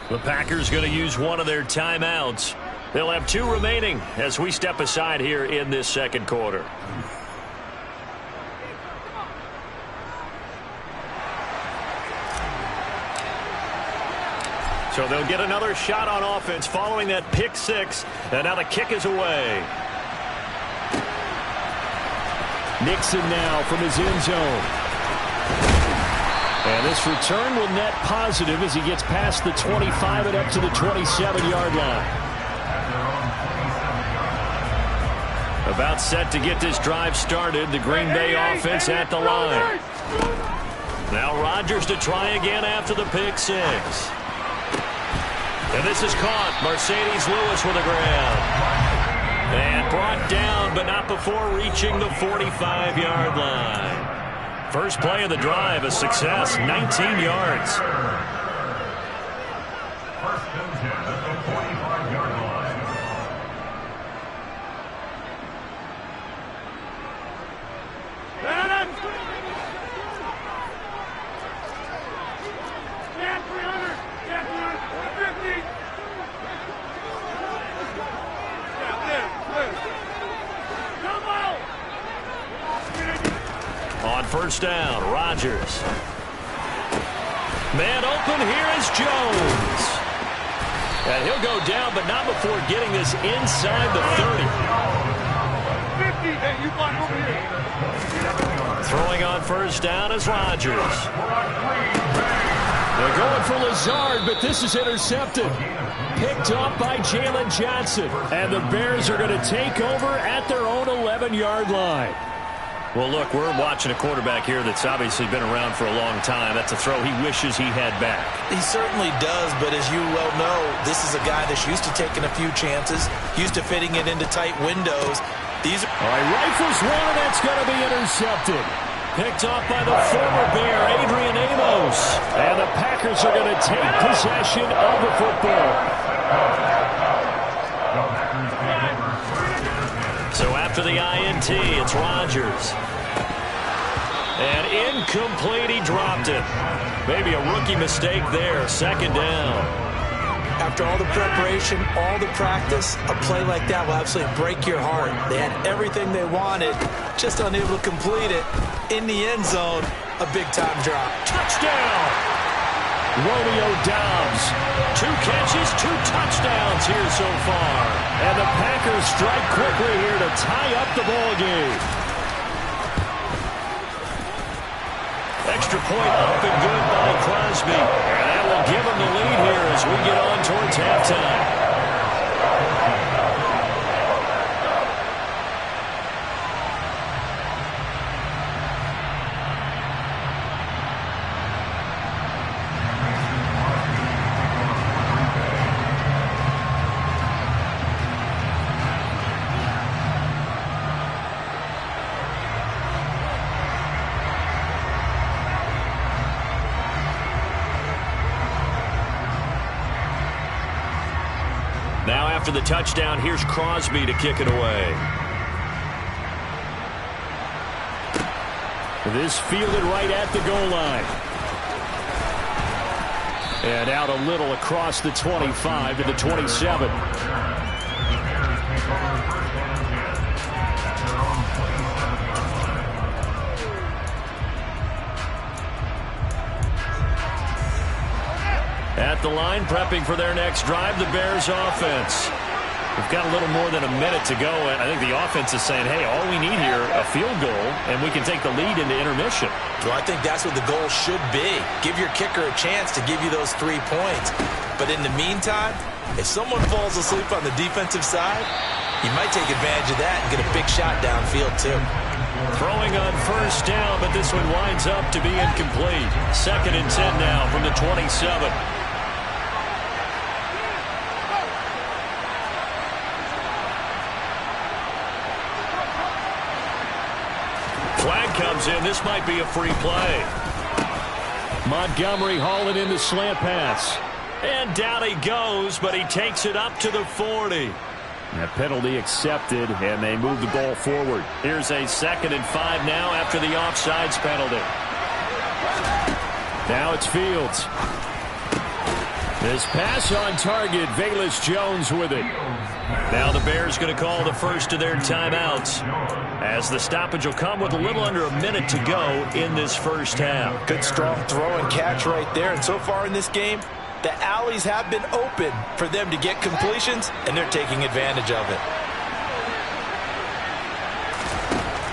The Packers going to use one of their timeouts. They'll have 2 remaining as we step aside here in this second quarter. So they'll get another shot on offense following that pick 6. And now the kick is away. Nixon now from his end zone. And this return will net positive as he gets past the 25 and up to the 27-yard line. About set to get this drive started. The Green Bay offense at the line. Now Rodgers to try again after the pick 6. And this is caught. Mercedes Lewis with a grab. And brought down, but not before reaching the 45-yard line. First play of the drive, a success, 19 yards. First and 10 at the 45-yard line. On first down, Rodgers. Man open, here is Jones. And he'll go down, but not before getting this inside the 30. Throwing on first down is Rodgers. They're going for Lazard, but this is intercepted. Picked off by Jalen Johnson. And the Bears are going to take over at their own 11-yard line. Well, look, we're watching a quarterback here that's obviously been around for a long time. That's a throw he wishes he had back. He certainly does, but as you well know, this is a guy that's used to taking a few chances, used to fitting it into tight windows. All right, rifles one, and that's going to be intercepted. Picked off by the former Bear, Adrian Amos. And the Packers are going to take possession of the football. So after the INT, it's Rodgers. And incomplete, he dropped it. Maybe a rookie mistake there, second down. After all the preparation, all the practice, a play like that will absolutely break your heart. They had everything they wanted, just unable to complete it. In the end zone, a big-time drop. Touchdown! Romeo Doubs. 2 catches, 2 touchdowns here so far. And the Packers strike quickly here to tie up the ball game. Extra point up and good by Crosby. And that will give him the lead here as we get on towards halftime. Now after the touchdown, here's Crosby to kick it away. This fielded right at the goal line. And out a little across the 25 to the 27. At the line, prepping for their next drive, the Bears offense. We've got a little more than a minute to go, and I think the offense is saying, hey, all we need here, a field goal, and we can take the lead into intermission. Well, I think that's what the goal should be. Give your kicker a chance to give you those 3 points. But in the meantime, if someone falls asleep on the defensive side, you might take advantage of that and get a big shot downfield, too. Throwing on first down, but this one winds up to be incomplete. 2nd and 10 now from the 27. Flag comes in. This might be a free play. Montgomery hauling in the slant pass. And down he goes, but he takes it up to the 40. A penalty accepted, and they move the ball forward. Here's a 2nd and 5 now after the offsides penalty. Now it's Fields. This pass on target, Velus Jones with it. Now the Bears going to call the first of their timeouts, as the stoppage will come with a little under a minute to go in this first half. Good strong throw and catch right there. And so far in this game, the alleys have been open for them to get completions, and they're taking advantage of it.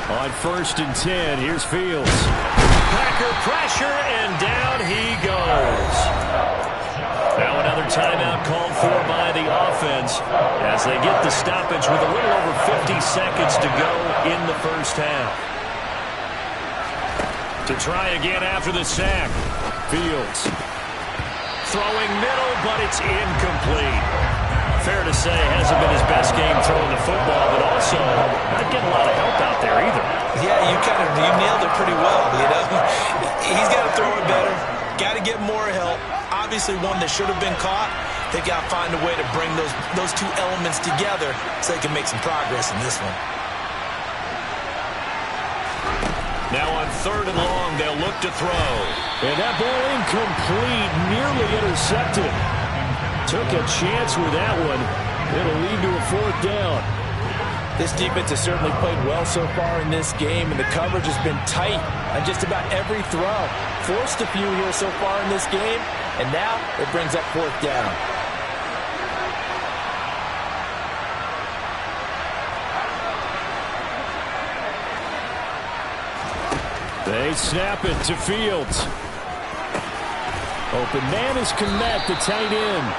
On 1st and 10, here's Fields. Packer pressure, and down he goes. Now another timeout called for by the offense as they get the stoppage with a little over 50 seconds to go in the first half. To try again after the sack. Fields. Throwing middle, but it's incomplete. Fair to say, hasn't been his best game throwing the football, but also not getting a lot of help out there either. Yeah, you nailed it pretty well, you know. He's got to throw it better. Got to get more help. Obviously one that should have been caught. They've got to find a way to bring those two elements together so they can make some progress in this one. Now on 3rd and long, they'll look to throw. And that ball incomplete, nearly intercepted. Took a chance with that one. It'll lead to a 4th down. This defense has certainly played well so far in this game, and the coverage has been tight on just about every throw. Forced a few here so far in this game, and now it brings up 4th down. They snap it to Fields. Open man is Kmet, the tight end.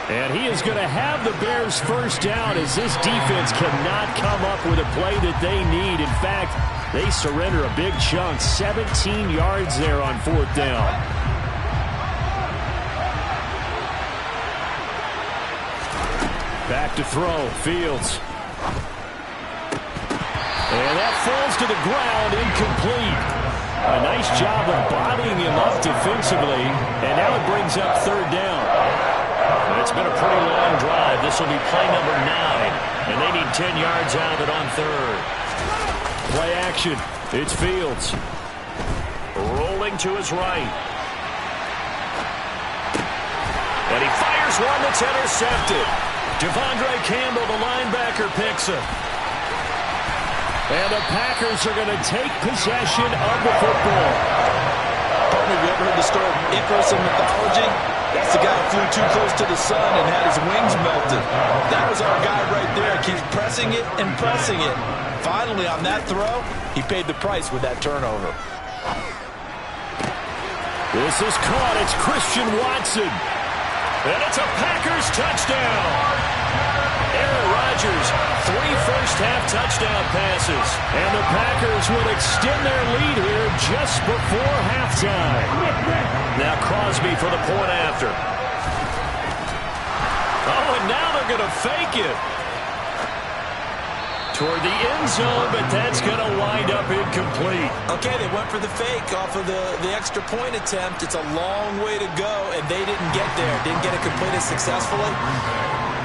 And he is going to have the Bears first down as this defense cannot come up with a play that they need. In fact, they surrender a big chunk, 17 yards there on 4th down. Back to throw, Fields. And that falls to the ground, incomplete. A nice job of bodying him up defensively, and now it brings up 3rd down. It's been a pretty long drive. This will be play number 9, and they need 10 yards out of it on 3rd. Play action. It's Fields. Rolling to his right. And he fires one that's intercepted. Devondre Campbell, the linebacker, picks him. And the Packers are going to take possession of the football. Partner, have you ever heard the story of Icarus in mythology? That's the guy who flew too close to the sun and had his wings melted. That was our guy right there. Keeps pressing it and pressing it. Finally, on that throw, he paid the price with that turnover. This is caught. It's Christian Watson. And it's a Packers touchdown. Aaron Rodgers, 3 first-half touchdown passes. And the Packers will extend their lead here just before halftime. Now Crosby for the point after. Oh, and now they're going to fake it. Toward the end zone, but that's going to wind up incomplete. Okay, they went for the fake off of the extra point attempt. It's a long way to go, and they didn't get there. Didn't get it completed successfully.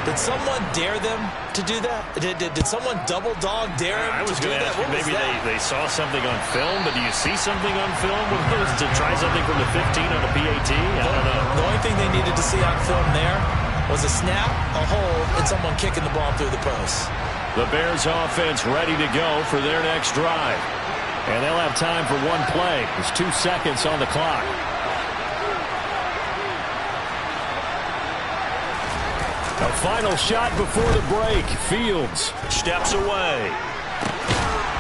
Did someone dare them to do that? Did someone double dog dare them I was to do going to that? ask you, maybe they saw something on film, but do you see something on film with those to try something from the 15 on a PAT? I don't know. The only thing they needed to see on film there was a snap, a hold, and someone kicking the ball through the post. The Bears offense ready to go for their next drive. And they'll have time for one play. There's 2 seconds on the clock. A final shot before the break. Fields Steps away.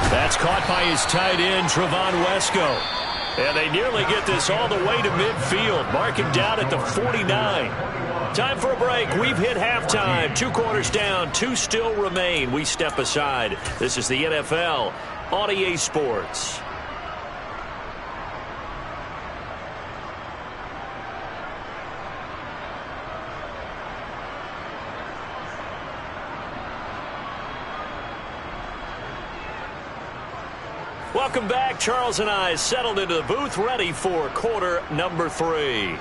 That's caught by his tight end, Trevon Wesco. And they nearly get this all the way to midfield. Mark him down at the 49. Time for a break. We've hit halftime. 2 quarters down. 2 still remain. We step aside. This is the NFL on EA Sports. Welcome back. Charles and I settled into the booth, ready for quarter number 3.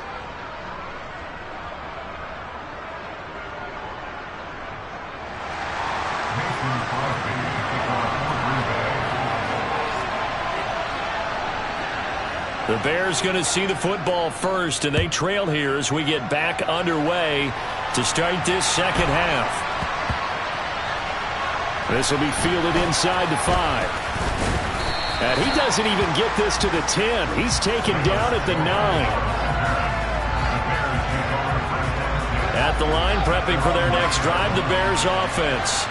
The Bears going to see the football first, and they trail here as we get back underway to start this second half. This will be fielded inside the 5. And he doesn't even get this to the 10. He's taken down at the 9. At the line, prepping for their next drive, the Bears offense.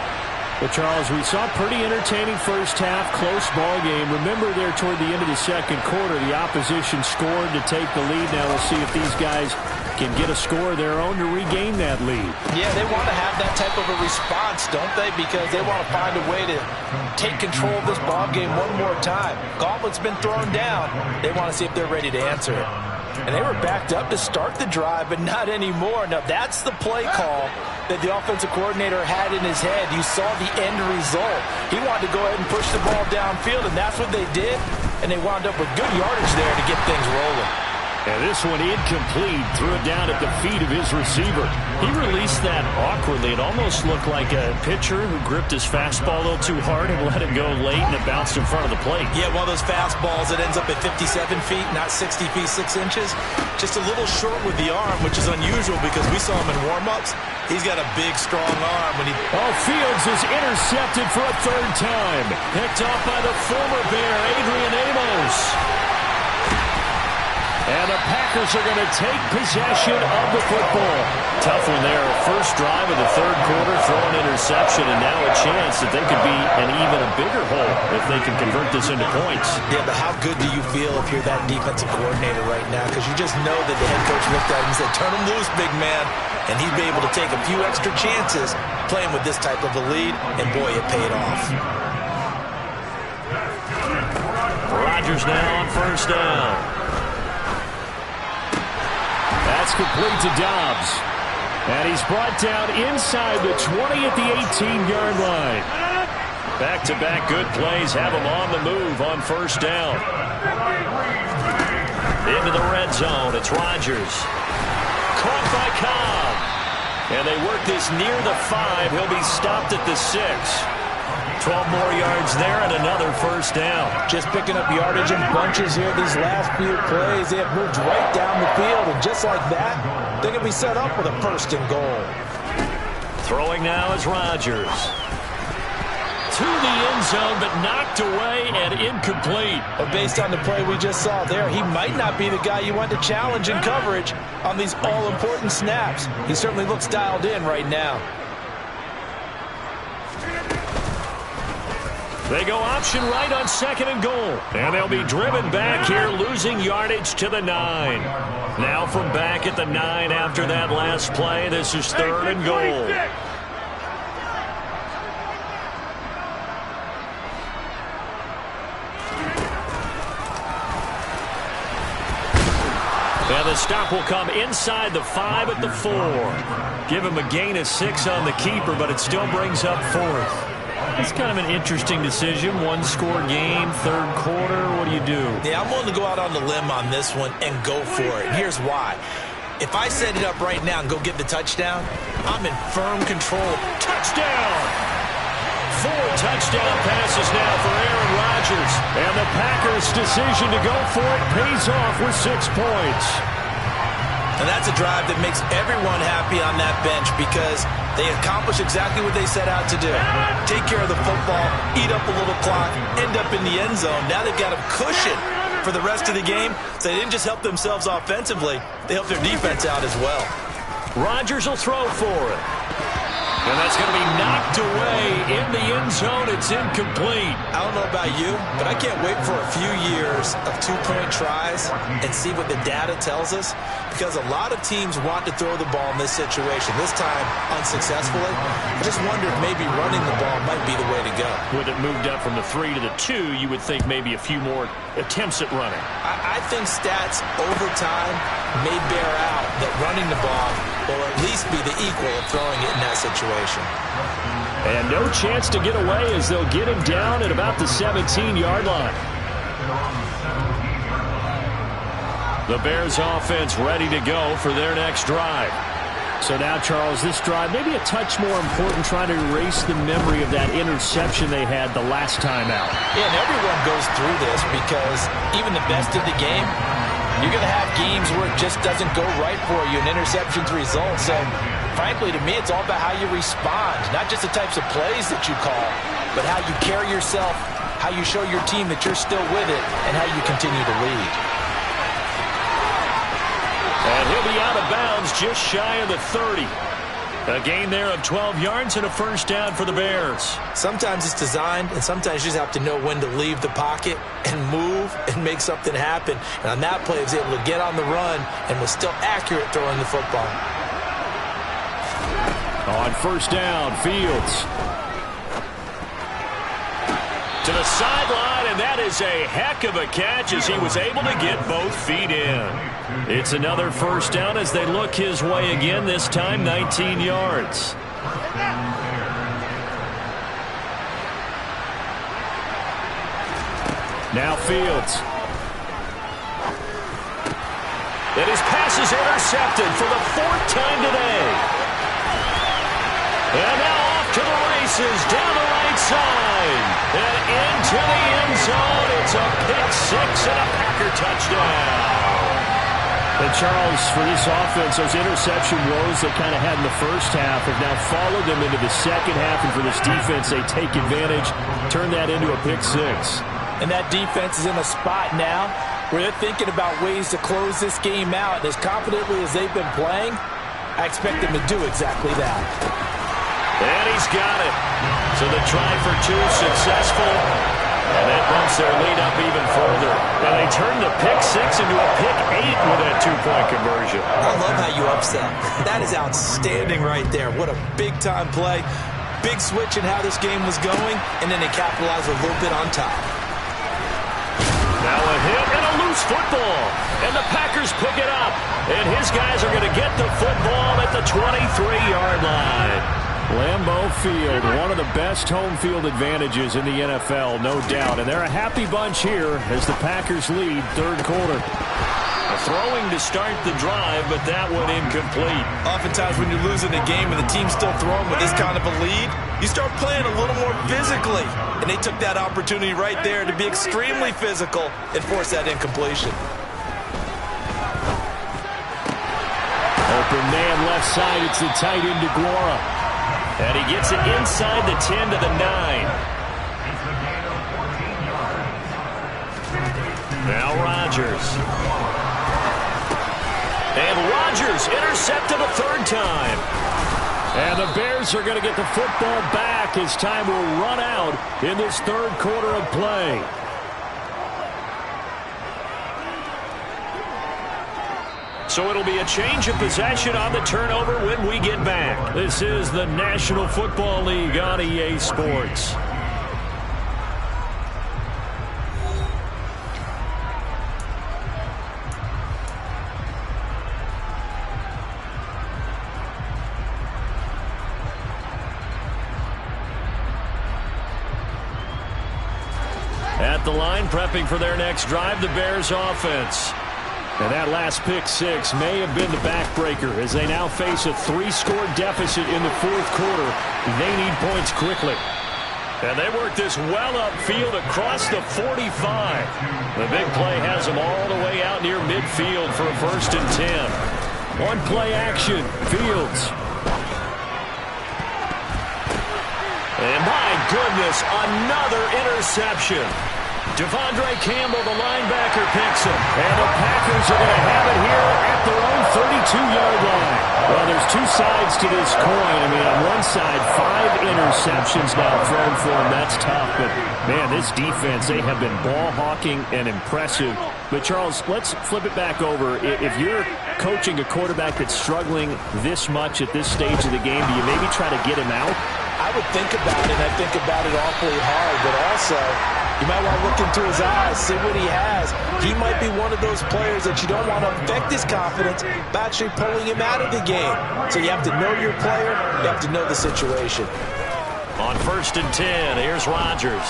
Well, Charles, we saw a pretty entertaining first half, close ball game. Remember there toward the end of the second quarter, the opposition scored to take the lead. Now we'll see if these guys can get a score of their own to regain that lead. Yeah, they want to have that type of a response, don't they? Because they want to find a way to take control of this ball game one more time. Gauntlet's been thrown down. They want to see if they're ready to answer it. And they were backed up to start the drive, but not anymore. Now, that's the play call that the offensive coordinator had in his head. You saw the end result. He wanted to go ahead and push the ball downfield, and that's what they did. And they wound up with good yardage there to get things rolling. And this one incomplete. Threw it down at the feet of his receiver. He released that awkwardly. It almost looked like a pitcher who gripped his fastball a little too hard and let it go late, and it bounced in front of the plate. Yeah, one of those fastballs that ends up at 57 feet, not 60 feet, 6 inches. Just a little short with the arm, which is unusual because we saw him in warm-ups. He's got a big, strong arm. Fields is intercepted for a third time. Picked off by the former Bear, Adrian Amos. And the Packers are going to take possession of the football. Tough one there. First drive of the third quarter, throw an interception, and now a chance that they could be an even a bigger hole if they can convert this into points. Yeah, but how good do you feel if you're that defensive coordinator right now? Because you just know that the head coach looked at him and said, turn him loose, big man. And he'd be able to take a few extra chances playing with this type of a lead, and boy, it paid off. Rodgers now on first down. That's complete to Dobbs. And he's brought down inside the 20 at the 18-yard line. Back-to-back good plays have him on the move on first down. Into the red zone. It's Rodgers. Caught by Cobb. And they work this near the 5. He'll be stopped at the 6. 12 more yards there and another first down. Just picking up yardage in bunches here these last few plays. They have moved right down the field, and just like that, they're going to be set up with a first and goal. Throwing now is Rodgers. To the end zone, but knocked away and incomplete. But based on the play we just saw there, he might not be the guy you want to challenge in coverage on these all-important snaps. He certainly looks dialed in right now. They go option right on second and goal. And they'll be driven back here, losing yardage to the 9. Now from back at the 9 after that last play. This is third and goal. And the stop will come inside the 5 at the 4. Give him a gain of 6 on the keeper, but it still brings up 4th. It's kind of an interesting decision. One-score game, third quarter. What do you do? Yeah, I'm willing to go out on the limb on this one and go for it. Here's why. If I set it up right now and go get the touchdown, I'm in firm control. Touchdown! 4 touchdown passes now for Aaron Rodgers. And the Packers' decision to go for it pays off with 6 points. And that's a drive that makes everyone happy on that bench because they accomplish exactly what they set out to do. Take care of the football, eat up a little clock, end up in the end zone. Now they've got a cushion for the rest of the game. So they didn't just help themselves offensively, they helped their defense out as well. Rodgers will throw for it. And that's going to be knocked away in the end zone. It's incomplete. I don't know about you, but I can't wait for a few years of two-point tries and see what the data tells us. Because a lot of teams want to throw the ball in this situation. This time, unsuccessfully. I just wonder if maybe running the ball might be the way to go. When it moved up from the 3 to the 2, you would think maybe a few more attempts at running. I think stats over time may bear out that running the ball will at least be the equal of throwing it in that situation. And no chance to get away as they'll get him down at about the 17-yard line. The Bears offense ready to go for their next drive. So now, Charles, this drive maybe a touch more important, trying to erase the memory of that interception they had the last time out. Yeah, and everyone goes through this because even the best of the game, you're going to have games where it just doesn't go right for you, and interceptions result. So, frankly, to me, it's all about how you respond, not just the types of plays that you call, but how you carry yourself, how you show your team that you're still with it, and how you continue to lead. And he'll be out of bounds just shy of the 30. A gain there of 12 yards and a first down for the Bears. Sometimes it's designed, and sometimes you just have to know when to leave the pocket and move and make something happen. And on that play, he was able to get on the run and was still accurate throwing the football. On first down, Fields. To the sideline, and that is a heck of a catch as he was able to get both feet in. It's another first down as they look his way again, this time 19 yards. Now Fields. And his pass is intercepted for the 4th time today. And now off to the races, down the right side. And into the end zone. It's a pick six and a Packer touchdown. And Charles, for this offense, those interception woes they kind of had in the first half have now followed them into the second half. And for this defense, they take advantage, turn that into a pick six. And that defense is in a spot now where they're thinking about ways to close this game out. And as confidently as they've been playing, I expect them to do exactly that. And he's got it. So the try for two successful. And that bumps their lead up even further. And they turn the pick six into a pick 8 with that two-point conversion. I love how you upset. That is outstanding right there. What a big-time play. Big switch in how this game was going, and then they capitalized a little bit on top. Now a hit and a loose football. And the Packers pick it up. And his guys are going to get the football at the 23-yard line. Lambeau Field, one of the best home field advantages in the NFL, no doubt. And they're a happy bunch here as the Packers lead third quarter. Throwing to start the drive, but that one incomplete. Oftentimes when you're losing a game and the team's still throwing with this kind of a lead, you start playing a little more physically. And they took that opportunity right there to be extremely physical and force that incompletion. Open man left side, it's the tight end DeGuara. And he gets it inside the 10 to the 9. Now Rodgers. And Rodgers intercepted a third time. And the Bears are going to get the football back as time will run out in this third quarter of play. So it'll be a change of possession on the turnover when we get back. This is the National Football League on EA Sports. At the line, prepping for their next drive, the Bears offense. And that last pick six may have been the backbreaker as they now face a 3-score deficit in the fourth quarter. They need points quickly. And they work this well upfield across the 45. The big play has them all the way out near midfield for a 1st and 10. One play action, Fields. And my goodness, another interception. Devondre Campbell, the linebacker, picks him. And the Packers are going to have it here at their own 32-yard line. Well, there's two sides to this coin. I mean, on one side, 5 interceptions now thrown for them. That's tough. But, man, this defense, they have been ball hawking and impressive. But, Charles, let's flip it back over. If you're coaching a quarterback that's struggling this much at this stage of the game, do you maybe try to get him out? I would think about it, and I think about it awfully hard, but also you might want to look into his eyes, see what he has. He might be one of those players that you don't want to affect his confidence by actually pulling him out of the game. So you have to know your player, you have to know the situation. On 1st and 10, here's Rodgers.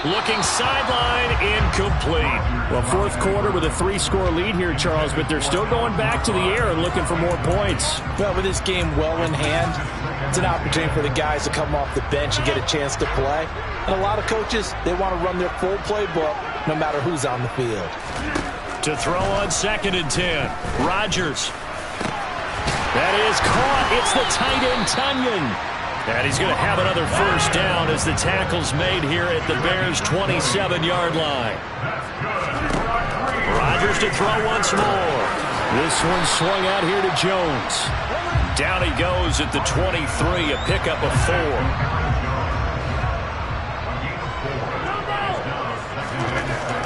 Looking sideline, incomplete. Well, fourth quarter with a 3-score lead here, Charles, but they're still going back to the air and looking for more points. Well, with this game well in hand, it's an opportunity for the guys to come off the bench and get a chance to play. And a lot of coaches, they want to run their full playbook no matter who's on the field. To throw on 2nd and 10. Rodgers. That is caught. It's the tight end, Tunyon. And he's going to have another first down as the tackle's made here at the Bears' 27-yard line. Rodgers to throw once more. This one swung out here to Jones. Down he goes at the 23, a pickup of 4.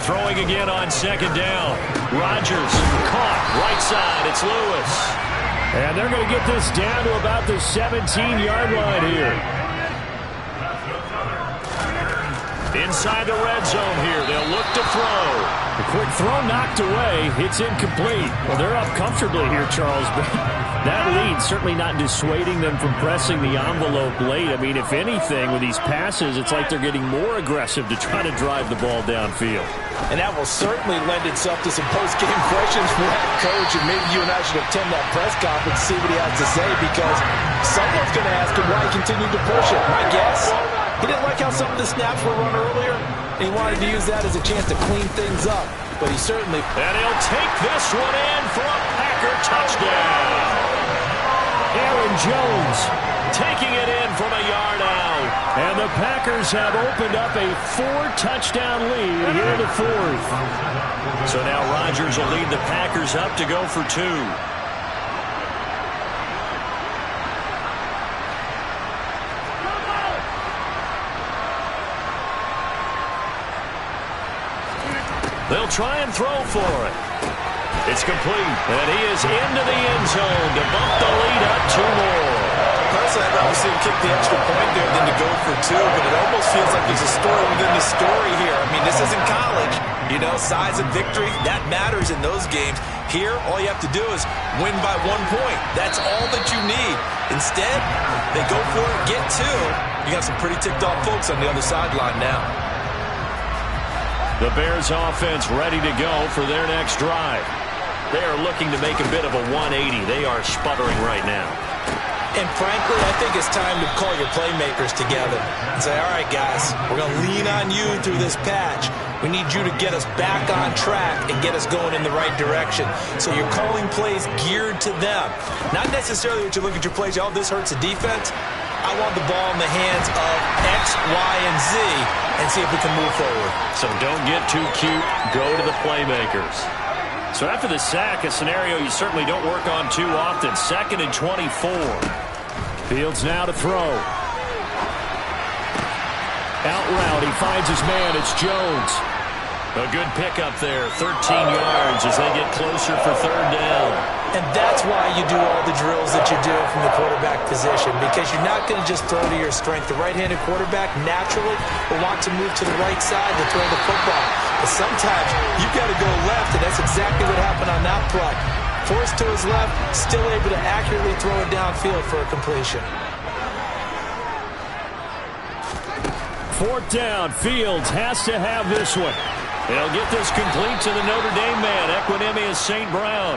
Throwing again on 2nd down. Rodgers caught right side. It's Lewis. And they're going to get this down to about the 17-yard line here. Inside the red zone here. They'll look to throw. The quick throw knocked away. It's incomplete. Well, they're up comfortably here, Charles, but that lead certainly not dissuading them from pressing the envelope late. I mean, if anything, with these passes, it's like they're getting more aggressive to try to drive the ball downfield. And that will certainly lend itself to some post-game questions for that coach, and maybe you and I should attend that press conference to see what he has to say, because someone's going to ask him why he continued to push it. My guess, he didn't like how some of the snaps were run earlier, and he wanted to use that as a chance to clean things up. But he certainly... And he'll take this one in for a Packer touchdown. Aaron Jones taking it in from a yard out. And the Packers have opened up a 4-touchdown lead here in the 4th. So now Rodgers will lead the Packers up to go for 2. They'll try and throw for it. It's complete. And he is into the end zone to bump the lead up 2 more. Personally, I'd rather see him kick the extra point there than to go for 2, but it almost feels like there's a story within the story here. I mean, this isn't college. You know, size and victory, that matters in those games. Here, all you have to do is win by 1 point. That's all that you need. Instead, they go for it, get 2. You got some pretty ticked off folks on the other sideline now. The Bears offense ready to go for their next drive. They are looking to make a bit of a 180. They are sputtering right now. And frankly, I think it's time to call your playmakers together and say, all right, guys, we're going to lean on you through this patch. We need you to get us back on track and get us going in the right direction. So you're calling plays geared to them. Not necessarily what you look at your plays, oh, this hurts the defense. I want the ball in the hands of X, Y, and Z and see if we can move forward. So don't get too cute. Go to the playmakers. So after the sack, a scenario you certainly don't work on too often. 2nd and 24. Fields now to throw. Out route, he finds his man. It's Jones. A good pickup there. 13 yards as they get closer for 3rd down. And that's why you do all the drills that you do from the quarterback position, because you're not going to just throw to your strength. The right-handed quarterback naturally will want to move to the right side to throw the football. But sometimes you've got to go left, and that's exactly what happened on that play. Forced to his left, still able to accurately throw it downfield for a completion. 4th down. Fields has to have this one. They'll get this complete to the Notre Dame man, Equanimeous St. Brown.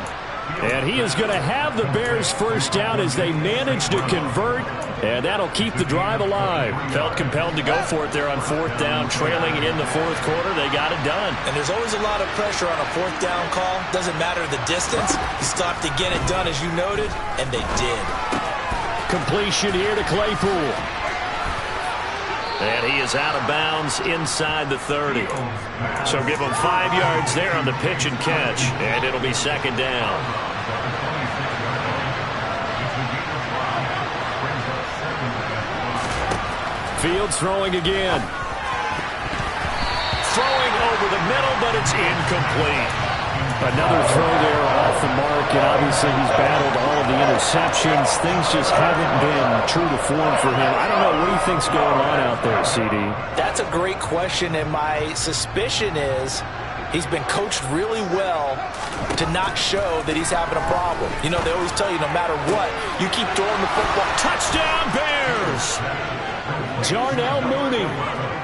And he is going to have the Bears first down as they manage to convert, and that'll keep the drive alive. Felt compelled to go for it there on 4th down, trailing in the 4th quarter. They got it done. And there's always a lot of pressure on a 4th down call. Doesn't matter the distance. You still have to get it done, as you noted, and they did. Completion here to Claypool. And he is out of bounds inside the 30. So give him 5 yards there on the pitch and catch, and it'll be 2nd down. Fields throwing again. Throwing over the middle, but it's incomplete. Another throw there off the mark, and obviously he's battled all of the interceptions. Things just haven't been true to form for him. I don't know, what do you think's going on out there, CD? That's a great question, and my suspicion is he's been coached really well to not show that he's having a problem. You know, they always tell you no matter what, you keep throwing the football. Touchdown, Bears! Darnell Mooney.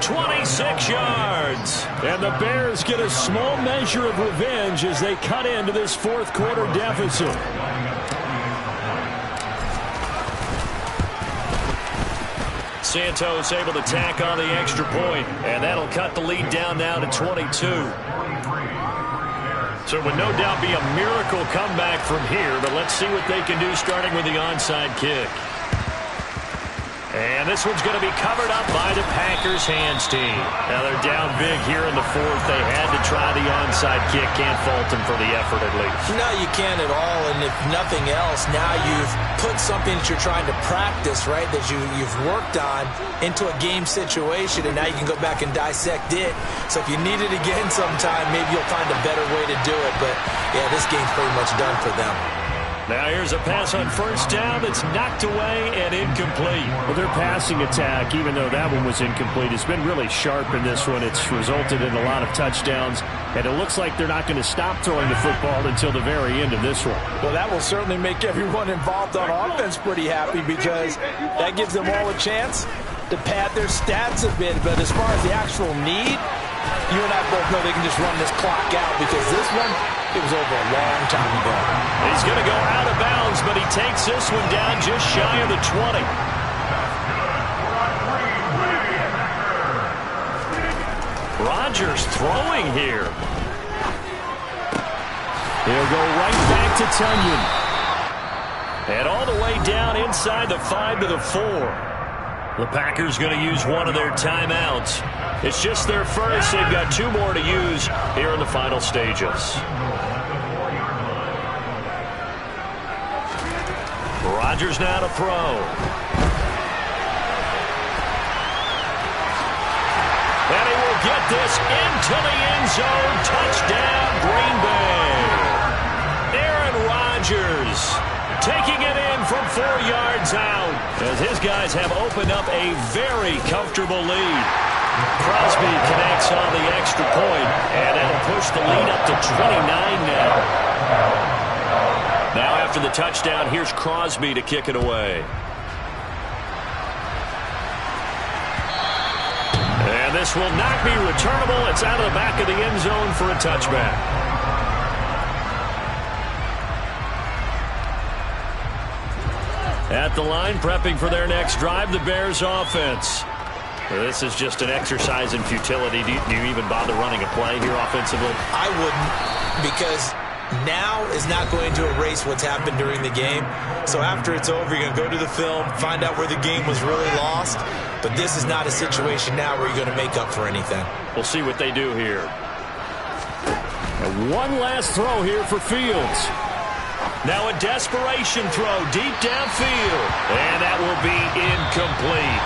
26 yards. And the Bears get a small measure of revenge as they cut into this fourth quarter deficit. Santos able to tack on the extra point, and that'll cut the lead down now to 22. So it would no doubt be a miracle comeback from here, but let's see what they can do starting with the onside kick. And this one's going to be covered up by the Packers hands team. Now they're down big here in the fourth. They had to try the onside kick. Can't fault them for the effort at least. No, you can't at all. And if nothing else, now you've put something that you're trying to practice, right, that you've worked on into a game situation, and now you can go back and dissect it. So if you need it again sometime, maybe you'll find a better way to do it. But, yeah, this game's pretty much done for them. Now here's a pass on first down that's knocked away and incomplete. Well, their passing attack, even though that one was incomplete, has been really sharp in this one. It's resulted in a lot of touchdowns, and it looks like they're not going to stop throwing the football until the very end of this one. Well, that will certainly make everyone involved on offense pretty happy because that gives them all a chance to pad their stats a bit. But as far as the actual need, you and I both know they can just run this clock out because this one, it was over a long time ago. He's going to go out of bounds, but he takes this one down just shy of the 20. Rodgers throwing here. He'll go right back to Tunyon. And all the way down inside the 5 to the 4. The Packers going to use one of their timeouts. It's just their first. They've got 2 more to use here in the final stages. Rodgers now to throw. And he will get this into the end zone. Touchdown, Green Bay. Aaron Rodgers taking it in from 4 yards out as his guys have opened up a very comfortable lead. Crosby connects on the extra point, and that'll push the lead up to 29 now. Now after the touchdown, here's Crosby to kick it away. And this will not be returnable. It's out of the back of the end zone for a touchback. At the line, prepping for their next drive, the Bears offense. This is just an exercise in futility. Do you even bother running a play here offensively? I wouldn't, because now is not going to erase what's happened during the game. So after it's over, you're going to go to the film, find out where the game was really lost. But this is not a situation now where you're going to make up for anything. We'll see what they do here. And one last throw here for Fields. Now a desperation throw deep downfield. And that will be incomplete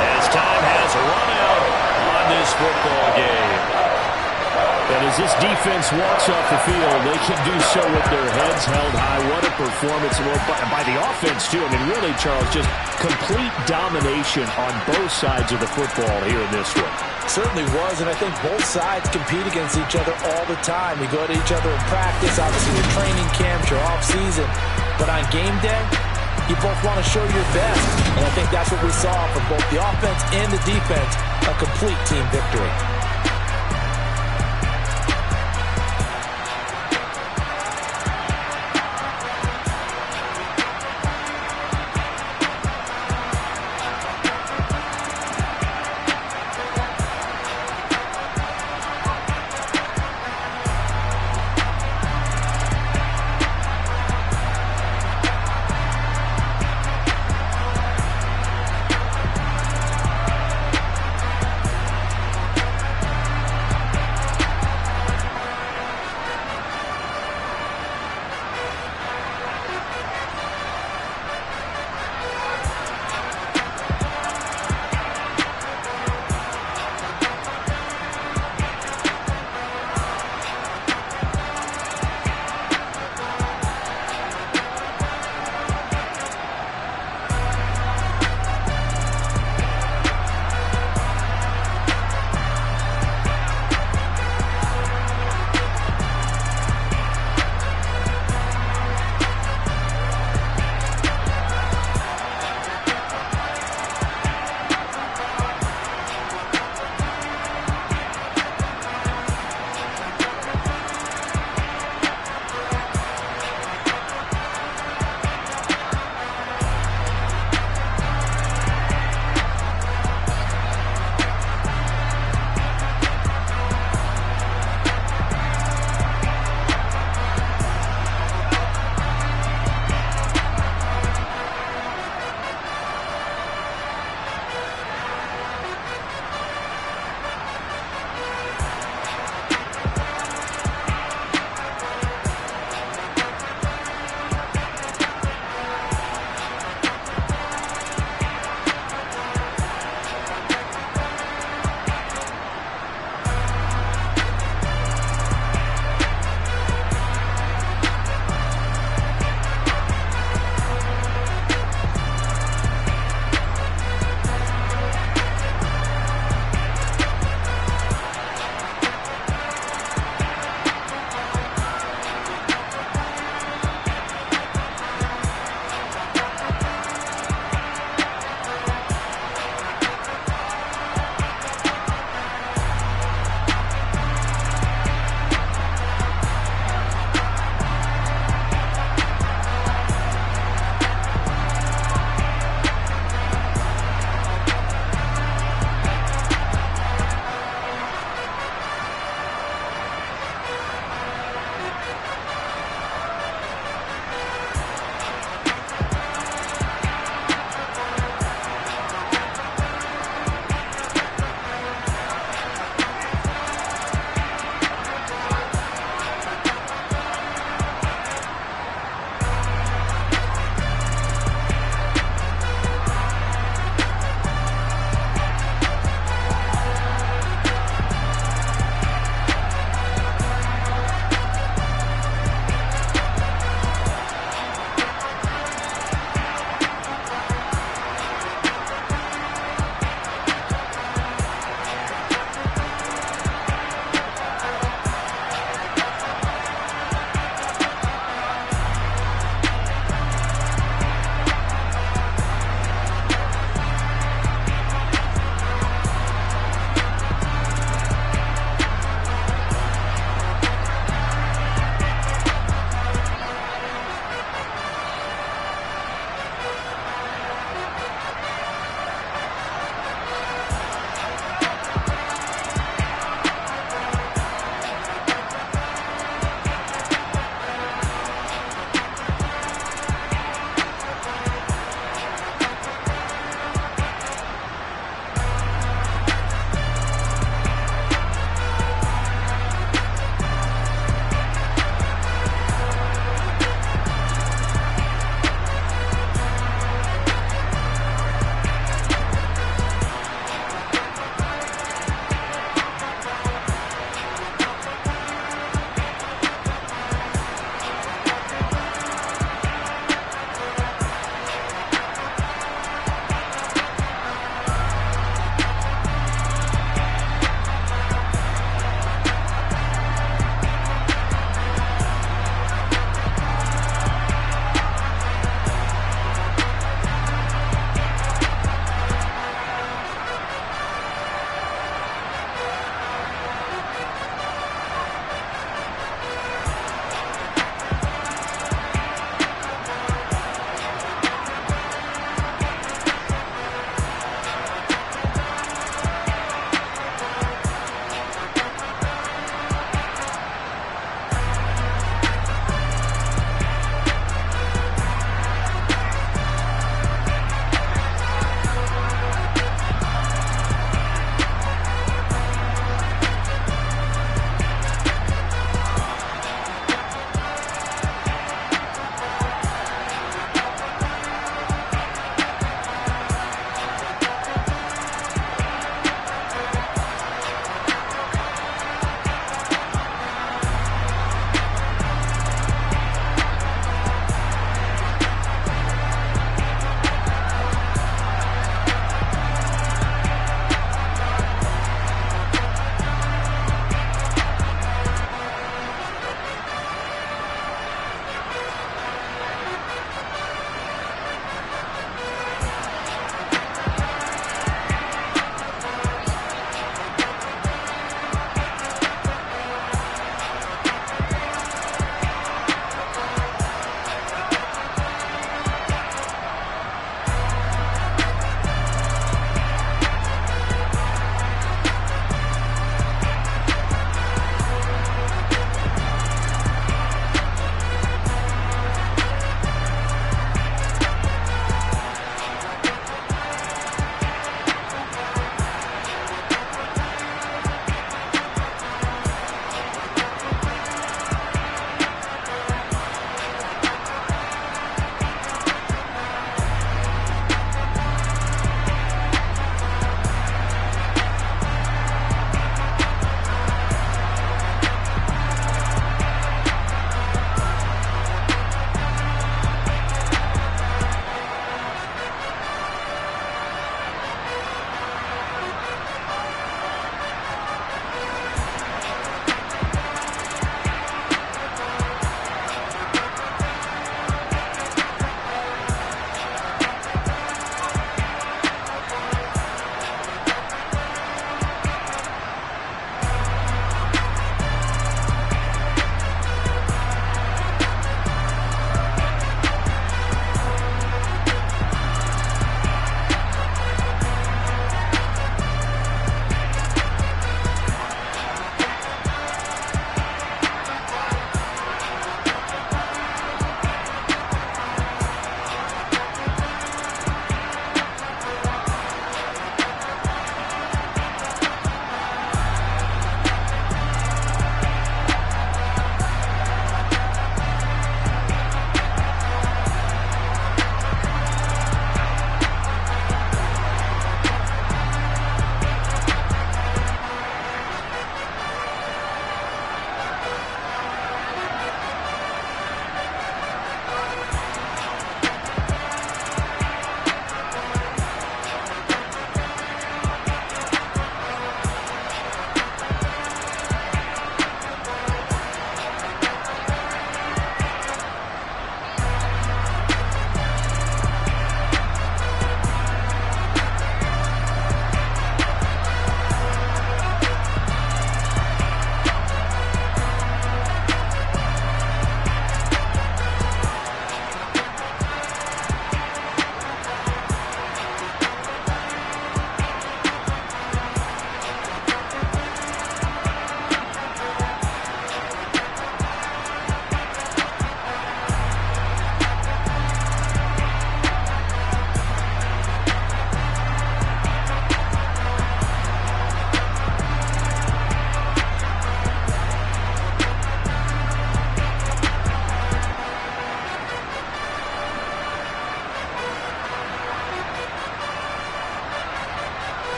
as time has run out on this football game. And as this defense walks off the field, they can do so with their heads held high. What a performance by the offense, too. I mean, really, Charles, just complete domination on both sides of the football here in this one. Certainly was, and I think both sides compete against each other all the time. You go to each other in practice, obviously your training camps, your off-season. But on game day, you both want to show your best. And I think that's what we saw from both the offense and the defense, a complete team victory.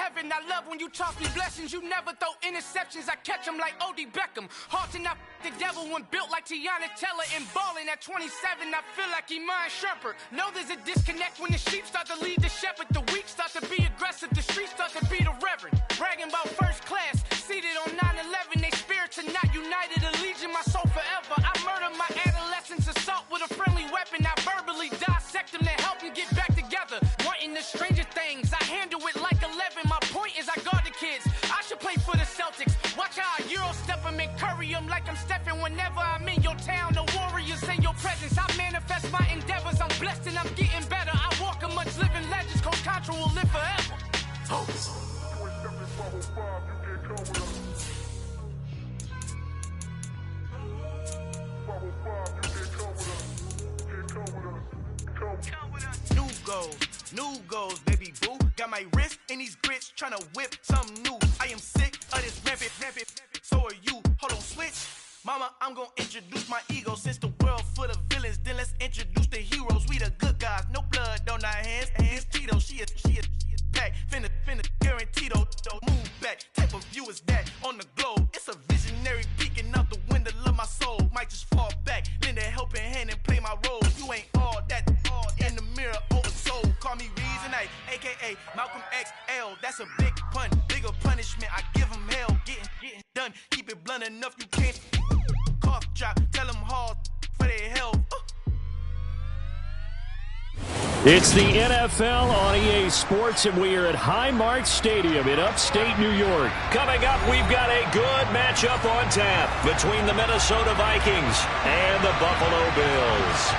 heaven. I love when you toss me blessings. You never throw interceptions. I catch them like O.D. Beckham. Hard to not the devil when built like Tiana Teller and balling at 27. I feel like Iman Shumpert. Know there's a disconnect when the sheep start to lead the shepherd. The weak start to be aggressive. The streets start to be the reverend. Bragging about first class. Seated on 9/11. They spirits are not united. Allegiant my soul forever. I murdered my adolescence. Assault with a friendly weapon. I verbally dissect them to help them get back together. Wanting the stranger things. I handle it like 11. My point is I guard the kids. I should play for the Celtics. Watch how I Euro step them and curry them like I'm Stephen. Whenever I'm in your town, the Warriors in your presence. I manifest my endeavors. I'm blessed and I'm getting better. I walk amongst living legends. Coach Contra will live forever. New goals, baby boo. Got my wrist in these grits, tryna whip something new. I am sick of this rampant. So are you. Hold on, switch. Mama, I'm gonna introduce my ego. Since the world full of villains, then let's introduce the heroes. We the good guys, no blood on our hands. Hands Tito, she a pack. Finna guarantee though. Move back. Type of view is that on the globe? It's a visionary peeking out the window of my soul. Might just fall back, lend a helping hand and play my role. You ain't all that in the mirror, oversold. Call me Reason A, aka Malcolm XL. That's a big pun, bigger punishment. I give him hell, getting done. Keep it blunt enough, you can't cough drop. Tell them hard for their health. It's the NFL on EA Sports, and we are at Highmark Stadium in upstate New York. Coming up, we've got a good matchup on tap between the Minnesota Vikings and the Buffalo Bills.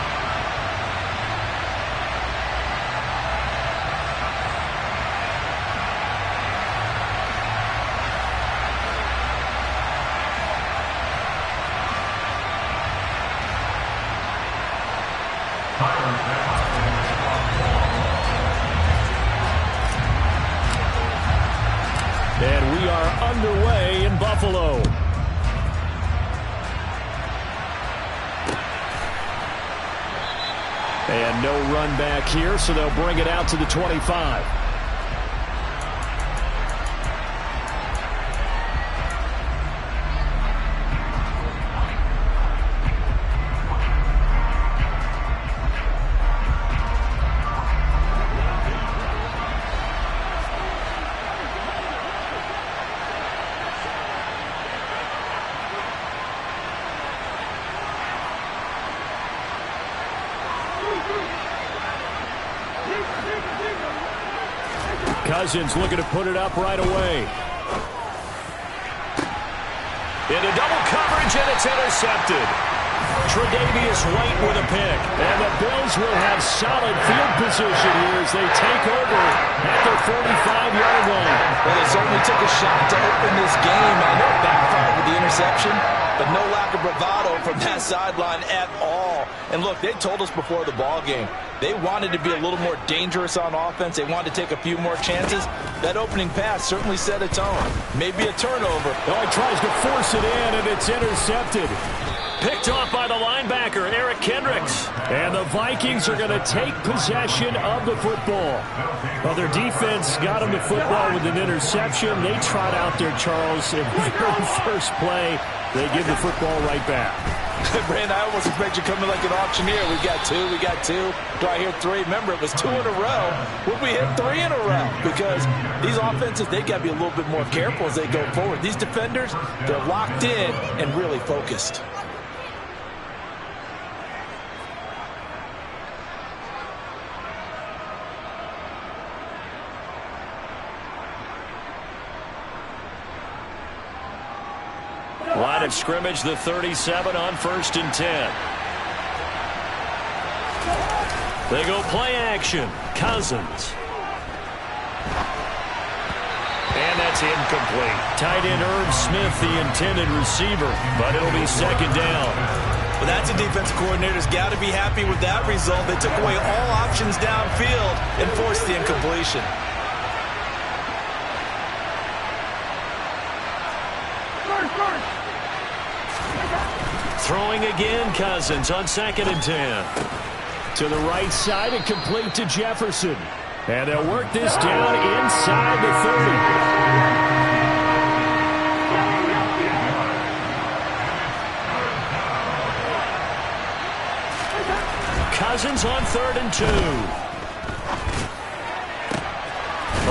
And we are underway in Buffalo. And no run back here, so they'll bring it out to the 25. Cousins looking to put it up right away. Into double coverage, and it's intercepted. Tre'Davious White with a pick. And the Bills will have solid field position here as they take over at their 45-yard line. Well, they certainly took a shot to open this game. I know it backfired with the interception, but no lack of bravado from that sideline at all. And look, they told us before the ball game, they wanted to be a little more dangerous on offense. They wanted to take a few more chances. That opening pass certainly set a tone. Maybe a turnover. Oh, he tries to force it in, and it's intercepted. Picked off by the linebacker, Eric Kendricks. And the Vikings are going to take possession of the football. Well, their defense got them the football with an interception. They trot out there, Charles, in the very first play. They give the football right back. Brandon, I almost expect you coming like an auctioneer. We got two. Do I hear three? Remember, it was 2 in a row. Will we hit 3 in a row? Because these offenses, they got to be a little bit more careful as they go forward. These defenders, they're locked in and really focused. Line of scrimmage, the 37 on 1st and 10. They go play action. Cousins. And that's incomplete. Tight end Irv Smith, the intended receiver, but it'll be 2nd down. Well, that's a defensive coordinator's got to be happy with that result. They took away all options downfield and forced the incompletion. Throwing again, Cousins on 2nd and 10. To the right side and complete to Jefferson. And they'll work this down inside the 30. Cousins on 3rd and 2.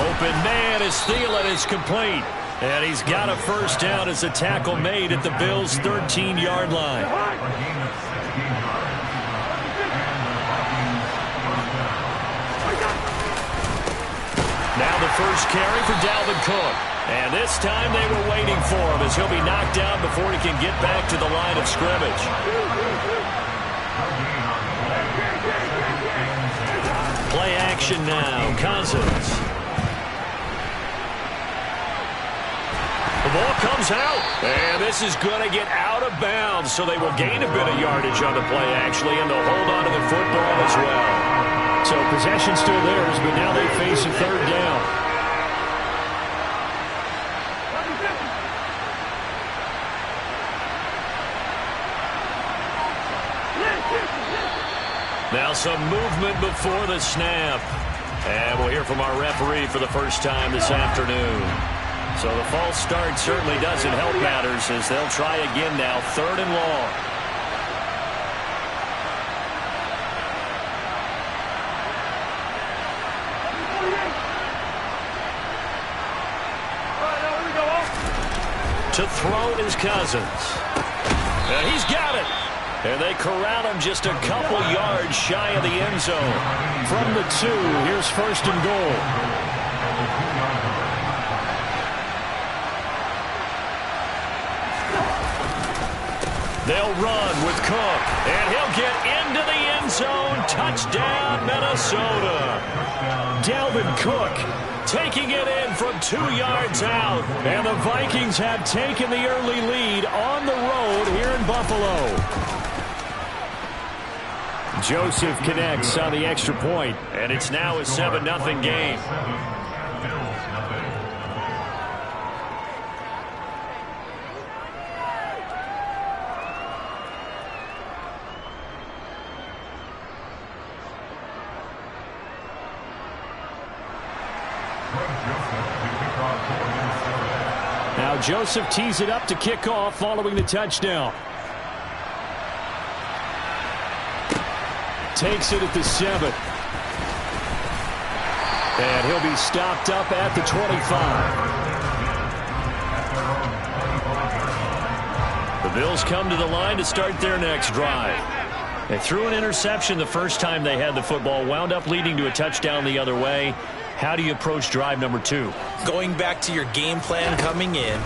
Open man as Thielen is complete. And he's got a first down as a tackle made at the Bills' 13-yard line. Now the first carry for Dalvin Cook. And this time they were waiting for him as he'll be knocked down before he can get back to the line of scrimmage. Play action now. Cousins. The ball comes out, and this is going to get out of bounds, so they will gain a bit of yardage on the play, actually, and they'll hold on to the football as well. So possession still theirs, but now they face a 3rd down. Now some movement before the snap. And we'll hear from our referee for the first time this afternoon. So the false start certainly doesn't help matters as they'll try again now, 3rd and long. To throw is Cousins. And he's got it. And they corral him just a couple yards shy of the end zone. From the 2, here's 1st and goal. They'll run with Cook, and he'll get into the end zone. Touchdown, Minnesota. Dalvin Cook taking it in from 2 yards out. And the Vikings have taken the early lead on the road here in Buffalo. Joseph connects on the extra point, and it's now a 7-0 game. Now Joseph tees it up to kick off following the touchdown. Takes it at the 7. And he'll be stopped up at the 25. The Bills come to the line to start their next drive. They threw an interception the first time they had the football, wound up leading to a touchdown the other way. How do you approach drive number 2? Going back to your game plan coming in,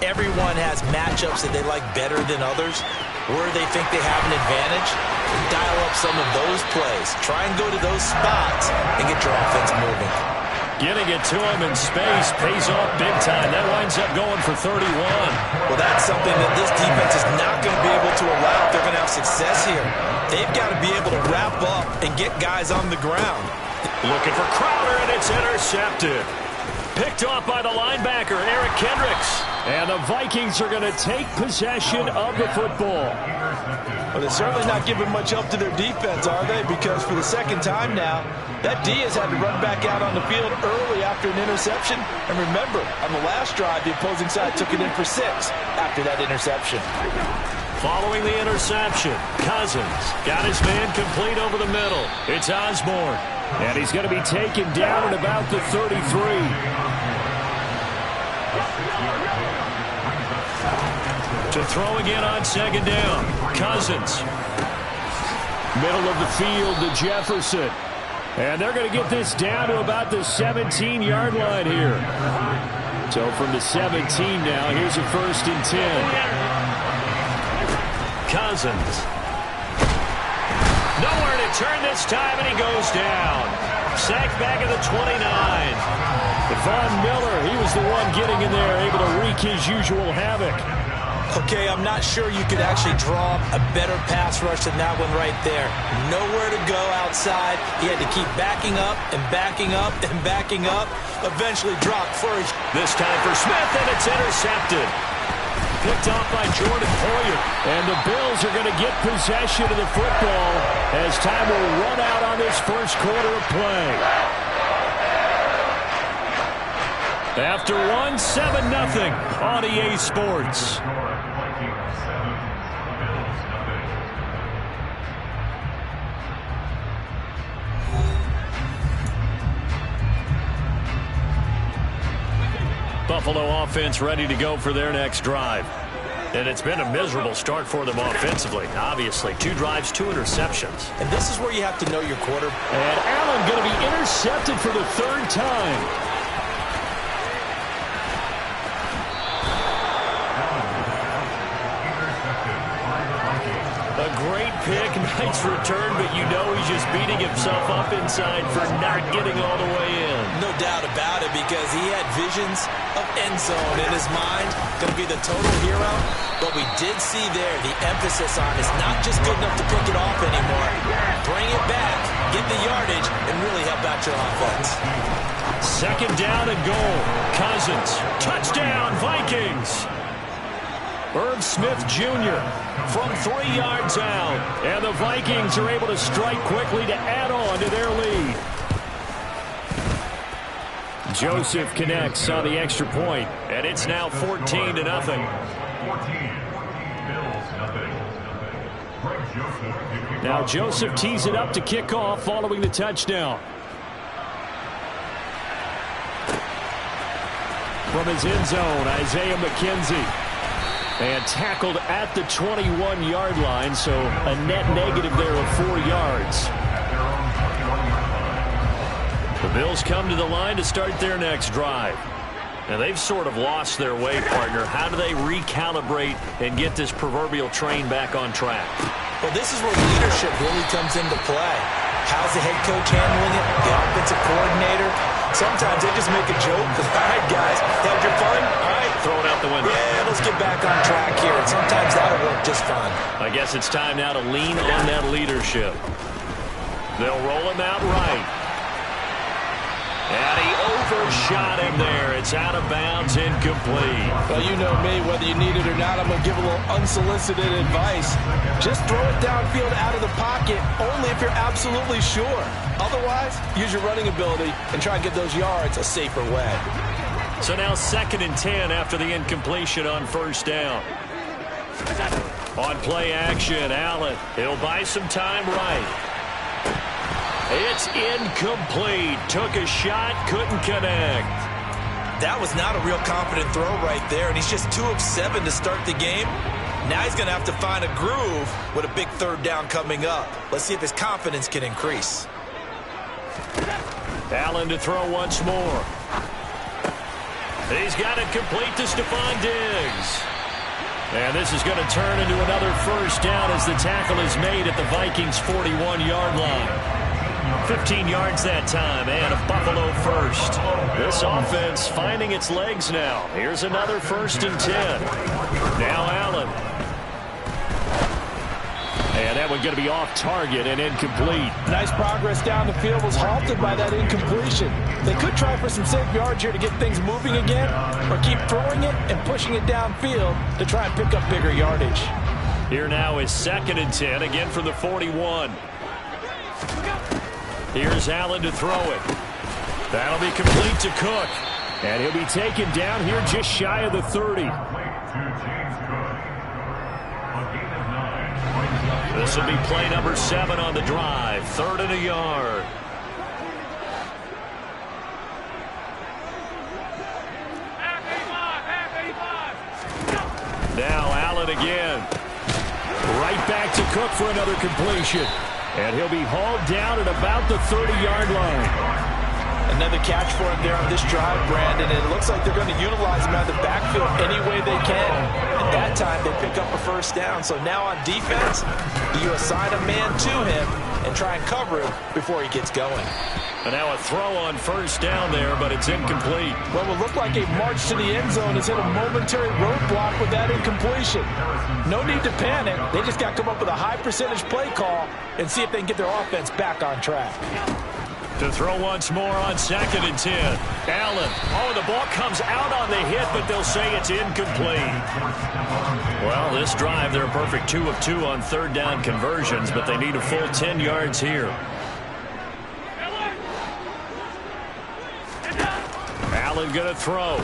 everyone has matchups that they like better than others. Where they think they have an advantage, dial up some of those plays. Try and go to those spots and get your offense moving. Getting it to him in space pays off big time. That winds up going for 31. Well, that's something that this defense is not going to be able to allow if they're going to have success here. They've got to be able to wrap up and get guys on the ground. Looking for Crowder, and it's intercepted. Picked off by the linebacker, Eric Kendricks. And the Vikings are going to take possession of the football. Well, they're certainly not giving much up to their defense, are they? Because for the second time now, that D has had to run back out on the field early after an interception. And remember, on the last drive, the opposing side took it in for 6 after that interception. Following the interception, Cousins got his man complete over the middle. It's Osborne. And he's going to be taken down at about the 33. To throw again on 2nd down. Cousins. Middle of the field to Jefferson. And they're going to get this down to about the 17-yard line here. So from the 17 now, here's a 1st and 10. Cousins. Nowhere to turn this time, and he goes down. Sacked back at the 29. Von Miller, he was the one getting in there, able to wreak his usual havoc. Okay, I'm not sure you could actually draw a better pass rush than that one right there. Nowhere to go outside. He had to keep backing up and backing up and backing up. Eventually dropped first. This time for Smith, and it's intercepted. Picked off by Jordan Poyer. And the Bills are going to get possession of the football as time will run out on this first quarter of play. After one, 7-0 on EA Sports. Buffalo offense ready to go for their next drive. And it's been a miserable start for them offensively. Obviously, 2 drives, 2 interceptions. And this is where you have to know your quarterback. And Allen going to be intercepted for the 3rd time. A great pick, nice return, but you know he's just beating himself up inside for not getting all the way in. No doubt about it, because he had visions of end zone in his mind. Going to be the total hero. But we did see there the emphasis on is not just good enough to pick it off anymore. Bring it back, get the yardage, and really help out your offense. 2nd down and goal. Cousins. Touchdown, Vikings. Irv Smith Jr. from 3 yards out. And the Vikings are able to strike quickly to add on to their lead. Joseph connects on the extra point, and it's now 14-0. 14. Bills, nothing. Greg Joseph. Now Joseph tees it up to kick off following the touchdown. From his end zone, Isaiah McKenzie. And tackled at the 21-yard line, so a net negative there of 4 yards. The Bills come to the line to start their next drive. And they've sort of lost their way, partner. How do they recalibrate and get this proverbial train back on track? Well, this is where leadership really comes into play. How's the head coach handling it? The offensive coordinator? Sometimes they just make a joke. All right, guys, had your fun? All right. Throw it out the window. Yeah, let's get back on track here. And sometimes that'll work just fine. I guess it's time now to lean on that leadership. They'll roll him out right. And he overshot him there. It's out of bounds, incomplete. Well, you know me, whether you need it or not, I'm going to give a little unsolicited advice. Just throw it downfield out of the pocket, only if you're absolutely sure. Otherwise, use your running ability and try and get those yards a safer way. So now 2nd and 10 after the incompletion on 1st down. On play action, Allen. He'll buy some time right. It's incomplete. Took a shot, couldn't connect. That was not a real confident throw right there, and he's just 2 of 7 to start the game. Now he's going to have to find a groove with a big 3rd down coming up. Let's see if his confidence can increase. Allen to throw once more. He's got it complete to Stephon Diggs. And this is going to turn into another 1st down as the tackle is made at the Vikings' 41-yard line. 15 yards that time, and a Buffalo first. This offense finding its legs now. Here's another 1st and 10. Now Allen. And that one going to be off target and incomplete. Nice progress down the field was halted by that incompletion. They could try for some safe yards here to get things moving again, or keep throwing it and pushing it downfield to try and pick up bigger yardage. Here now is 2nd and 10, again from the 41. Here's Allen to throw it. That'll be complete to Cook. And he'll be taken down here just shy of the 30. This will be play number 7 on the drive. 3rd and a yard. Now Allen again. Right back to Cook for another completion. And he'll be hauled down at about the 30-yard line. Another catch for him there on this drive, Brandon. And it looks like they're going to utilize him out of the backfield any way they can. At that time, they pick up a 1st down. So now on defense, you assign a man to him and try and cover him before he gets going. And now a throw on 1st down there, but it's incomplete. What will look like a march to the end zone has hit a momentary roadblock with that incompletion. No need to panic. They just got to come up with a high percentage play call and see if they can get their offense back on track. To throw once more on 2nd and 10. Allen. Oh, the ball comes out on the hit, but they'll say it's incomplete. Well, this drive, they're a perfect 2 of 2 on 3rd down conversions, but they need a full 10 yards here. Allen Allen going to throw.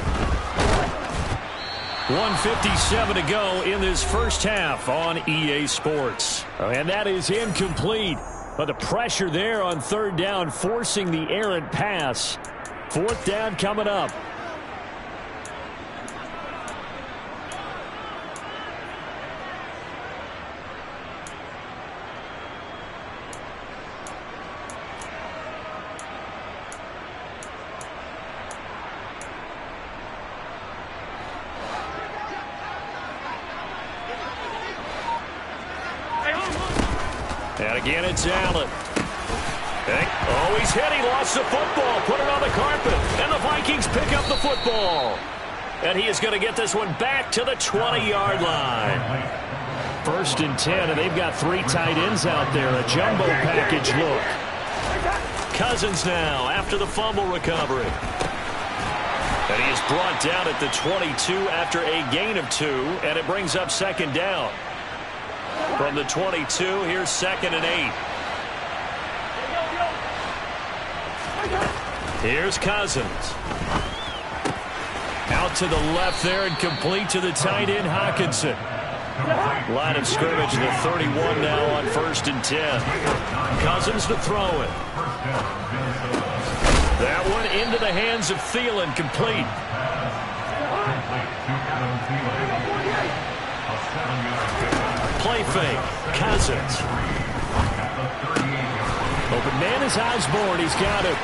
1:57 to go in this first half on EA Sports. And that is incomplete. But the pressure there on third down, forcing the errant pass. Fourth down coming up. And again, it's Allen. Oh, he's hit. He lost the football. Put it on the carpet. And the Vikings pick up the football. And he is going to get this one back to the 20-yard line. 1st and 10, and they've got 3 tight ends out there. A jumbo package look. Cousins now after the fumble recovery. And he is brought down at the 22 after a gain of 2. And it brings up 2nd down. From the 22, here's 2nd and 8. Here's Cousins. Out to the left there and complete to the tight end, Hockenson. Line of scrimmage, the 31 now on 1st and 10. Cousins to throw it. That one into the hands of Thielen, complete. Play fake. Cousins. Open man is Osborne. He's got it.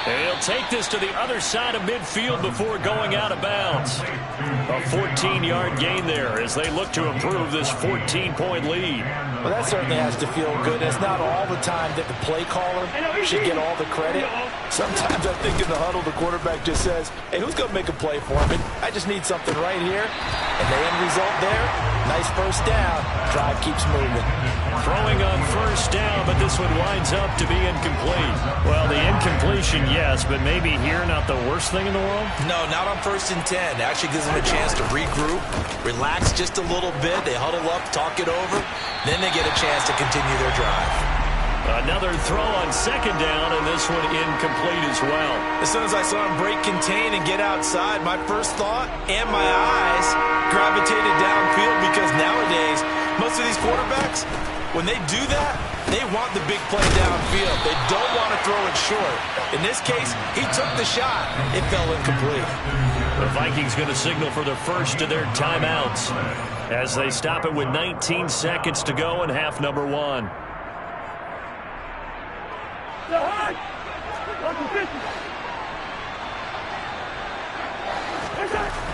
And he'll take this to the other side of midfield before going out of bounds. A 14-yard gain there as they look to improve this 14-point lead. Well, that certainly has to feel good. It's not all the time that the play caller should get all the credit. Sometimes I think in the huddle, the quarterback just says, hey, who's going to make a play for me? I just need something right here. And the end result there, nice first down. Drive keeps moving. Throwing on 1st down, but this one winds up to be incomplete. Well, the incompletion, yes, but maybe here not the worst thing in the world? No, not on 1st and 10. It actually gives them a chance to regroup, relax just a little bit. They huddle up, talk it over. Then they get a chance to continue their drive. Another throw on 2nd down, and this one incomplete as well. As soon as I saw him break contain and get outside, my first thought and my eyes gravitated downfield because nowadays, most of these quarterbacks, when they do that, they want the big play downfield. They don't want to throw it short. In this case, he took the shot. It fell incomplete. The Vikings going to signal for the first of their timeouts as they stop it with 19 seconds to go in half number 1.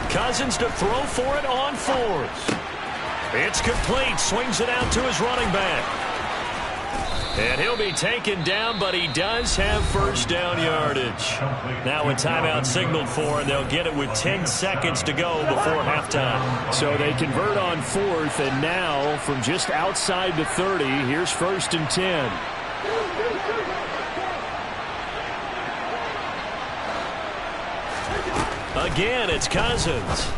Cousins to throw for it on 4th. It's complete. Swings it out to his running back. And he'll be taken down, but he does have 1st down yardage. Now a timeout signaled for, and they'll get it with 10 seconds to go before halftime. So they convert on 4th, and now from just outside the 30, here's 1st and 10. Again, it's Cousins.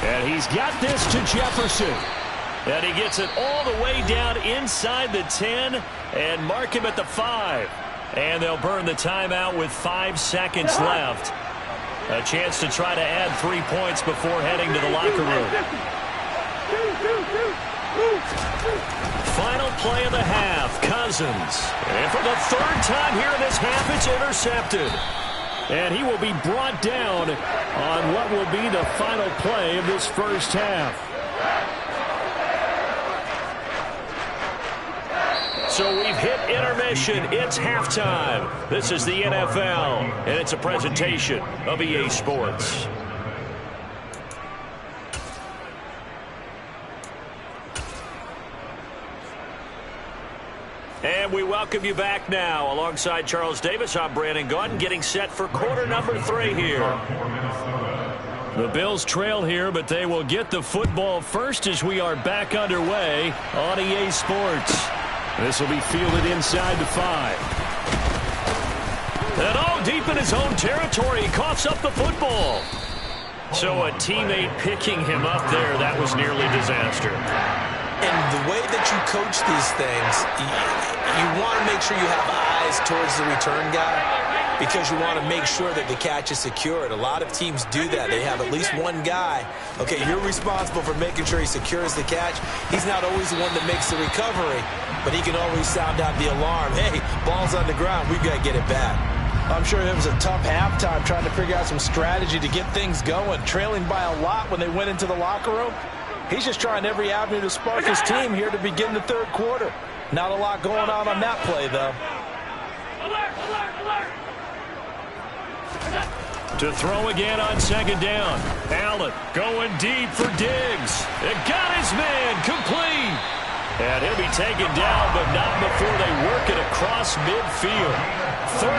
And he's got this to Jefferson. And he gets it all the way down inside the 10 and mark him at the 5. And they'll burn the timeout with 5 seconds left. A chance to try to add 3 points before heading to the locker room. Final play of the half, Cousins. And for the 3rd time here in this half, it's intercepted. And he will be brought down on what will be the final play of this first half. So we've hit intermission. It's halftime. This is the NFL, and it's a presentation of EA Sports. And we welcome you back now. Alongside Charles Davis, I'm Brandon Gaudin, getting set for quarter number 3 here. The Bills trail here, but they will get the football first as we are back underway on EA Sports. This will be fielded inside the 5. And oh, deep in his own territory, he coughs up the football. So a teammate picking him up there, that was nearly disaster. And the way that you coach these things, you want to make sure you have eyes towards the return guy. because you want to make sure that the catch is secured. A lot of teams do that. They have at least one guy. Okay, you're responsible for making sure he secures the catch. He's not always the one that makes the recovery, but he can always sound out the alarm. Hey, ball's on the ground. We've got to get it back. I'm sure it was a tough halftime trying to figure out some strategy to get things going, trailing by a lot when they went into the locker room. He's just trying every avenue to spark his team here to begin the third quarter. Not a lot going on that play, though. To throw again on second down. Allen going deep for Diggs. It got his man complete. And he'll be taken down, but not before they work it across midfield. 39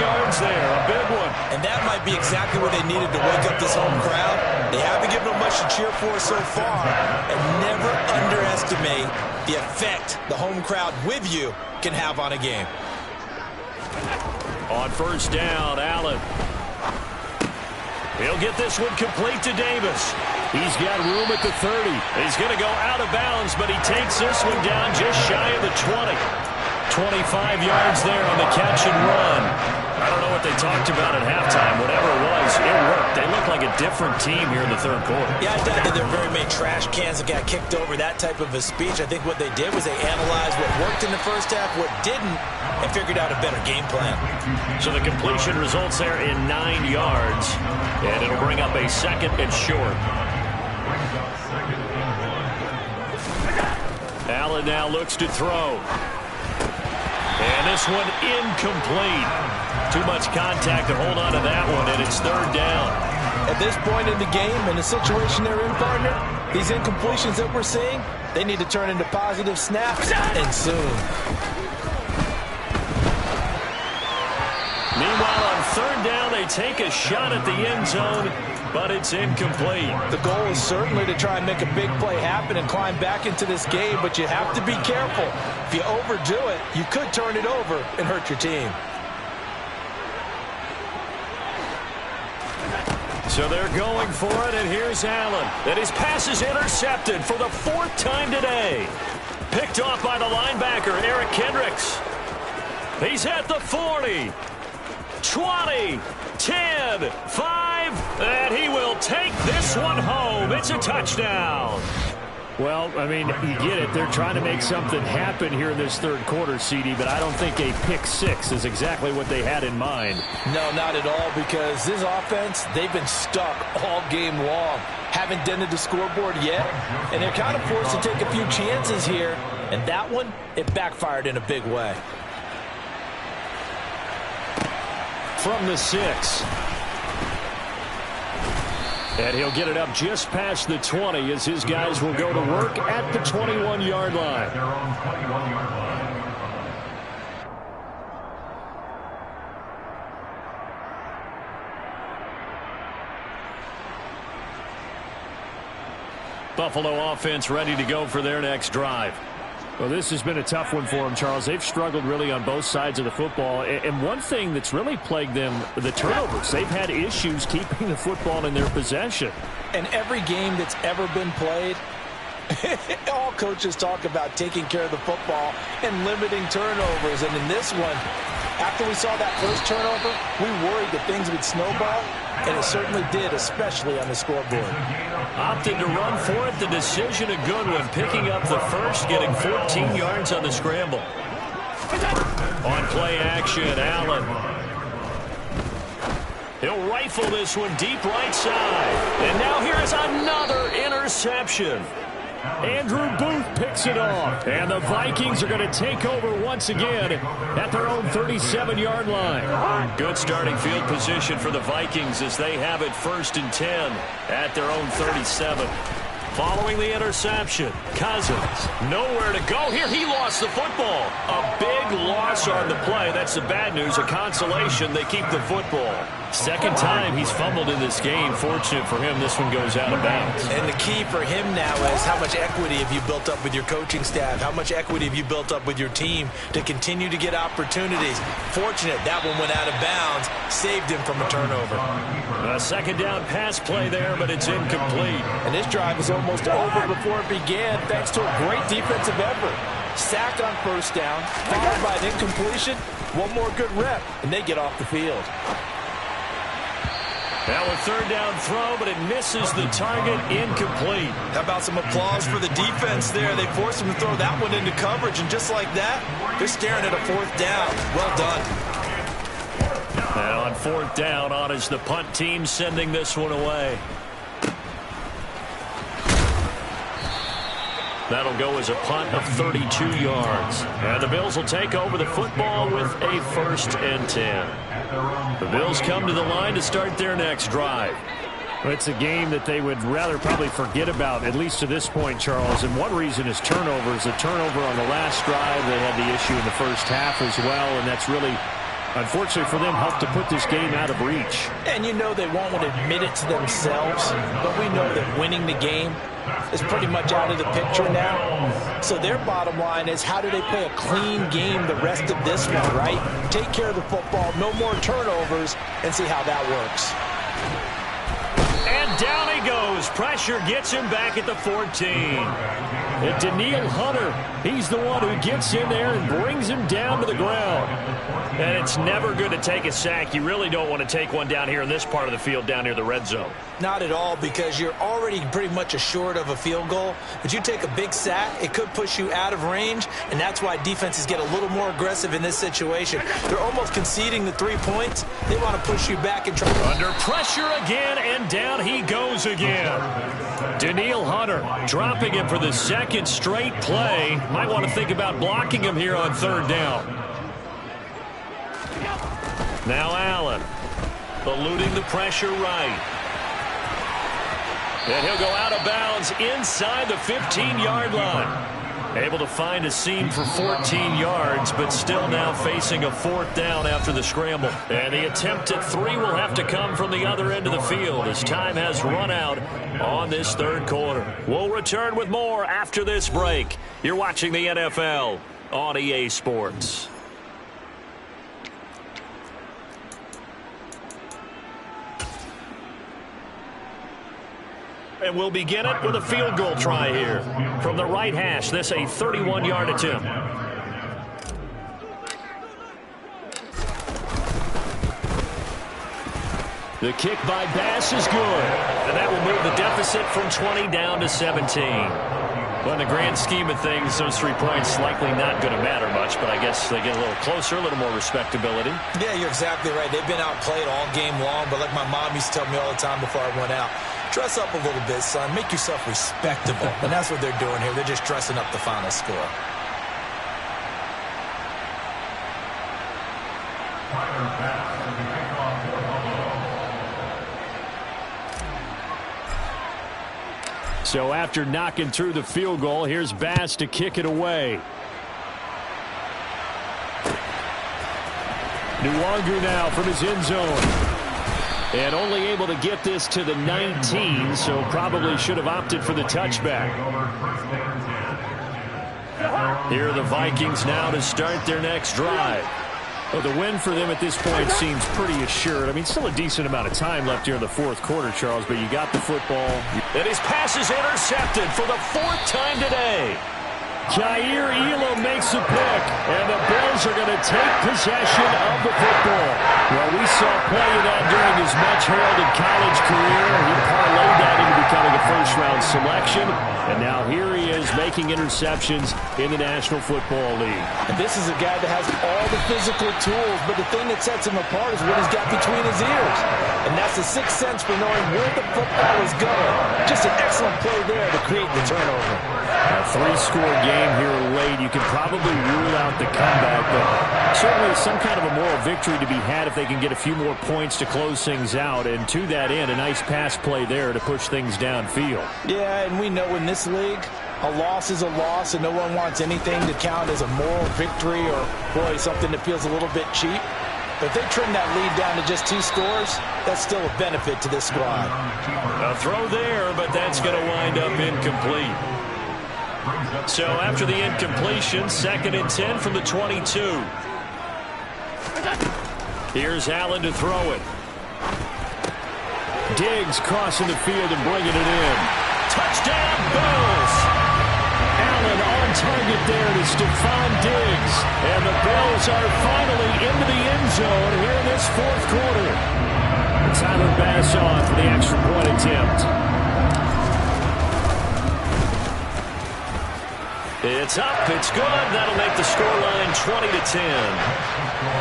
yards there, a big one. And that might be exactly what they needed to wake up this home crowd. They haven't given them much to cheer for so far. And never underestimate the effect the home crowd with you can have on a game. On first down, Allen. He'll get this one complete to Davis. He's got room at the 30. He's going to go out of bounds, but he takes this one down just shy of the 20. 25 yards there on the catch and run. I don't know what they talked about at halftime. Whatever it was, it worked. They look like a different team here in the third quarter. Yeah, I doubt that there were very many trash cans that got kicked over, that type of a speech. I think what they did was they analyzed what worked in the first half, what didn't, and figured out a better game plan. So the completion results there in 9 yards, and it'll bring up a second and short. Allen now looks to throw. And this one incomplete. Too much contact to hold on to that one, and it's third down. At this point in the game, in the situation they're in, partner, these incompletions that we're seeing, they need to turn into positive snaps, and soon. Meanwhile, on third down, they take a shot at the end zone, but it's incomplete. The goal is certainly to try and make a big play happen and climb back into this game, but you have to be careful. If you overdo it, you could turn it over and hurt your team. So they're going for it, and here's Allen. And his pass is intercepted for the fourth time today. Picked off by the linebacker, Eric Kendricks. He's at the 40. 20, 10, 5, and he will take this one home. It's a touchdown. Well, I mean, you get it. They're trying to make something happen here in this third quarter, CD, but I don't think a pick six is exactly what they had in mind. No, not at all, because this offense, they've been stuck all game long. Haven't dented the scoreboard yet, and they're kind of forced to take a few chances here, and that one, it backfired in a big way. From the 6. And he'll get it up just past the 20 as his guys will go to work at the 21-yard line. Their own 21-yard line. Buffalo offense ready to go for their next drive. Well, this has been a tough one for them, Charles. They've struggled really on both sides of the football. And one thing that's really plagued them, the turnovers. They've had issues keeping the football in their possession. And every game that's ever been played, all coaches talk about taking care of the football and limiting turnovers. And in this one, after we saw that first turnover, we worried that things would snowball, and it certainly did, especially on the scoreboard. Opted to run for it. The decision a good one, picking up the first, getting 14 yards on the scramble. On play action, Allen. He'll rifle this one deep right side. And now here is another interception. Andrew Booth picks it off. And the Vikings are going to take over once again at their own 37-yard line. Good starting field position for the Vikings as they have it 1st and 10 at their own 37. Following the interception, Cousins nowhere to go here. He lost the football. A big loss on the play. That's the bad news. A consolation. They keep the football. Second time he's fumbled in this game. Fortunate for him, this one goes out of bounds. And the key for him now is how much equity have you built up with your coaching staff? How much equity have you built up with your team to continue to get opportunities? Fortunate that one went out of bounds, saved him from a turnover. A second down pass play there, but it's incomplete. And this drive was almost over before it began, thanks to a great defensive effort. Sack on first down, followed by an incompletion. One more good rep, and they get off the field. Now a third down throw, but it misses the target, incomplete. How about some applause for the defense there? They forced him to throw that one into coverage, and just like that, they're staring at a fourth down. Well done. And on fourth down, on is the punt team sending this one away. That'll go as a punt of 32 yards. And the Bills will take over the football with a 1st and 10. The Bills come to the line to start their next drive. It's a game that they would rather probably forget about, at least to this point, Charles. And one reason is turnovers. A turnover on the last drive. They had the issue in the first half as well, and that's really, unfortunately for them, helped to put this game out of reach. And you know they won't want to admit it to themselves, but we know that winning the game is pretty much out of the picture now. So their bottom line is, how do they play a clean game the rest of this one, right? Take care of the football, no more turnovers, and see how that works. And down he goes. Pressure gets him back at the 14. And Danielle Hunter, he's the one who gets in there and brings him down to the ground. And it's never good to take a sack. You really don't want to take one down here in this part of the field, down near the red zone. Not at all, because you're already pretty much assured of a field goal. But you take a big sack, it could push you out of range, and that's why defenses get a little more aggressive in this situation. They're almost conceding the 3 points. They want to push you back and try. Under pressure again, and down he goes again. Danielle Hunter dropping him for the second straight play. Might want to think about blocking him here on third down. Now Allen, eluding the pressure right. And he'll go out of bounds inside the 15-yard line. Able to find a seam for 14 yards, but still now facing a fourth down after the scramble. And the attempt at 3 will have to come from the other end of the field as time has run out on this third quarter. We'll return with more after this break. You're watching the NFL on EA Sports. And we'll begin it with a field goal try here. From the right hash, this a 31-yard attempt. The kick by Bass is good. And that will move the deficit from 20 down to 17. Well, in the grand scheme of things, those 3 points likely not going to matter much, but I guess they get a little closer, a little more respectability. Yeah, you're exactly right. They've been outplayed all game long, but like my mom used to tell me all the time before I went out, dress up a little bit, son. Make yourself respectable. And that's what they're doing here. They're just dressing up the final score. So after knocking through the field goal, here's Bass to kick it away. Nwangu now from his end zone. And only able to get this to the 19, so probably should have opted for the touchback. Here are the Vikings now to start their next drive. Well, the win for them at this point seems pretty assured. I mean, still a decent amount of time left here in the fourth quarter, Charles, but you got the football. And his pass is intercepted for the 4th time today. Jair Elam makes a pick, and the Bills are going to take possession of the football. Well, we saw plenty of that during his much-heralded college career. He parlayed that into becoming a first-round selection, and now here he is making interceptions in the National Football League. And this is a guy that has all the physical tools, but the thing that sets him apart is what he's got between his ears. And that's the sixth sense for knowing where the football is going. Just an excellent play there to create the turnover. A 3-score game here late. You can probably rule out the comeback, but certainly some kind of a moral victory to be had if they can get a few more points to close things out. And to that end, a nice pass play there to push things downfield. Yeah, and we know in this league, a loss is a loss, and no one wants anything to count as a moral victory or, boy, something that feels a little bit cheap. But if they trim that lead down to just 2 scores, that's still a benefit to this squad. A throw there, but that's going to wind up incomplete. So after the incompletion, 2nd and 10 from the 22. Here's Allen to throw it. Diggs crossing the field and bringing it in. Touchdown, Bills! Allen on target there to Stefon Diggs. And the Bills are finally into the end zone here in this fourth quarter. And Tyler Bass on for the extra point attempt. It's up. It's good. That'll make the scoreline 20-10.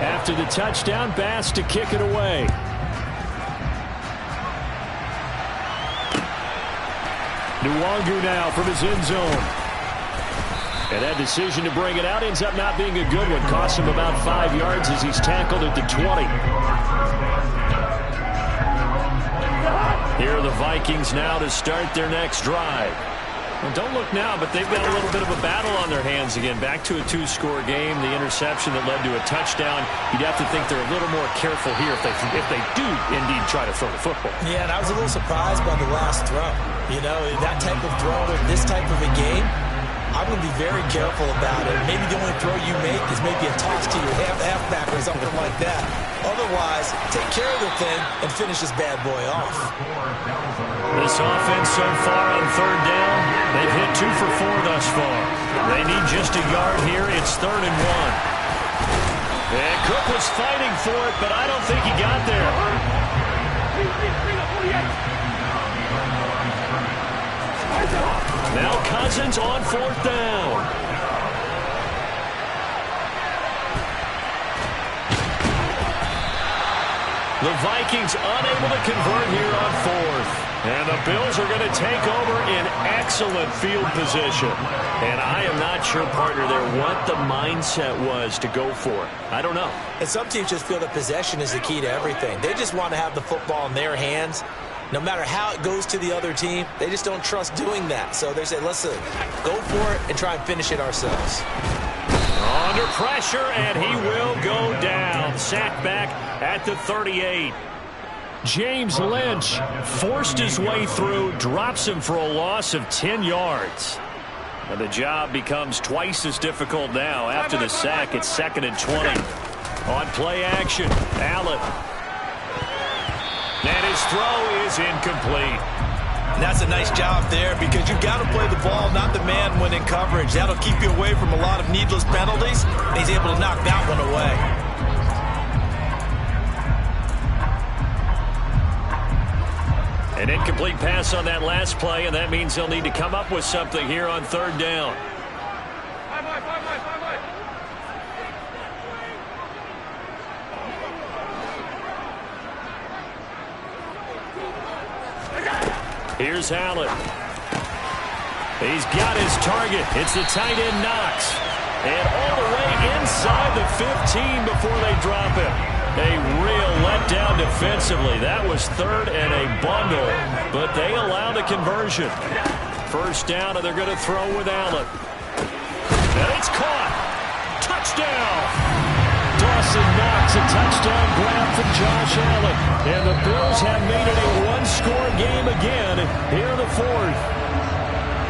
After the touchdown, Bass to kick it away. Nwangu now from his end zone. And that decision to bring it out ends up not being a good one. Costs him about 5 yards as he's tackled at the 20. Here are the Vikings now to start their next drive. Well, don't look now, but they've got a little bit of a battle on their hands again. Back to a 2-score game. The interception that led to a touchdown. You'd have to think they're a little more careful here if they do indeed try to throw the football. Yeah, and I was a little surprised by the last throw. You know, that type of throw in this type of a game, I'm going to be very careful about it. Maybe the only throw you make is maybe a toss to your halfback or something like that. Otherwise, take care of the thing and finish this bad boy off. This offense so far on third down, they've hit 2 for 4 thus far. They need just a yard here. It's 3rd and 1. And Cook was fighting for it, but I don't think he got there. Now Cousins on 4th down. The Vikings unable to convert here on 4th. And the Bills are going to take over in excellent field position. And I am not sure, partner, there what the mindset was to go for it. I don't know. And some teams just feel that possession is the key to everything. They just want to have the football in their hands. No matter how it goes to the other team, they just don't trust doing that. So they say, listen, go for it and try and finish it ourselves. Under pressure, and he will go down. Sacked back at the 38. James Lynch forced his way through, drops him for a loss of 10 yards. And the job becomes twice as difficult now. After the sack, it's 2nd and 20. On play action, Allen. And his throw is incomplete. And that's a nice job there because you've got to play the ball, not the man when in coverage. That'll keep you away from a lot of needless penalties. And he's able to knock that one away. An incomplete pass on that last play, and that means they'll need to come up with something here on 3rd down. Here's Allen. He's got his target. It's the tight end Knox. And all the way inside the 15 before they drop it. A real letdown defensively. That was 3rd and a bundle, but they allow the conversion. 1st down, and they're going to throw with Allen. And it's caught. Touchdown. Dawson Knox, a touchdown grab from Josh Allen. And the Bills have made it a 1-score game again here in the 4th.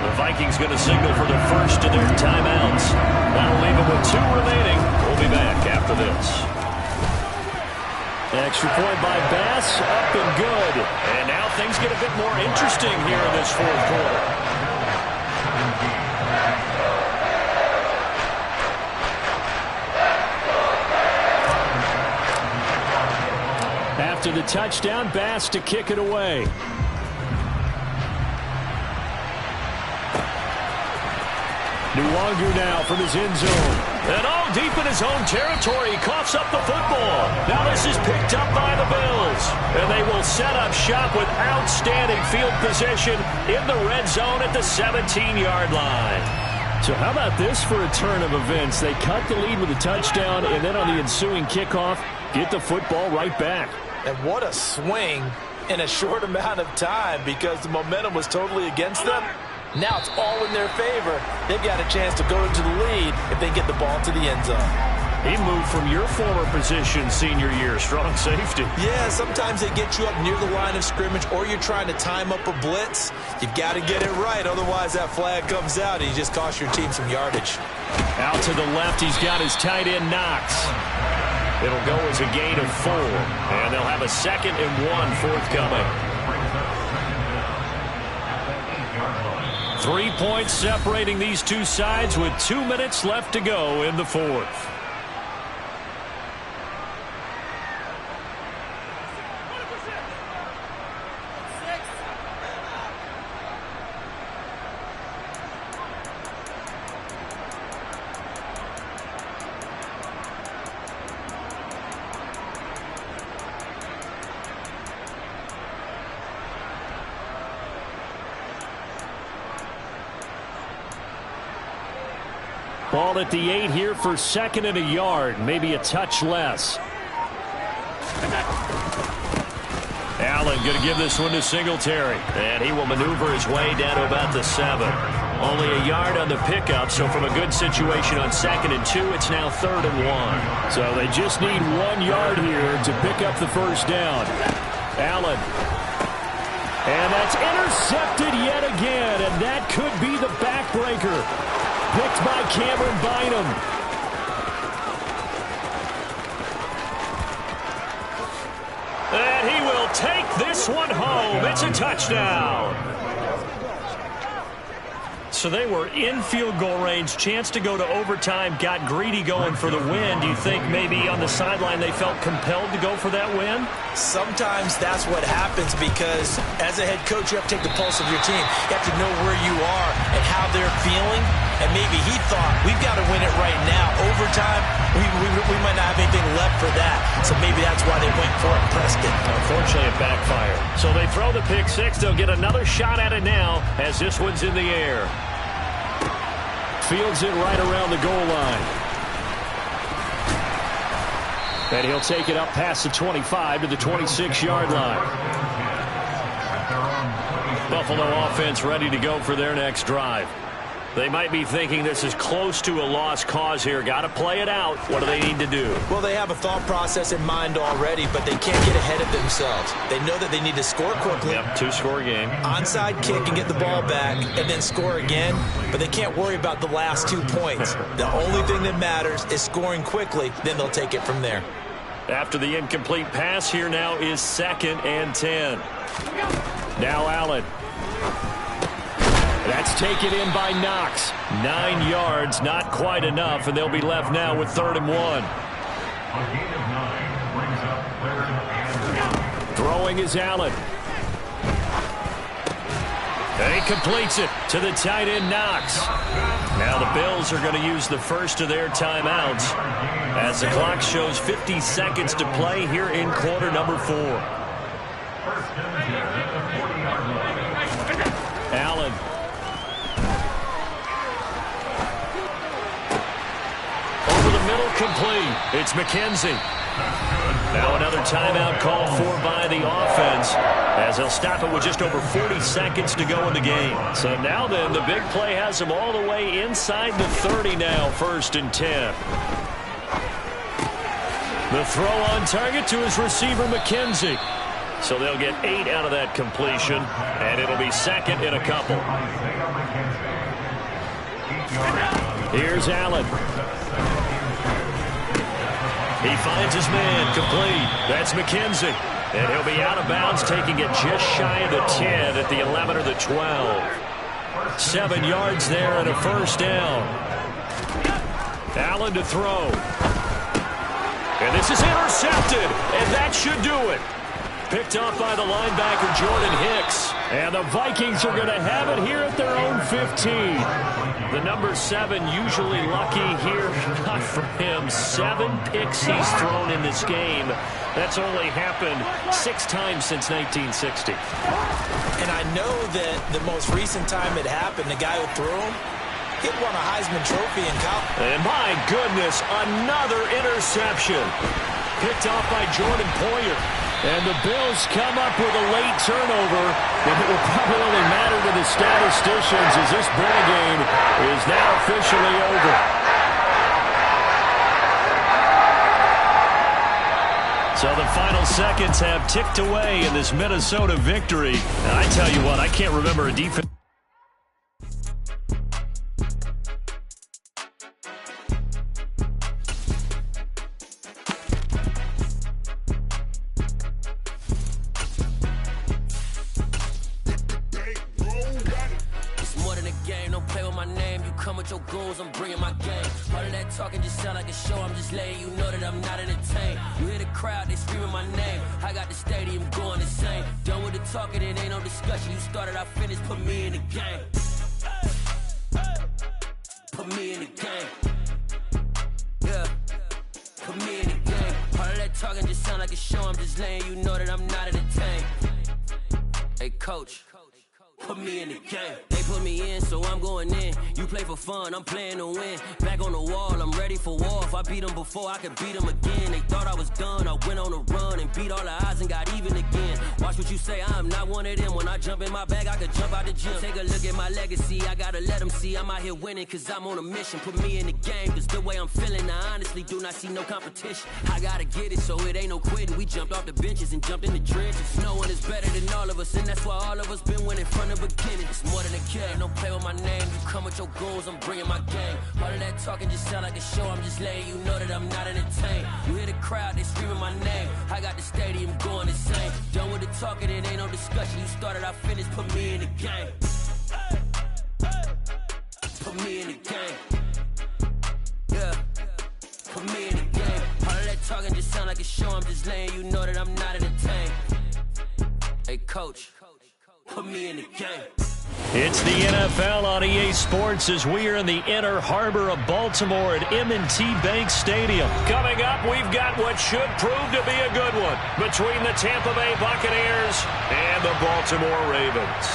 The Vikings going to signal for the first of their timeouts. That'll leave them with 2 remaining. We'll be back after this. Extra point by Bass, up and good. And now things get a bit more interesting here in this 4th quarter. After the touchdown, Bass to kick it away. Nwangu now from his end zone. And all deep in his own territory, he coughs up the football. Now this is picked up by the Bills. And they will set up shop with outstanding field position in the red zone at the 17-yard line. So how about this for a turn of events? They cut the lead with a touchdown, and then on the ensuing kickoff, get the football right back. And what a swing in a short amount of time because the momentum was totally against them. Now it's all in their favor. They've got a chance to go into the lead if they get the ball to the end zone. He moved from your former position senior year, strong safety. Yeah, sometimes they get you up near the line of scrimmage or you're trying to time up a blitz. You've got to get it right, otherwise that flag comes out and you just cost your team some yardage. Out to the left, he's got his tight end Knox. It'll go as a gain of 4, and they'll have a 2nd and 1 forthcoming. 3 points separating these two sides with 2 minutes left to go in the 4th. Ball at the 8 here for 2nd and a yard, maybe a touch less. Allen going to give this one to Singletary, and he will maneuver his way down to about the 7. Only a yard on the pickup, so from a good situation on 2nd and 2, it's now 3rd and 1. So they just need 1 yard here to pick up the first down. Allen. And that's intercepted yet again, and that could be the backbreaker. Picked by Cameron Bynum. And he will take this one home. It's a touchdown. So they were in field goal range, chance to go to overtime, got greedy going for the win. Do you think maybe on the sideline they felt compelled to go for that win? Sometimes that's what happens because as a head coach, you have to take the pulse of your team. You have to know where you are and how they're feeling. And maybe he thought, we've got to win it right now. Overtime, we might not have anything left for that. So maybe that's why they went for it and pressed it. Unfortunately, it backfired. So they throw the pick 6. They'll get another shot at it now as this one's in the air. Fields it right around the goal line. And he'll take it up past the 25 to the 26-yard line. Buffalo offense ready to go for their next drive. They might be thinking this is close to a lost cause here. Got to play it out. What do they need to do? Well, they have a thought process in mind already, but they can't get ahead of themselves. They know that they need to score quickly. Yep, 2-score game. Onside kick and get the ball back and then score again, but they can't worry about the last 2 points. The only thing that matters is scoring quickly, then they'll take it from there. After the incomplete pass, here now is 2nd and 10. Now Allen. That's taken in by Knox. 9 yards, not quite enough, and they'll be left now with 3rd and 1. A gain of 9 brings up 3rd and 10. Throwing is Allen. And he completes it to the tight end Knox. Now the Bills are going to use the first of their timeouts as the clock shows 50 seconds to play here in quarter number 4. Allen. Middle complete. It's McKenzie. Now another timeout called for by the offense as they'll stop it with just over 40 seconds to go in the game. So now then, the big play has them all the way inside the 30 now, 1st and 10. The throw on target to his receiver, McKenzie. So they'll get 8 out of that completion, and it'll be 2nd and a couple. Here's Allen. He finds his man, complete. That's McKenzie. And he'll be out of bounds, taking it just shy of the 10 at the 11 or the 12. 7 yards there and a 1st down. Allen to throw. And this is intercepted, and that should do it. Picked off by the linebacker, Jordan Hicks. And the Vikings are going to have it here at their own 15. The number 7 usually lucky here. Not for him. 7 picks he's thrown in this game. That's only happened 6 times since 1960. And I know that the most recent time it happened, the guy who threw him, he won a Heisman Trophy in college. And my goodness, another interception. Picked off by Jordan Poyer. And the Bills come up with a late turnover, and it will probably only matter to the statisticians as this ball game is now officially over. So the final seconds have ticked away in this Minnesota victory. And I tell you what, I can't remember a defense. your goons, I'm bringing my game. All of that talking just sound like a show, I'm just letting you know that I'm not entertained. You hear the crowd, they screaming my name. I got the stadium going insane. Done with the talking, it ain't no discussion. You started, I finished, put me in the game. Put me in the game. Yeah, put me in the game. All of that talking just sound like a show, I'm just letting you know that I'm not entertained. Hey, coach, put me in the game. They put me in, so I'm going in. You play for fun, I'm playing to win. Back on the wall, I'm ready for war. If I beat them before, I could beat them again. They thought I was done, I went on a run and beat all the odds and got even again. Watch what you say, I'm not one of them. When I jump in my bag, I could jump out the gym. Take a look at my legacy, I gotta let them see I'm out here winning, cause I'm on a mission. Put me in the game, cause the way I'm feeling, I honestly do not see no competition. I gotta get it, so it ain't no quitting. We jumped off the benches and jumped in the trenches. No one is better than all of us, and that's why all of us been winning from the beginning. It's more than a game, don't play with my name. You come with your goons, I'm bringing my game. All of that talking just sound like a show, I'm just letting you know that I'm not entertained. You hear the crowd, they screaming my name. I got the stadium going insane. Done with the talking, it ain't no discussion. You started, I finished, put me in the game. Put me in the game. Yeah, put me in the game. All of that talking just sound like a show, I'm just letting you know that I'm not entertained. Hey, coach, put me in the game. It's the NFL on EA Sports as we are in the inner harbor of Baltimore at M&T Bank Stadium. Coming up, we've got what should prove to be a good one between the Tampa Bay Buccaneers and the Baltimore Ravens.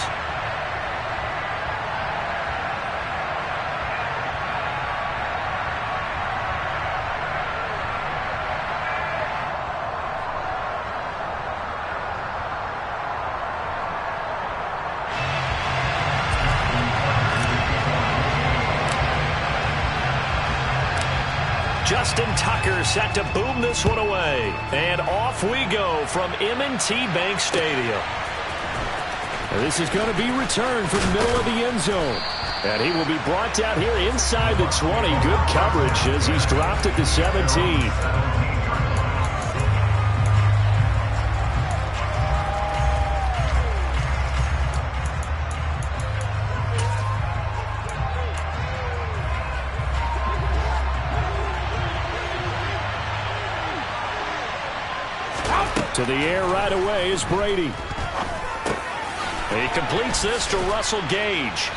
Justin Tucker set to boom this one away. And off we go from M&T Bank Stadium. And this is going to be returned from the middle of the end zone. And he will be brought down here inside the 20. Good coverage as he's dropped at the 17. To the air right away is Brady. He completes this to Russell Gage.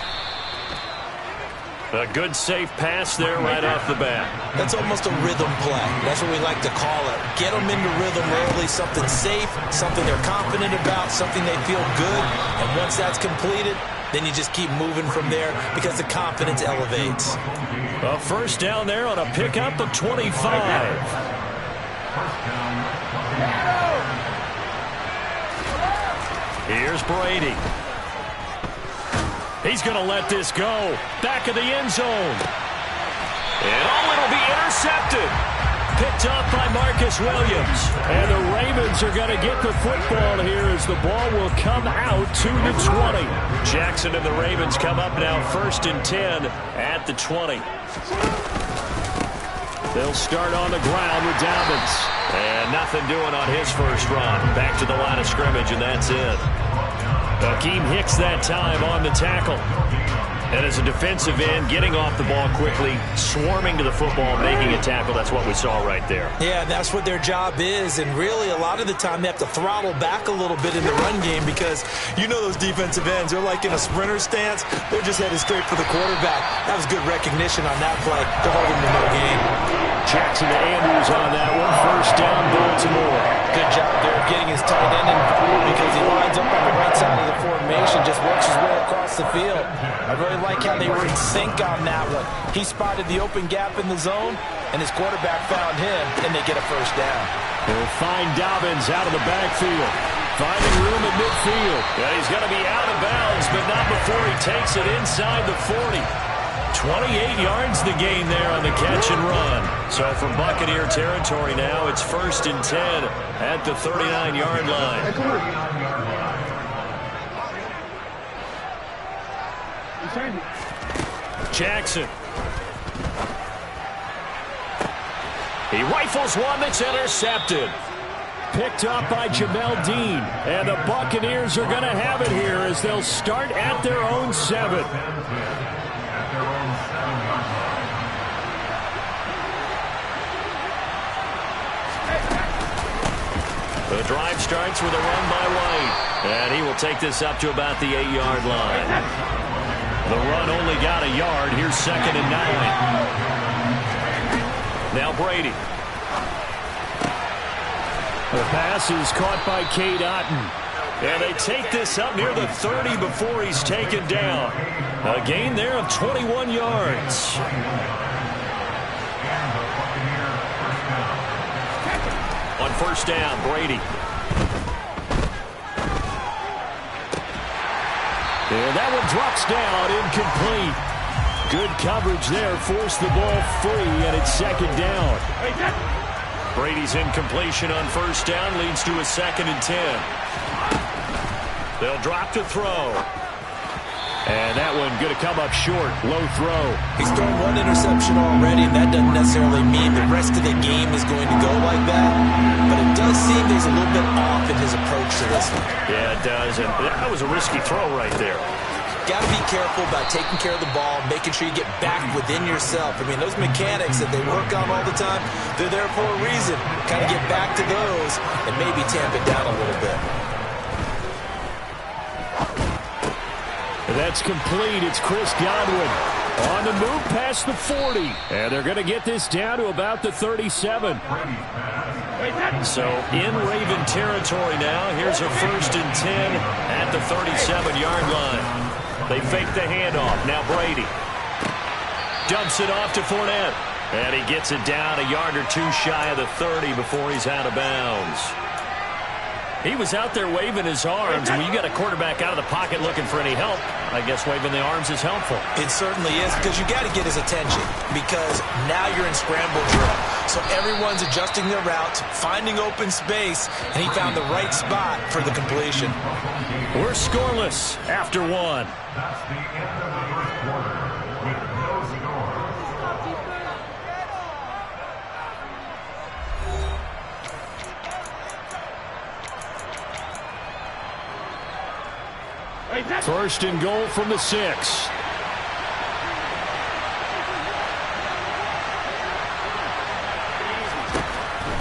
A good safe pass there right off the bat. That's almost a rhythm play. That's what we like to call it. Get them into rhythm early, something safe, something they're confident about, something they feel good. And once that's completed, then you just keep moving from there because the confidence elevates. A first down there on a pickup of 25. Here's Brady. He's going to let this go. Back of the end zone. And it'll be intercepted. Picked up by Marcus Williams. And the Ravens are going to get the football here as the ball will come out to the 20. Jackson and the Ravens come up now 1st and 10 at the 20. They'll start on the ground with Dobbins. And nothing doing on his first run. Back to the line of scrimmage, and that's it. Akeem Hicks that time on the tackle. And as a defensive end, getting off the ball quickly, swarming to the football, making a tackle, that's what we saw right there. Yeah, that's what their job is, and really a lot of the time they have to throttle back a little bit in the run game because you know those defensive ends, they're like in a sprinter stance, they're just headed straight for the quarterback. That was good recognition on that play to hold him to no gain. Jackson to Andrews on that one. First down, Baltimore. Good job there getting his tight end involved because he lines up on the right side of the formation, just works his way across the field. I really like how they were in sync on that one. He spotted the open gap in the zone, and his quarterback found him, and they get a first down. They'll find Dobbins out of the backfield. Finding room at midfield. Yeah, he's going to be out of bounds, but not before he takes it inside the 40. 28 yards the gain there on the catch and run. So from Buccaneer territory now, it's 1st and 10 at the 39-yard line. Jackson. He rifles one that's intercepted. Picked up by Jamel Dean. And the Buccaneers are going to have it here as they'll start at their own 7. Drive starts with a run by White. And he will take this up to about the 8-yard line. The run only got a yard. Here's 2nd and 9. Now Brady. The pass is caught by Cade Otton. And they take this up near the 30 before he's taken down. A gain there of 21 yards. On 1st down, Brady. And that one drops down, incomplete. Good coverage there, forced the ball free, and it's 2nd down. Brady's incompletion on 1st down leads to a 2nd and 10. They'll drop to throw. And that one going to come up short. Low throw. He's thrown one interception already, and that doesn't necessarily mean the rest of the game is going to go like that. But it does seem there's a little bit off in his approach to this one. Yeah, it does. And that was a risky throw right there. Got to be careful about taking care of the ball, making sure you get back within yourself. I mean, those mechanics that they work on all the time, they're there for a reason. Kind of get back to those and maybe tamp it down a little bit. That's complete. It's Chris Godwin on the move past the 40. And they're going to get this down to about the 37. So in Raven territory now. Here's a 1st and 10 at the 37-yard line. They fake the handoff. Now Brady dumps it off to Fournette. And he gets it down a yard or two shy of the 30 before he's out of bounds. He was out there waving his arms. When you got a quarterback out of the pocket looking for any help, I guess waving the arms is helpful. It certainly is, because you got to get his attention, because now you're in scramble drill. So everyone's adjusting their routes, finding open space, and he found the right spot for the completion. We're scoreless after one. That's the end of the first quarter with no score. First and goal from the 6.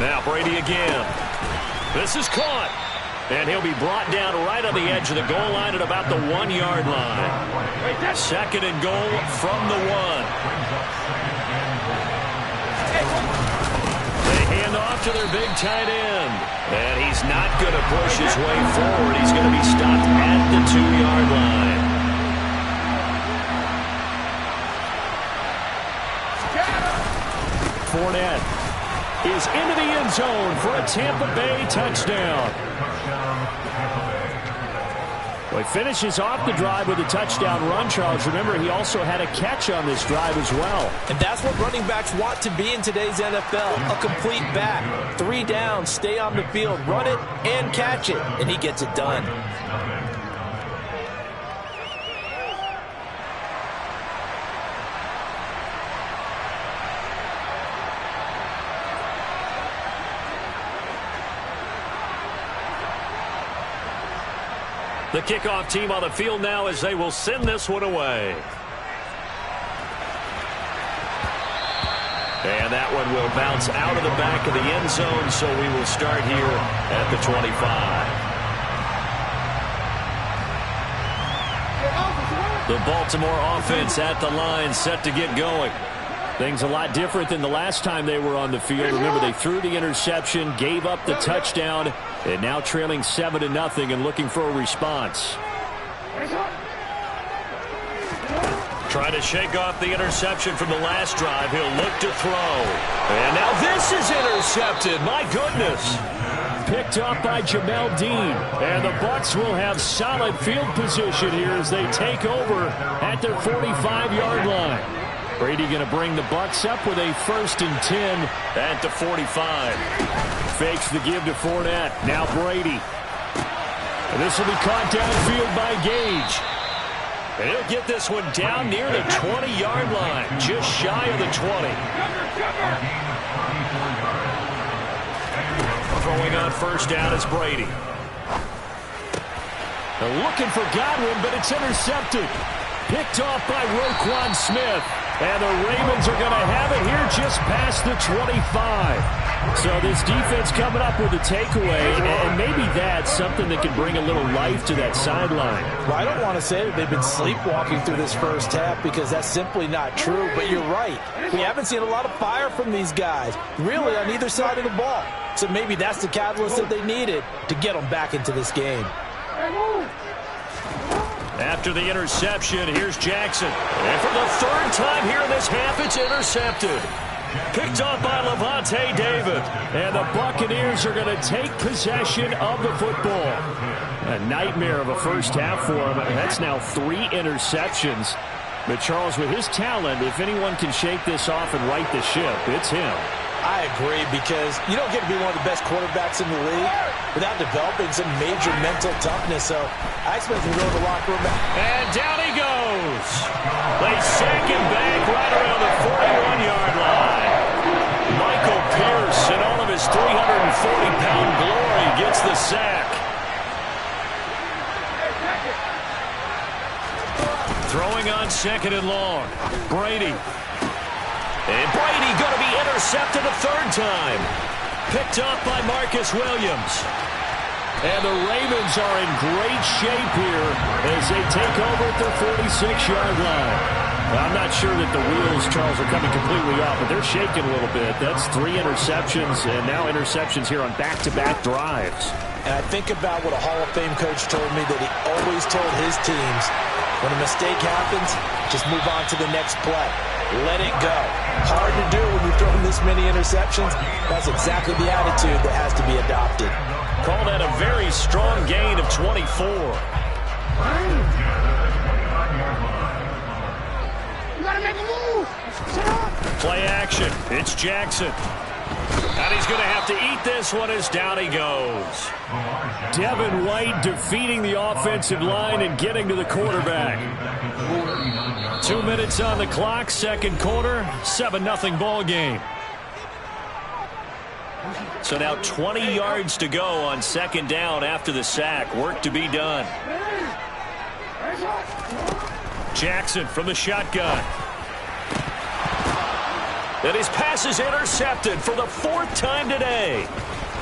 Now Brady again. This is caught. And he'll be brought down right on the edge of the goal line at about the 1-yard line. 2nd and goal from the 1. They hand off to their big tight end. And he's not going to push his way forward. He's going to be stopped at the 2-yard line. Fournette is into the end zone for a Tampa Bay touchdown. Well, he finishes off the drive with a touchdown run, Charles. Remember, he also had a catch on this drive as well. And that's what running backs want to be in today's NFL, a complete back. 3 down, stay on the field, run it, and catch it. And he gets it done. The kickoff team on the field now as they will send this one away. And that one will bounce out of the back of the end zone, so we will start here at the 25. The Baltimore offense at the line, set to get going. Things a lot different than the last time they were on the field. Remember, they threw the interception, gave up the touchdown, and now trailing 7-0 and looking for a response. Trying to shake off the interception from the last drive. He'll look to throw. And now this is intercepted. My goodness. Picked off by Jamel Dean. And the Bucs will have solid field position here as they take over at their 45-yard line. Brady going to bring the Bucs up with a 1st and 10 at the 45. Fakes the give to Fournette. Now Brady. And this will be caught downfield by Gage. And he'll get this one down near the 20-yard line, just shy of the 20. Throwing on 1st down is Brady. They're looking for Godwin, but it's intercepted. Picked off by Roquan Smith. And the Ravens are going to have it here just past the 25. So this defense coming up with a takeaway, and maybe that's something that can bring a little life to that sideline. Well, I don't want to say that they've been sleepwalking through this first half because that's simply not true, but you're right. We haven't seen a lot of fire from these guys, really on either side of the ball. So maybe that's the catalyst that they needed to get them back into this game. After the interception, here's Jackson. And for the third time here in this half, it's intercepted. Picked off by Lavonte David. And the Buccaneers are going to take possession of the football. A nightmare of a first half for him. That's now 3 interceptions. But Charles, with his talent, if anyone can shake this off and right the ship, it's him. I agree, because you don't get to be one of the best quarterbacks in the league without developing some major mental toughness. So I expect him to go to the locker room. And down he goes. They sack him back right around the 41-yard line. Michael Pierce, in all of his 340-pound glory, gets the sack. Throwing on 2nd and long. Brady. And Brady going to be intercepted a third time. Picked off by Marcus Williams. And the Ravens are in great shape here as they take over at their 46-yard line. I'm not sure that the wheels, Charles, are coming completely off, but they're shaking a little bit. That's 3 interceptions, and now interceptions here on back-to-back drives. And I think about what a Hall of Fame coach told me, that he always told his teams, when a mistake happens, just move on to the next play. Let it go. Hard to do when you're throwing this many interceptions. That's exactly the attitude that has to be adopted. Call that a very strong gain of 24. You gotta make a move. Play action. It's Jackson. And he's going to have to eat this one as down he goes. Devin White defeating the offensive line and getting to the quarterback. 2 minutes on the clock, second quarter, 7-0 ball game. So now 20 yards to go on 2nd down after the sack. Work to be done. Jackson from the shotgun. And his pass is intercepted for the 4th time today.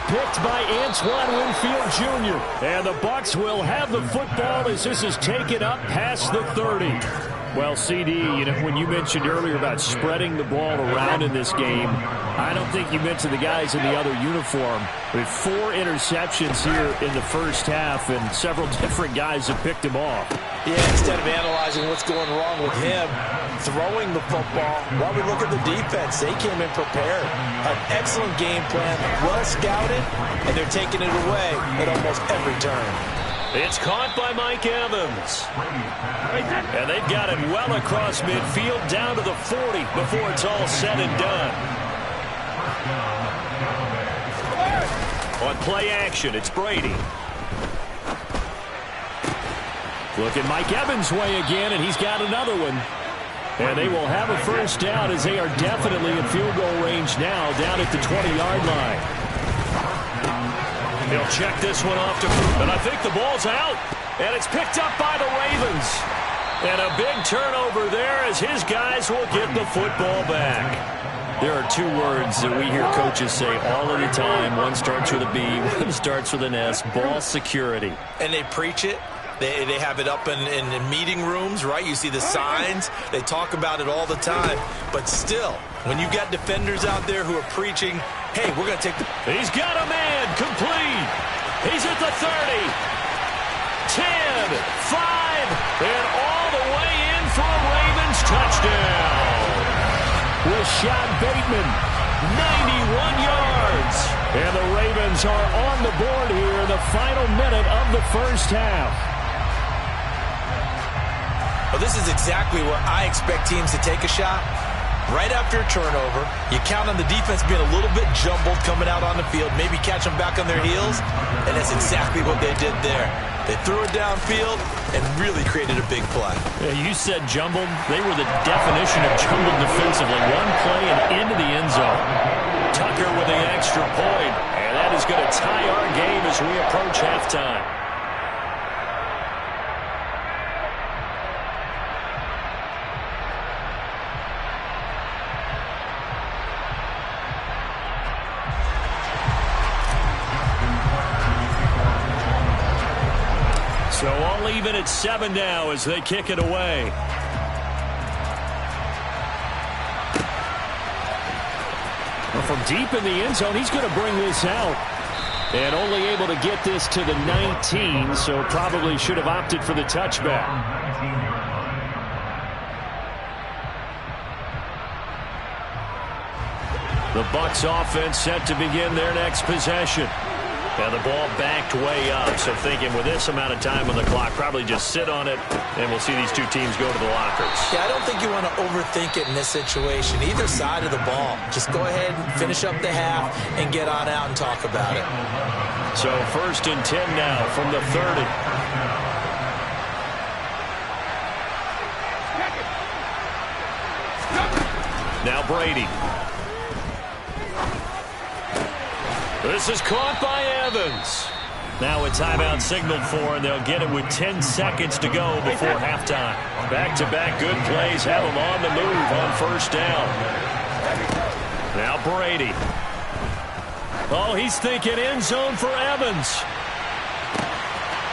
Picked by Antoine Winfield Jr. And the Bucs will have the football as this is taken up past the 30. Well, CD, you know, when you mentioned earlier about spreading the ball around in this game, I don't think you mentioned the guys in the other uniform. With 4 interceptions here in the first half, and several different guys have picked him off. Yeah, instead of analyzing what's going wrong with him, throwing the football, while we look at the defense, they came in prepared. An excellent game plan, well scouted, and they're taking it away at almost every turn. It's caught by Mike Evans. And they've got it well across midfield, down to the 40 before it's all said and done. On play action, it's Brady. Looking Mike Evans' way again, and he's got another one. And they will have a first down as they are definitely in field goal range now, down at the 20-yard line. He'll check this one off to, and I think the ball's out. And it's picked up by the Ravens. And a big turnover there as his guys will get the football back. There are 2 words that we hear coaches say all of the time. One starts with a B, one starts with an S, ball security. And they preach it. They have it up in meeting rooms, right? You see the signs. They talk about it all the time. But still, when you got defenders out there who are preaching, hey, we're going to take the... He's got a man complete. He's at the 30. 10, 5, and all the way in for a Ravens touchdown. Rashad Bateman, 91 yards. And the Ravens are on the board here in the final minute of the first half. Well, this is exactly where I expect teams to take a shot. Right after a turnover, you count on the defense being a little bit jumbled coming out on the field, maybe catch them back on their heels, and that's exactly what they did there. They threw it downfield and really created a big play. Yeah, you said jumbled. They were the definition of jumbled defensively. One play and into the end zone. Tucker with the extra point, and that is going to tie our game as we approach halftime. So all even at 7 now as they kick it away. Well, from deep in the end zone, he's going to bring this out. And only able to get this to the 19, so probably should have opted for the touchback. The Bucs offense set to begin their next possession. Now the ball backed way up, so thinking with this amount of time on the clock, probably just sit on it, and we'll see these two teams go to the lockers. Yeah, I don't think you want to overthink it in this situation. Either side of the ball. Just go ahead and finish up the half and get on out and talk about it. So 1st and 10 now from the 30. Now Brady. This is caught by Evans. Now a timeout signaled for, and they'll get it with 10 seconds to go before halftime. Back-to-back good plays have them on the move on 1st down. Now Brady. Oh, he's thinking end zone for Evans.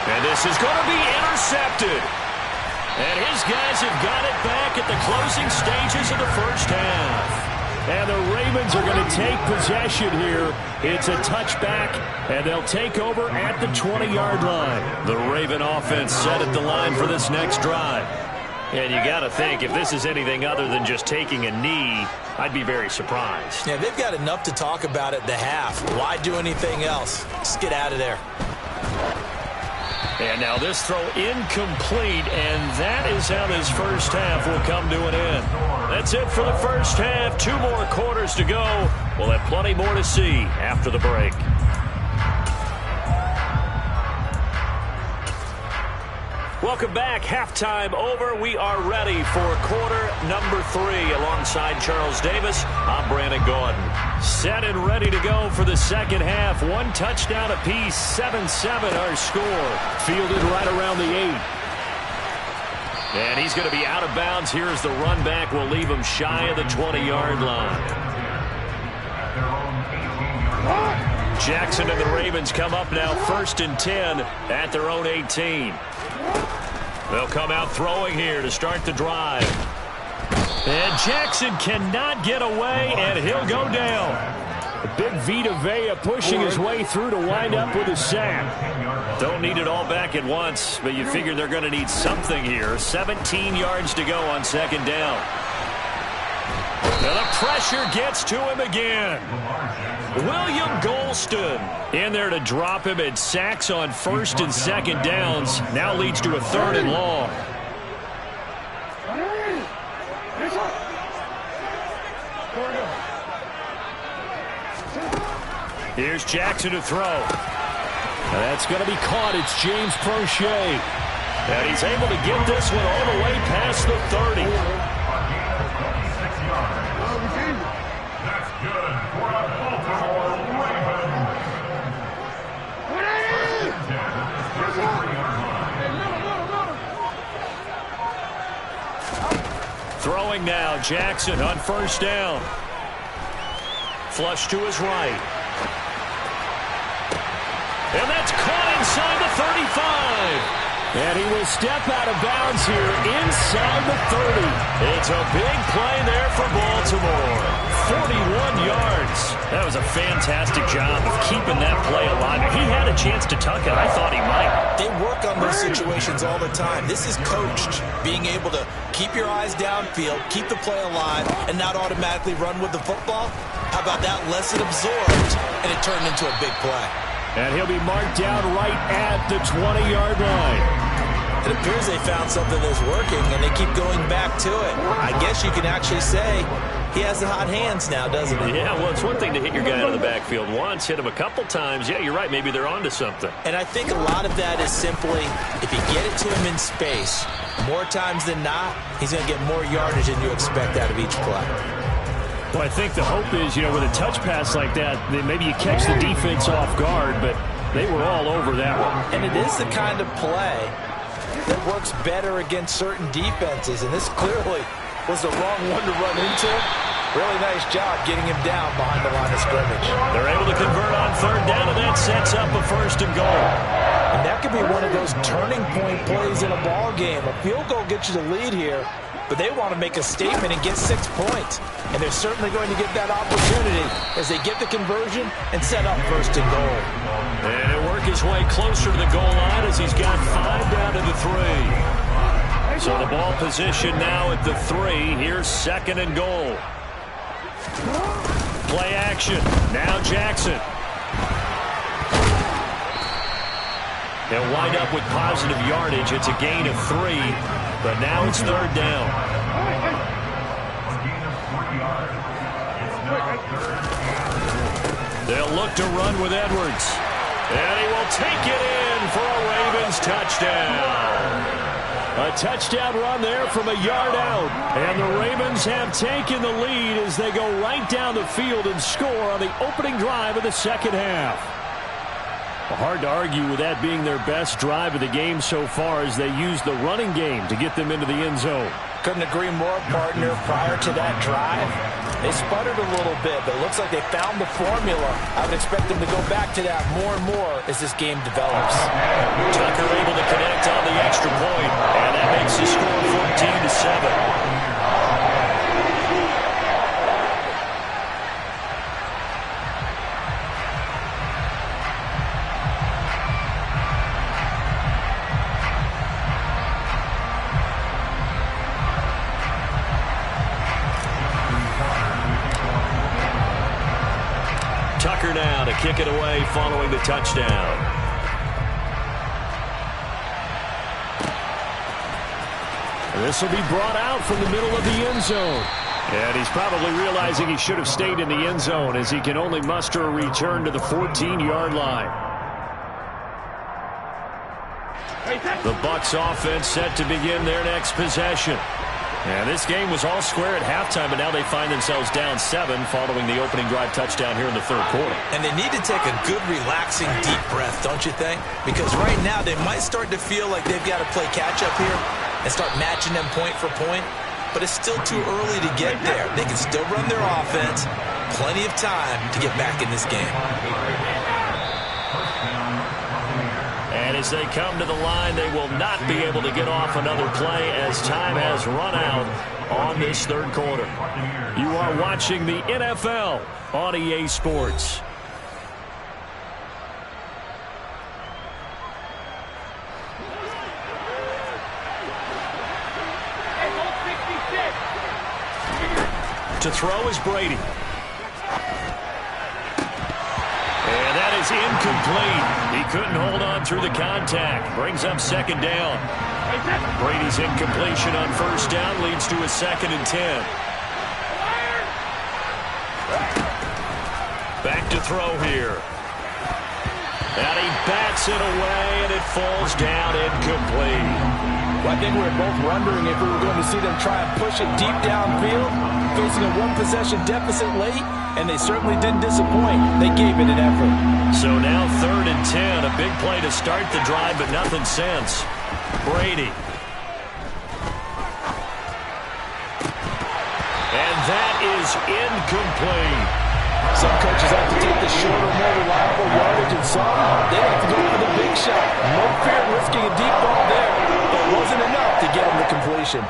And this is going to be intercepted. And his guys have got it back at the closing stages of the 1st half. And the Ravens are going to take possession here. It's a touchback, and they'll take over at the 20-yard line. The Raven offense set at the line for this next drive. And you got to think, if this is anything other than just taking a knee, I'd be very surprised. Yeah, they've got enough to talk about at the half. Why do anything else? Just get out of there. And now this throw incomplete, and that is how this 1st half will come to an end. That's it for the 1st half. 2 more quarters to go. We'll have plenty more to see after the break. Welcome back. Halftime over. We are ready for quarter number 3. Alongside Charles Davis, I'm Brandon Gaudin. Set and ready to go for the 2nd half. 1 touchdown apiece. 7-7 our score. Fielded right around the 8. And he's going to be out of bounds. Here's the run back. We'll leave him shy of the 20-yard line. Jackson and the Ravens come up now 1st and 10 at their own 18. They'll come out throwing here to start the drive. And Jackson cannot get away, and he'll go down. A big Vita Vea pushing his way through to wind up with a sack. Don't need it all back at once, but you figure they're going to need something here. 17 yards to go on 2nd down. Now the pressure gets to him again. William Golston in there to drop him, and sacks on 1st and 2nd downs. Now leads to a 3rd and long. Here's Jackson to throw. That's going to be caught. It's James Prochet. And he's able to get this one all the way past the 30. That's good for a Baltimore Ravens. Throwing now, Jackson on 1st down. Flush to his right. And that's caught inside the 35. And he will step out of bounds here inside the 30. It's a big play there for Baltimore. 41 yards. That was a fantastic job of keeping that play alive. He had a chance to tuck it. I thought he might. They work on those situations all the time. This is coached. Being able to keep your eyes downfield, keep the play alive, and not automatically run with the football. How about that? Lesson absorbed, and it turned into a big play. And he'll be marked down right at the 20-yard line. It appears they found something that's working, and they keep going back to it. I guess you can actually say he has the hot hands now, doesn't he? Yeah, well, it's one thing to hit your guy out of the backfield once, hit him a couple times. Yeah, you're right. Maybe they're onto something. And I think a lot of that is simply if you get it to him in space, more times than not, he's going to get more yardage than you expect out of each play. Well, I think the hope is, with a touch pass like that, then maybe you catch the defense off guard, but they were all over that one. And it is the kind of play that works better against certain defenses, and this clearly was the wrong one to run into. Really nice job getting him down behind the line of scrimmage. They're able to convert on 3rd down, and that sets up a 1st and goal. And that could be one of those turning point plays in a ball game. A field goal gets you the lead here, but they want to make a statement and get 6 points. And they're certainly going to get that opportunity as they get the conversion and set up first and goal. And he'll work his way closer to the goal line as he's got 5 down to the 3. So the ball position now at the 3. Here's 2nd and goal. Play action. Now Jackson. They'll wind up with positive yardage. It's a gain of 3, but now it's 3rd down. They'll look to run with Edwards. And he will take it in for a Ravens touchdown. A touchdown run there from a yard out. And the Ravens have taken the lead as they go right down the field and score on the opening drive of the second half. Well, hard to argue with that being their best drive of the game so far as they used the running game to get them into the end zone. Couldn't agree more, partner. Prior to that drive, they sputtered a little bit, but it looks like they found the formula. I would expect them to go back to that more and more as this game develops. Tucker able to connect on the extra point, and that makes the score 14-7. Tucker now to kick it away following the touchdown. This will be brought out from the middle of the end zone. And he's probably realizing he should have stayed in the end zone as he can only muster a return to the 14-yard line. The Bucs offense set to begin their next possession. And this game was all square at halftime, but now they find themselves down 7 following the opening drive touchdown here in the third quarter. And they need to take a good, relaxing, deep breath, don't you think? Because right now they might start to feel like they've got to play catch-up here and start matching them point for point. But it's still too early to get there. They can still run their offense. Plenty of time to get back in this game. And as they come to the line, they will not be able to get off another play as time has run out on this third quarter. You are watching the NFL on EA Sports. To throw is Brady. And that is incomplete. He couldn't hold on through the contact. Brings up 2nd down. Brady's incompletion on 1st down leads to a 2nd and 10. Back to throw here. And he bats it away, and it falls down incomplete. Well, I think we were both wondering if we were going to see them try and push it deep downfield, facing a one-possession deficit late, and they certainly didn't disappoint. They gave it an effort. So now 3rd and 10, a big play to start the drive, but nothing since. Brady. And that is incomplete. Some coaches like to take the shorter, more reliable yardage, and some, they like to go for the big shot. No fear of risking a deep ball there, but it wasn't enough to get them the completion.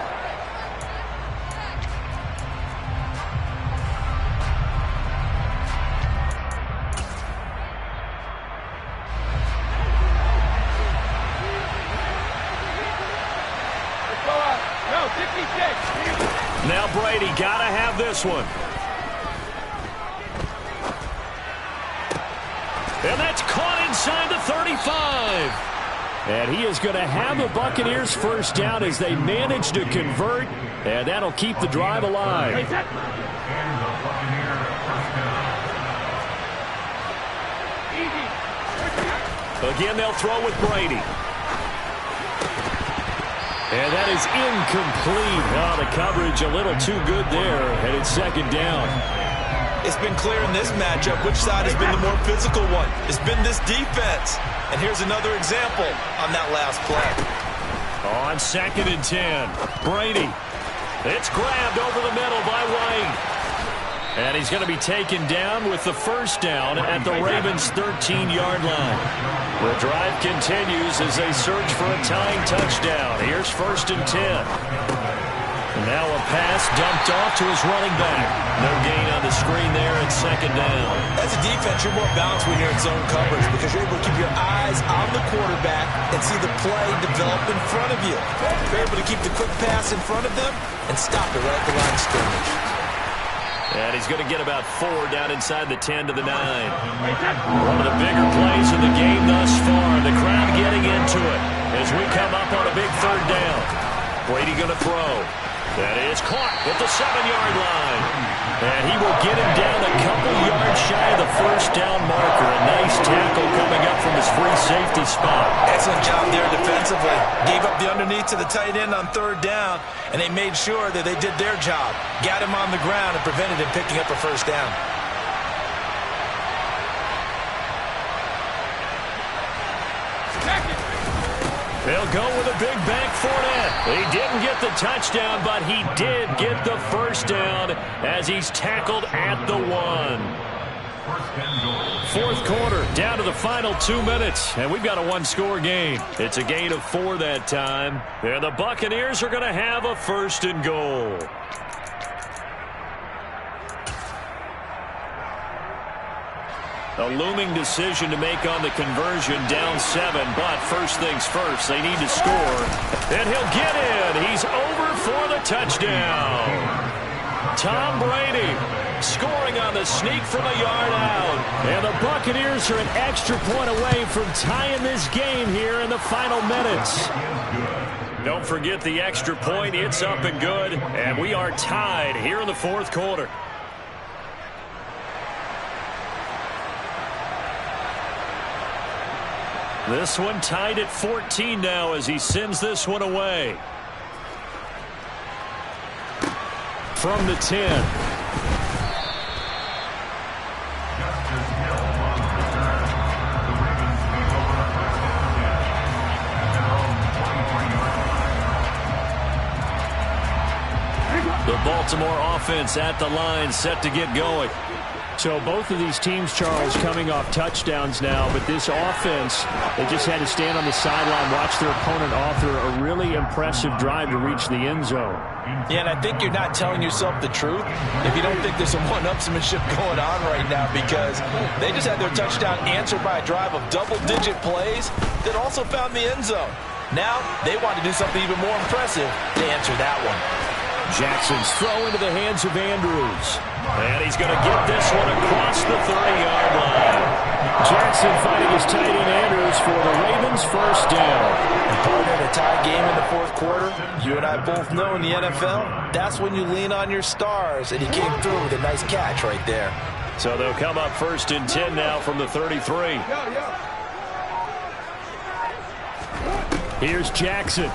Now Brady got to have this one. And that's caught inside the 35. And he is going to have the Buccaneers 1st down as they manage to convert. And that'll keep the drive alive. Again, they'll throw with Brady. And that is incomplete. Oh, the coverage a little too good there. And it's 2nd down. It's been clear in this matchup which side has been the more physical one. It's been this defense. And here's another example on that last play. On 2nd and 10, Brady. It's grabbed over the middle by White. And he's going to be taken down with the first down at the Ravens' 13-yard line. The drive continues as they search for a tying touchdown. Here's 1st and 10. Now a pass dumped off to his running back. No gain on the screen there at 2nd down. As a defense, you're more balanced when you're in zone coverage because you're able to keep your eyes on the quarterback and see the play develop in front of you. You're able to keep the quick pass in front of them and stop it right at the line of scrimmage. And he's going to get about 4 down inside the 10 to the 9. One of the bigger plays in the game thus far. The crowd getting into it as we come up on a big 3rd down. Brady going to throw. That is caught at the 7-yard line. And he will get him down a couple yards shy of the first down marker. A nice tackle coming up from his free safety spot. Excellent job there defensively. Gave up the underneath to the tight end on 3rd down, and they made sure that they did their job. Got him on the ground and prevented him picking up a first down. They'll go with a big bank Fournette. He didn't get the touchdown, but he did get the first down as he's tackled at the 1. 4th quarter, down to the final 2 minutes, and we've got a 1-score game. It's a gain of 4 that time, and the Buccaneers are going to have a 1st and goal. A looming decision to make on the conversion, down 7, but first things first, they need to score. And he'll get in. He's over for the touchdown. Tom Brady scoring on the sneak from a yard out. And the Buccaneers are an extra point away from tying this game here in the final minutes. Don't forget the extra point. It's up and good. And we are tied here in the 4th quarter. This one tied at 14 now as he sends this one away. From the 10. The Baltimore offense at the line, set to get going. So both of these teams, Charles, coming off touchdowns now, but this offense, they just had to stand on the sideline, watch their opponent author a really impressive drive to reach the end zone. Yeah, and I think you're not telling yourself the truth if you don't think there's some one-upsmanship going on right now, because they just had their touchdown answered by a drive of double-digit plays that also found the end zone. Now they want to do something even more impressive to answer that one. Jackson's throw into the hands of Andrews. And he's going to get this one across the 30-yard line. Jackson fighting his tight end Andrews for the Ravens' first down. Partner, in a tie game in the 4th quarter, you and I both know in the NFL, that's when you lean on your stars, and he came through with a nice catch right there. So they'll come up 1st and 10 now from the 33. Here's Jackson.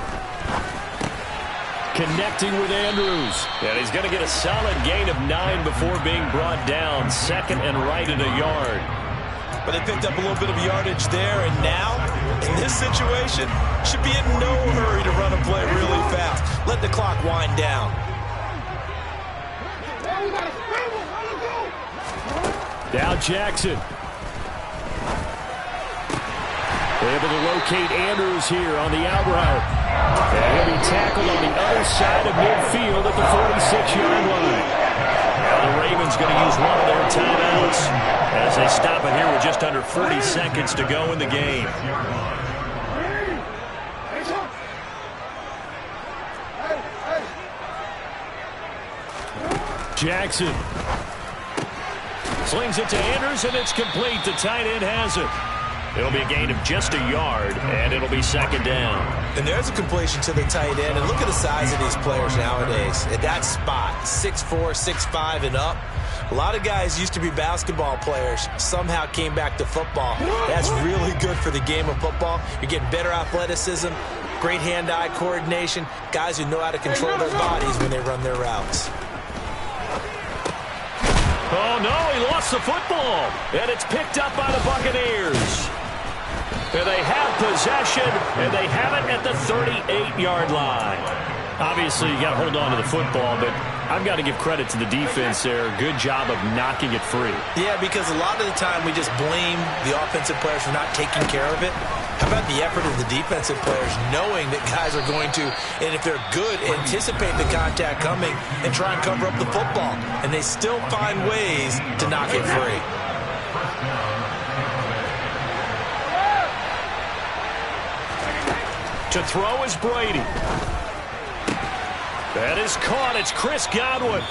Connecting with Andrews. And he's going to get a solid gain of 9 before being brought down. 2nd and right at a yard. But they picked up a little bit of yardage there, and now, in this situation, should be in no hurry to run a play really fast. Let the clock wind down. Now Jackson. Able to locate Andrews here on the out route. And he'll be tackled on the other side of midfield at the 46-yard line. Now the Ravens going to use one of their timeouts as they stop it here with just under 40 seconds to go in the game. Jackson slings it to Andrews, and it's complete. The tight end has it. It'll be a gain of just a yard, and it'll be 2nd down. And there's a completion to the tight end. And look at the size of these players nowadays. At that spot, 6'4", 6'5", and up. A lot of guys used to be basketball players, somehow came back to football. That's really good for the game of football. You're getting better athleticism, great hand-eye coordination, guys who know how to control their bodies when they run their routes. Oh, no, he lost the football, and it's picked up by the Buccaneers. And they have possession, and they have it at the 38-yard line. Obviously, you got to hold on to the football, but I've got to give credit to the defense there. Good job of knocking it free. Yeah, because a lot of the time we just blame the offensive players for not taking care of it. How about the effort of the defensive players knowing that guys are going to, and if they're good, anticipate the contact coming and try and cover up the football. And they still find ways to knock it free. To throw is Brady. That is caught. It's Chris Godwin.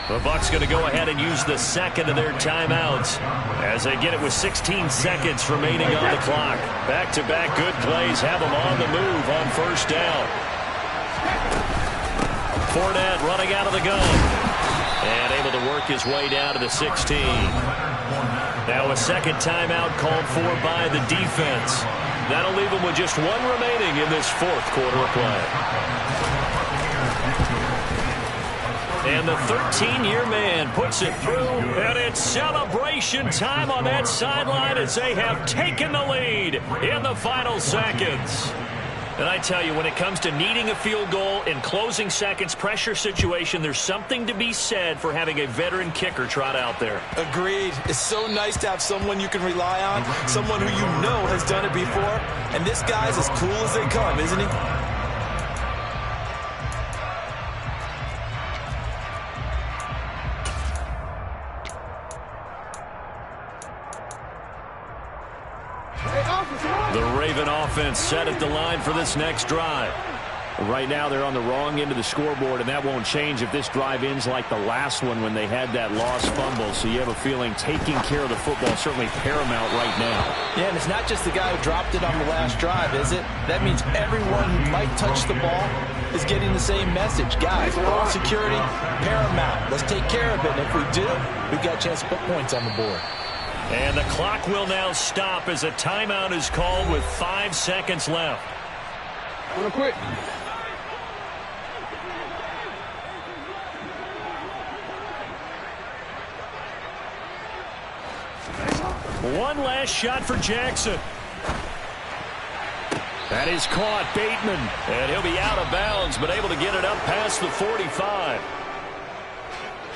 The Bucs going to go ahead and use the second of their timeouts as they get it with 16 seconds remaining on the clock. Back-to-back good plays have them on the move on first down. Fournette running out of the gun and able to work his way down to the 16. Now a second timeout called for by the defense. That'll leave them with just one remaining in this fourth quarter of play. And the 13-year man puts it through, and it's celebration time on that sideline as they have taken the lead in the final seconds. And I tell you, when it comes to needing a field goal in closing seconds, pressure situation, there's something to be said for having a veteran kicker trot out there. Agreed. It's so nice to have someone you can rely on, someone who you know has done it before. And this guy's as cool as they come, isn't he? The Raven offense set at the line for this next drive. Right now they're on the wrong end of the scoreboard, and that won't change if this drive ends like the last one when they had that lost fumble. So you have a feeling taking care of the football is certainly paramount right now. Yeah, and it's not just the guy who dropped it on the last drive, is it? That means everyone who might touch the ball is getting the same message. Guys, ball security, paramount. Let's take care of it. And if we do, we've got a chance to put points on the board. And the clock will now stop as a timeout is called with 5 seconds left. Real quick. One last shot for Jackson. That is caught. Bateman. And he'll be out of bounds, but able to get it up past the 45.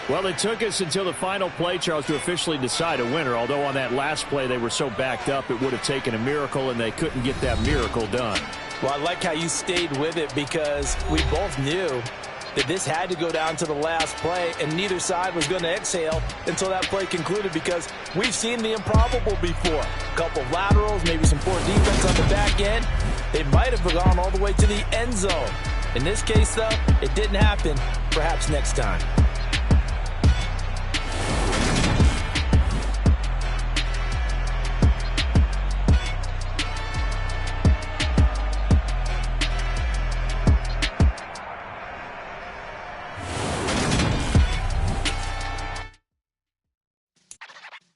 Well, it took us until the final play, Charles, to officially decide a winner. Although on that last play they were so backed up, it would have taken a miracle, and they couldn't get that miracle done. Well, I like how you stayed with it because we both knew that this had to go down to the last play, and neither side was going to exhale until that play concluded because we've seen the improbable before. A couple of laterals, maybe some poor defense on the back end. They might have gone all the way to the end zone. In this case, though, it didn't happen. Perhaps next time.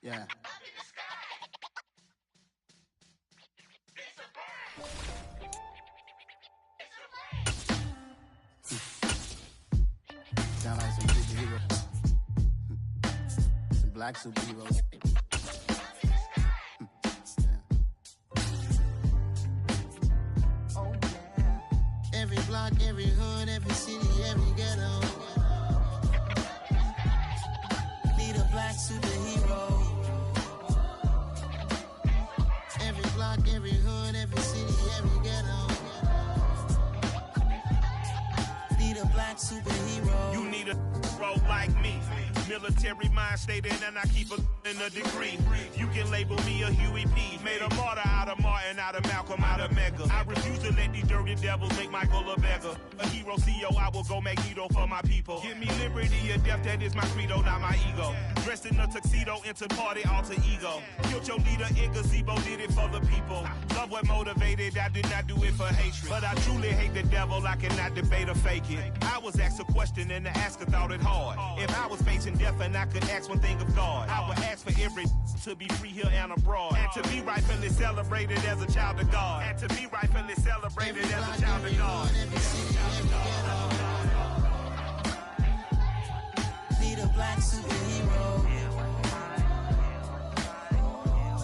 Yeah. Sound like some superheroes. Some black superheroes. Oh, yeah. Every block, every hood, every city, every ghetto. Need a black superhero. Every block, every hood, every city, every ghetto. Need a black superhero. You need a role like me. Military mind stated, and I keep in a degree. You can label me a Huey P. Made a martyr out of Martin, out of Malcolm, out of Mega. I refuse to let these dirty devils make Michael a beggar. A hero CEO, I will go Magneto for my people. Give me liberty or death, that is my credo, not my ego. Dressed in a tuxedo, into party, alter ego. Killed your leader in gazebo, did it for the people. Love what motivated, I did not do it for hatred. But I truly hate the devil, I cannot debate or fake it. I was asked a question and the asker thought it hard. If I was facing death and I could ask one thing of God, I would ask for every to be free here and abroad. And to be rightfully celebrated as a child of God. And to be rightfully celebrated as a child of God. Need a black superhero.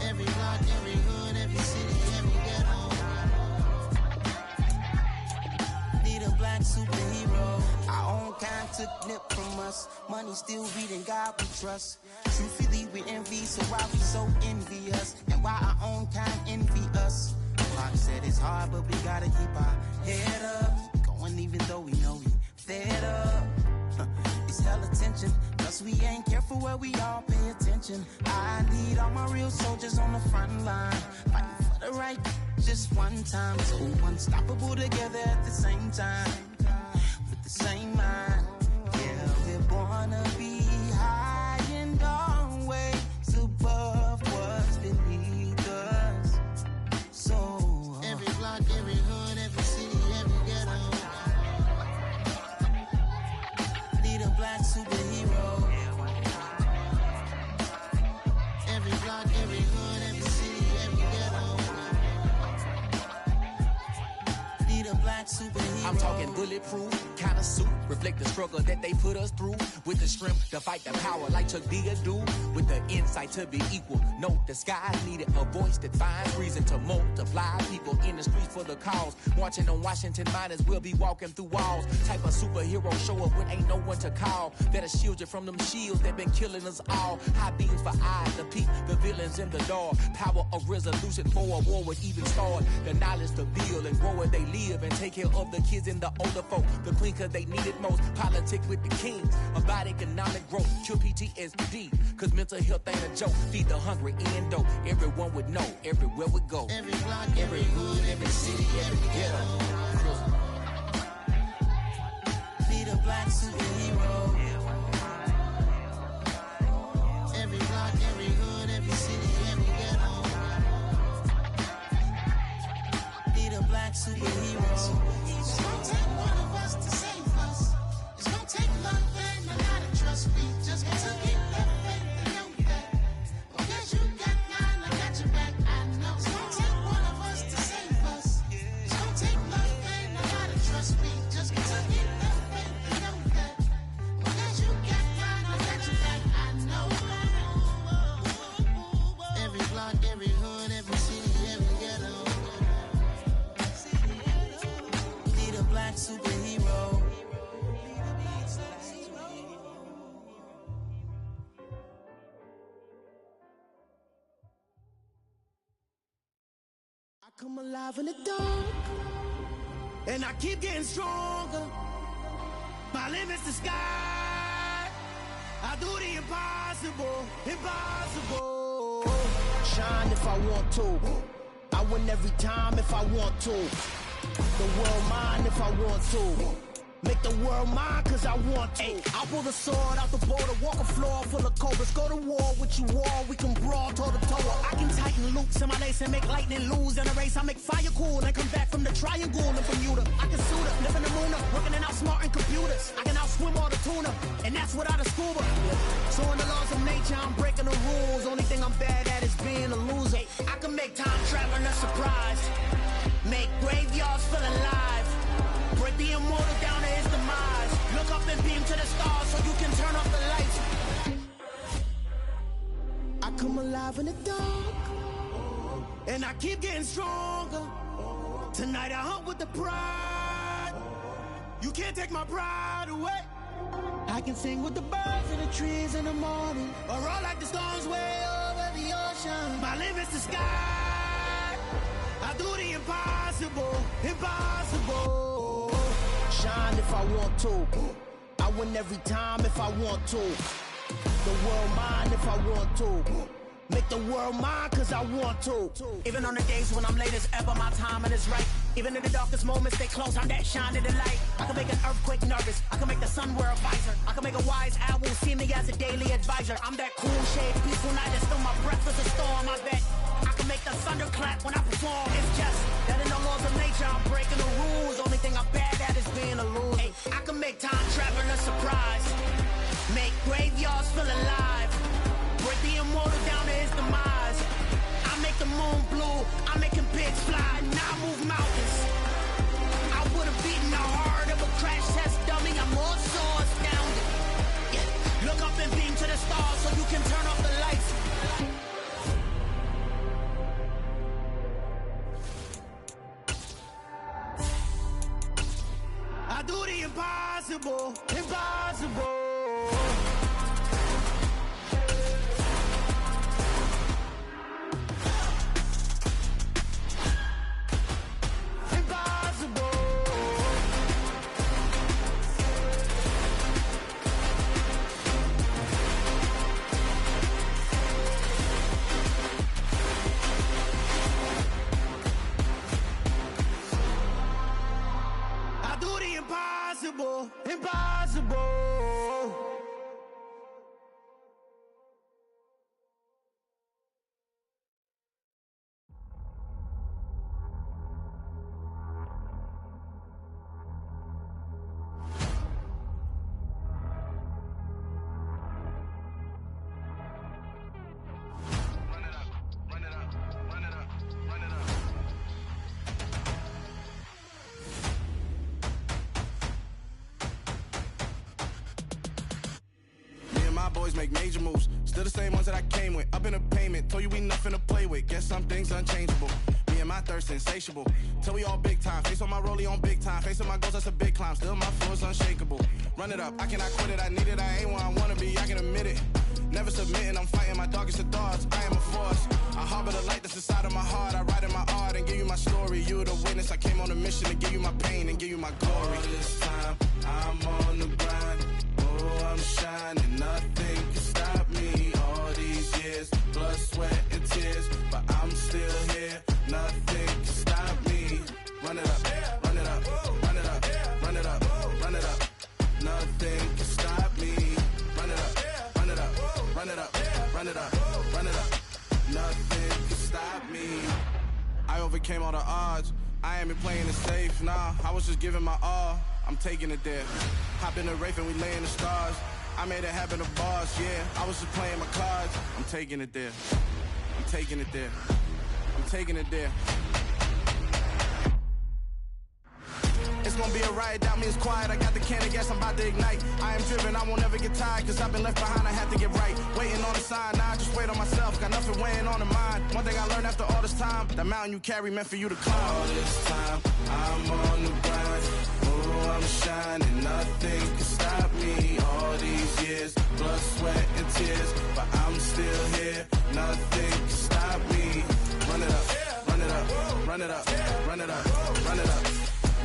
Every block, every hood, every city, every ghetto. Need a black superhero. I own kind, took nip from we still reading God we trust. Truthfully, we envy, so why we so envious? And why our own kind envy us? Pac said it's hard, but we gotta keep our head up. Going even though we know we fed up. It's hella tension, plus we ain't careful where we all pay attention. I need all my real soldiers on the front line, fighting for the right just one time. So unstoppable together at the same time, with the same mind. Yeah, we're born to be high and always above what's beneath us. So every block, every hood, every city, every ghetto need a black superhero. Every block, every hood, every city, every ghetto need a black superhero. I'm talking bulletproof kind of suit, reflect the struggle that they put us through, with the strength to fight the power like Chuck D do, with the insight to be equal. No, the skies needed a voice that finds reason to multiply. People in the streets for the cause, marching on Washington miners will be walking through walls. Type of superhero show up when ain't no one to call, that'll shield you from them shields that been killing us all. High beams for eyes to peep the villains in the dark. Power of resolution for a war would even start. The knowledge to build and grow where they live and take care of the kids and the older folk. The clean cause they need it most. Politics with the kings about economic growth. Cure PTSD cause mental health ain't a joke. Feed the hungry and dope. Everyone would know everywhere we go. Every block, every hood, every city, every ghetto need a black superhero. Every block, every hood, every city, every ghetto need a black superhero. It's gonna take one of us to save us. It's gonna take love and a lot of trust. We just got to keep that faith and know that. Because you got mine, I got your back, I know. It's gonna take one of us to save us. It's gonna take love and a lot of trust. We just got to keep that faith and know that. Because you got mine, I got your back, I know. Every block, every hood, every city, every ghetto need a black superhero. I come alive in the dark, and I keep getting stronger. My limit's the sky. I do the impossible, impossible. Shine if I want to. I win every time if I want to. The world mine if I want to. Make the world mine cause I want to. I'll pull the sword out the border, walk a floor full of cobras. Go to war with you all, we can brawl toe to toe. I can tighten loops in my lace and make lightning lose in a race. I make fire cool and come back from the triangle in Bermuda. I can suit up, live in the moon, working and outsmarting computers. I can outswim all the tuna, and that's without a scuba. So in the laws of nature, I'm breaking the rules. Only thing I'm bad at is being a loser. I can make time traveling a surprise, make graveyards feel alive, break the immortal down to his demise. Look up and beam to the stars so you can turn off the lights. I come alive in the dark, and I keep getting stronger. Tonight I hunt with the pride. You can't take my pride away. I can sing with the birds and the trees in the morning, or roll like the storms way over the ocean. My limit's the sky. I do the impossible, impossible. Shine if I want to. I win every time if I want to. The world mine if I want to. Make the world mine cause I want to. Even on the days when I'm late as ever, my timing is right. Even in the darkest moments, stay close, I'm that shine in the light. I can make an earthquake nervous, I can make the sun wear a visor. I can make a wise owl see me as a daily advisor. I'm that cool shade, peaceful night, and still my breath is a storm, I bet. I can make the thunder clap when I perform. It's just that in the laws of nature, I'm breaking the rules. Only thing I'm bad at is being a loser. Hey, I can make time traveling a surprise, make graveyards feel alive, break the immortal down to his demise. I make the moon blue, I'm making pigs fly, now I move mountains. I would've beaten the heart of a crash test dummy, I'm more so astounded. Yeah. Look up and beam to the stars so you can turn off the lights. I do the impossible, impossible. boys make major moves. Still the same ones that I came with. Up in a payment, told you we nothing to play with. Guess some things unchangeable. Me and my thirst insatiable. Till we all big time. Face on my rollie on big time. Facing my goals, that's a big climb. Still my flow is unshakable. Run it up, I cannot quit it. I need it, I ain't where I wanna be. I can admit it. Never submitting, I'm fighting my darkest of thoughts. I am a force. I harbor the light that's inside of my heart. I write in my art and give you my story. You the witness. I came on a mission to give you my pain and give you my glory. All this time, I'm on the grind. Oh, I'm shining. Nothing can stop me. All these years, blood, sweat, and tears. But I'm still here. Nothing can stop me. Run it up, run it up, run it up, run it up, run it up. Nothing can stop me. Run it up, run it up, run it up, run it up, run it up. Nothing can stop me. I overcame all the odds. I ain't been playing it safe, nah. I was just giving my all. I'm taking it there. Hop in the Wraith and we lay in the stars. I made it happen to bars, yeah. I was just playing my cards. I'm taking it there. I'm taking it there. I'm taking it there. It's gonna be a riot, doubt me it's quiet. I got the can of gas, I'm about to ignite. I am driven, I won't never get tired. Cause I've been left behind, I have to get right. Waiting on the sign, now I just wait on myself. Got nothing weighing on the mind. One thing I learned after all this time, the mountain you carry meant for you to climb. All this time, I'm on the grind. Oh, I'm shining, nothing can stop me. All these years, blood, sweat, and tears. But I'm still here, nothing can stop me. Run it up, run it up, run it up, run it up, run it up.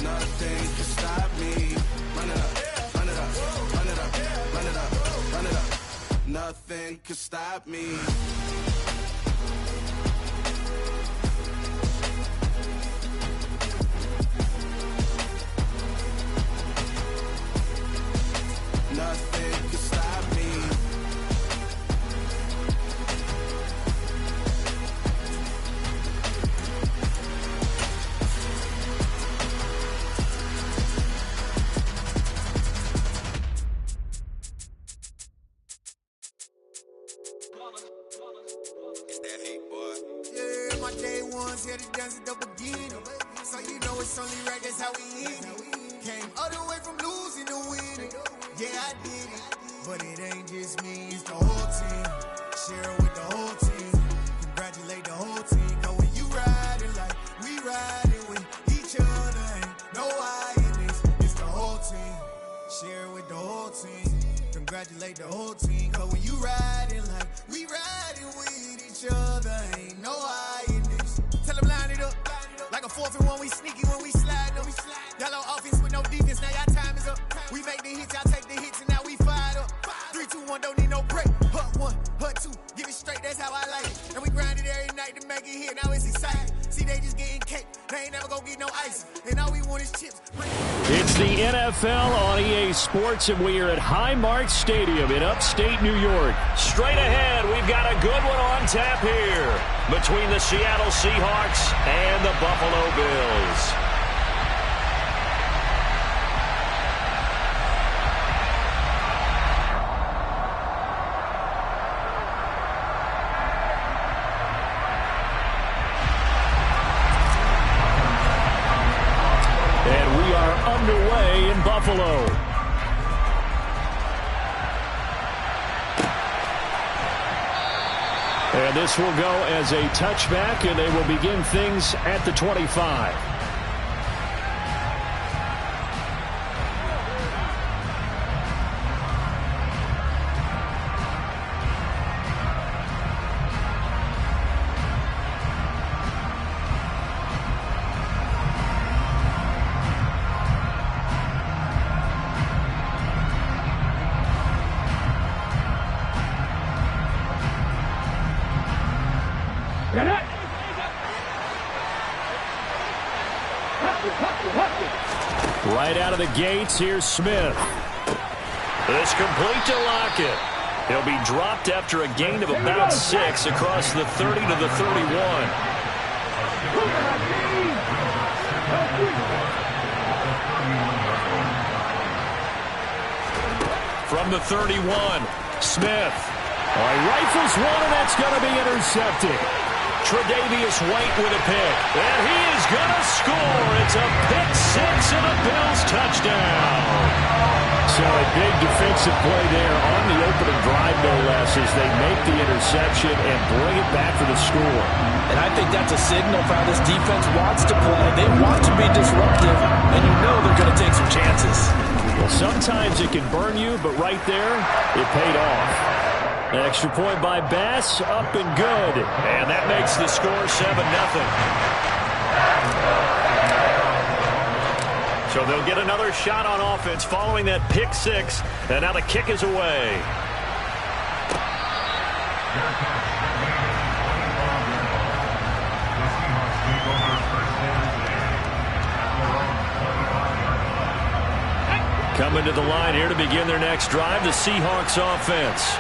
Nothing can stop me. Run it up, run it up, run it up, run it up, run it up. Nothing can stop me. Nothing can stop me. It's that hate, boy. Yeah, my day ones here to dance at the beginning. So you know it's only right, that's how we end it. Came all the way from losing to winning. Yeah, I did it. But it ain't just me, it's the whole team. Share it with the whole team. Congratulate the whole team. Cause when you riding like we riding with each other, ain't no I in this. It's the whole team. Share it with the whole team. Congratulate the whole team. Cause when you riding like we riding with each other, ain't no I in this. Tell them line it up. Like a 4th and 1, we sneaky when we slide them. Y'all on offense with no defense, now y'all time is up. We make the hits, y'all take the hits, and now we fired up. 3, 2, 1, don't need no break. Hut 1, hut 2, give it straight, that's how I like it. And we grind it every night to make it hit, now it's exciting. See, they just getting cake, they ain't never gonna get no ice. And all we want is chips. It's the NFL on EA Sports, and we are at Highmark Stadium in upstate New York. Straight ahead, we've got a good one on tap here between the Seattle Seahawks and the Buffalo Bills. And we are underway in Buffalo. And this will go as a touchback, and they will begin things at the 25. Right out of the gates, here's Smith. It's complete to Lockett. He'll be dropped after a gain of about 6 across the 30 to the 31. From the 31, Smith. Rifles one, and that's going to be intercepted. Tre'Davious White with a pick. And he is going to score. It's a pick six and a Bills touchdown. So a big defensive play there on the opening drive, no less, as they make the interception and bring it back for the score. And I think that's a signal for how this defense wants to play. They want to be disruptive, and you know they're going to take some chances. Well, sometimes it can burn you, but right there, it paid off. An extra point by Bass, up and good. And that makes the score 7-0. So they'll get another shot on offense following that pick six. And now the kick is away. Coming to the line here to begin their next drive, the Seahawks offense.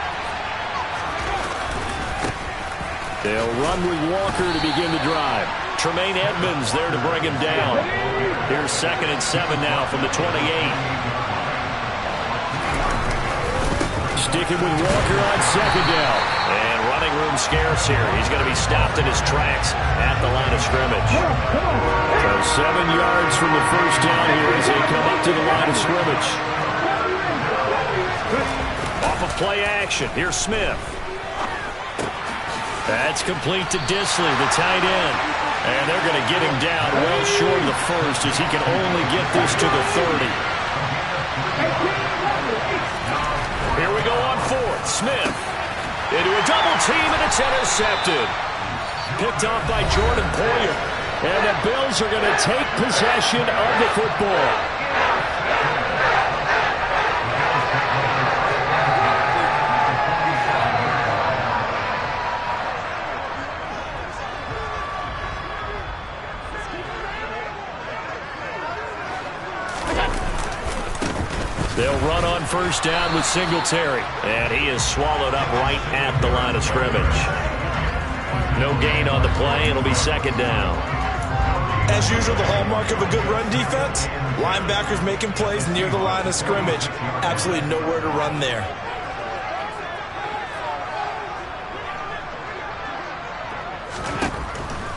They'll run with Walker to begin the drive. Tremaine Edmonds there to bring him down. Here's 2nd and 7 now from the 28. Sticking with Walker on 2nd down. And running room scarce here. He's going to be stopped in his tracks at the line of scrimmage. So 7 yards from the first down here as they come up to the line of scrimmage. Off of play action. Here's Smith. That's complete to Disley, the tight end. And they're going to get him down well short of the first as he can only get this to the 30. Here we go on 4th. Smith into a double team, and it's intercepted. Picked off by Jordan Poyer. And the Bills are going to take possession of the football. They'll run on first down with Singletary. And he is swallowed up right at the line of scrimmage. No gain on the play. It'll be 2nd down. As usual, the hallmark of a good run defense, linebackers making plays near the line of scrimmage. Absolutely nowhere to run there.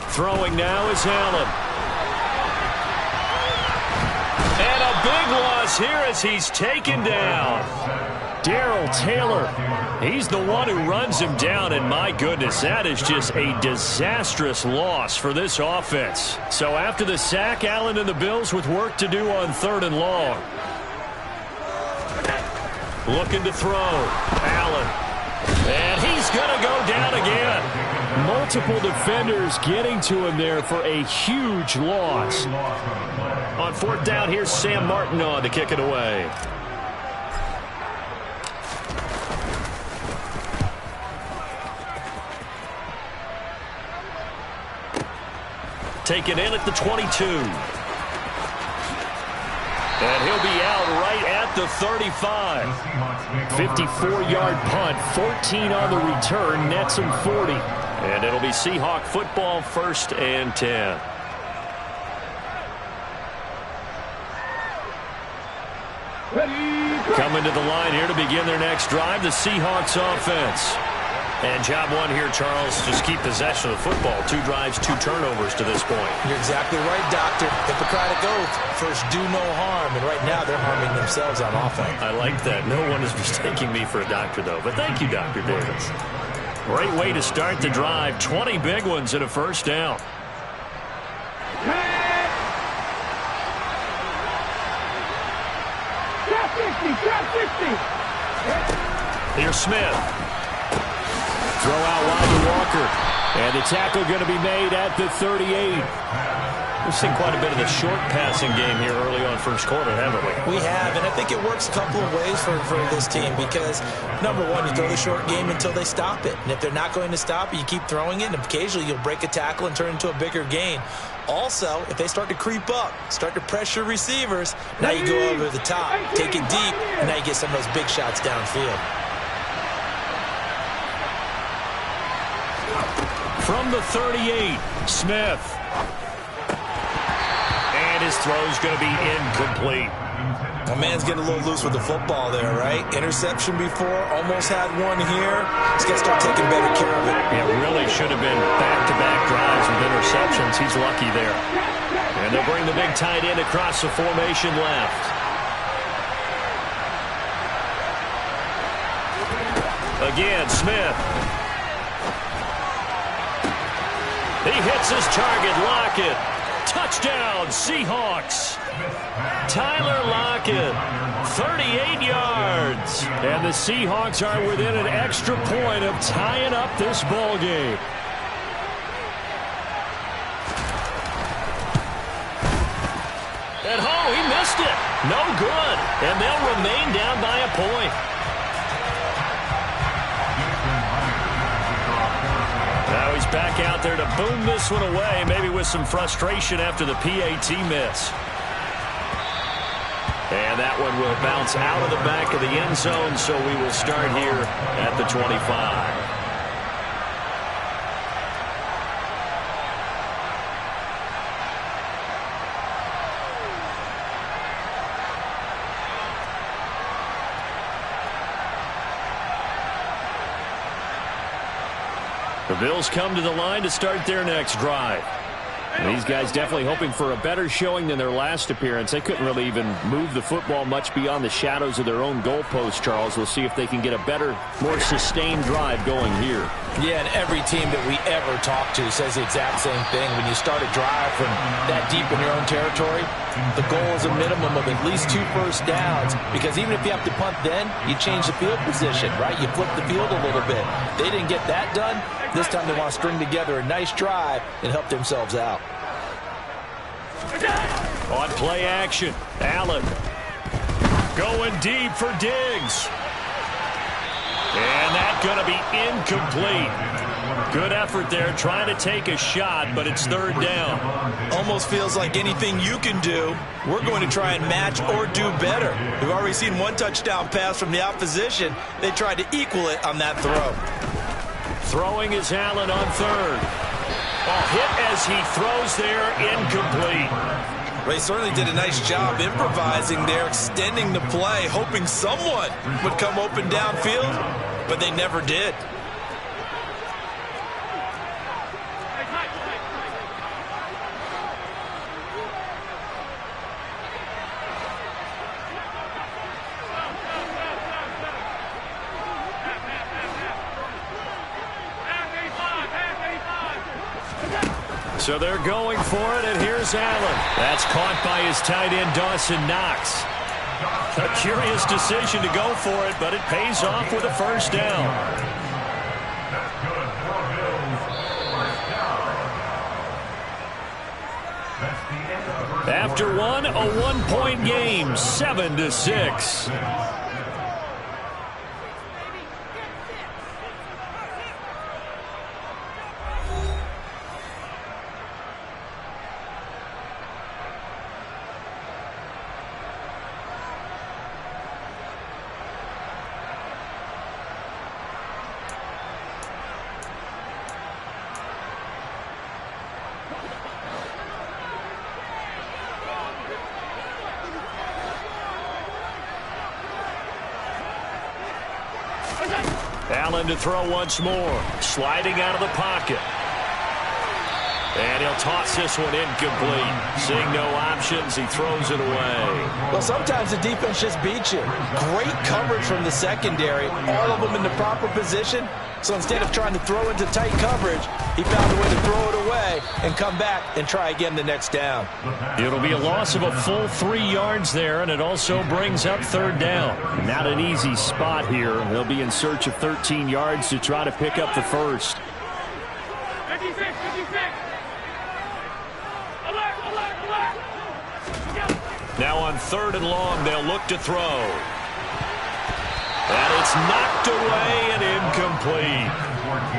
Throwing now is Allen. And a big loss here as he's taken down. Darrell Taylor. He's the one who runs him down, and my goodness, that is just a disastrous loss for this offense. So after the sack, Allen and the Bills with work to do on 3rd and long. Looking to throw. Allen. And he's going to go down again. Multiple defenders getting to him there for a huge loss. On 4th down, here's Sam Martin on to kick it away. Taken in at the 22. And he'll be out right at the 35. 54-yard punt, 14 on the return, nets him 40. And it'll be Seahawk football, 1st and 10. Coming to the line here to begin their next drive, the Seahawks offense. And job one here, Charles, just keep possession of the football. 2 drives, 2 turnovers to this point. You're exactly right, Doctor. Hippocratic oath. First, do no harm. And right now, they're harming themselves on offense. I like that. No one is mistaking me for a doctor, though. But thank you, Dr. Davis. Great way to start the drive. 20 big ones and a first down. Here's Smith. Throw out wide to Walker. And the tackle going to be made at the 38. We've seen quite a bit of the short passing game here early on first quarter, haven't we? We have, and I think it works a couple of ways for this team because, number one, you throw the short game until they stop it. And if they're not going to stop it, you keep throwing it, and occasionally you'll break a tackle and turn it into a bigger gain. Also, if they start to creep up, start to pressure receivers, now you go over the top, take it deep, and now you get some of those big shots downfield. From the 38, Smith. And his throw's going to be incomplete. My man's getting a little loose with the football there, right? Interception before, almost had one here. He's got to start taking better care of it. It really should have been back-to-back drives with interceptions. He's lucky there. And they'll bring the big tight end across the formation left. Again, Smith. He hits his target, Lockett. Touchdown, Seahawks. Tyler Lockett, 38 yards. And the Seahawks are within an extra point of tying up this ball game. And he missed it. No good. And they'll remain down by a point. Now he's back out there to boom this one away, maybe with some frustration after the PAT miss. And that one will bounce out of the back of the end zone, so we will start here at the 25. The Bills come to the line to start their next drive. And these guys definitely hoping for a better showing than their last appearance. They couldn't really even move the football much beyond the shadows of their own goalpost, Charles. We'll see if they can get a better, more sustained drive going here. Yeah, and every team that we ever talk to says the exact same thing. When you start a drive from that deep in your own territory, the goal is a minimum of at least 2 first downs, because even if you have to punt then, you change the field position, right? You flip the field a little bit. They didn't get that done. This time they want to string together a nice drive and help themselves out. On play action, Allen going deep for Diggs. And that's going to be incomplete. Good effort there, trying to take a shot, but it's third down. Almost feels like anything you can do, we're going to try and match or do better. We've already seen one touchdown pass from the opposition. They tried to equal it on that throw. Throwing is Allen on third. Hit as he throws there, incomplete. They certainly did a nice job improvising there, extending the play, hoping someone would come open downfield, but they never did. So they're going for it, and here's Allen. That's caught by his tight end, Dawson Knox. A curious decision to go for it, but it pays off with a first down. After one, a one-point game, 7-6. Allen to throw once more. Sliding out of the pocket. And he'll toss this one incomplete. Seeing no options, he throws it away. Well, sometimes the defense just beats you. Great coverage from the secondary. All of them in the proper position. So instead of trying to throw into tight coverage, he found a way to throw it away and come back and try again the next down. It'll be a loss of a full 3 yards there, and it also brings up third down. Not an easy spot here. They'll be in search of 13 yards to try to pick up the first. Now on third and long, they'll look to throw. And it's knocked away and incomplete.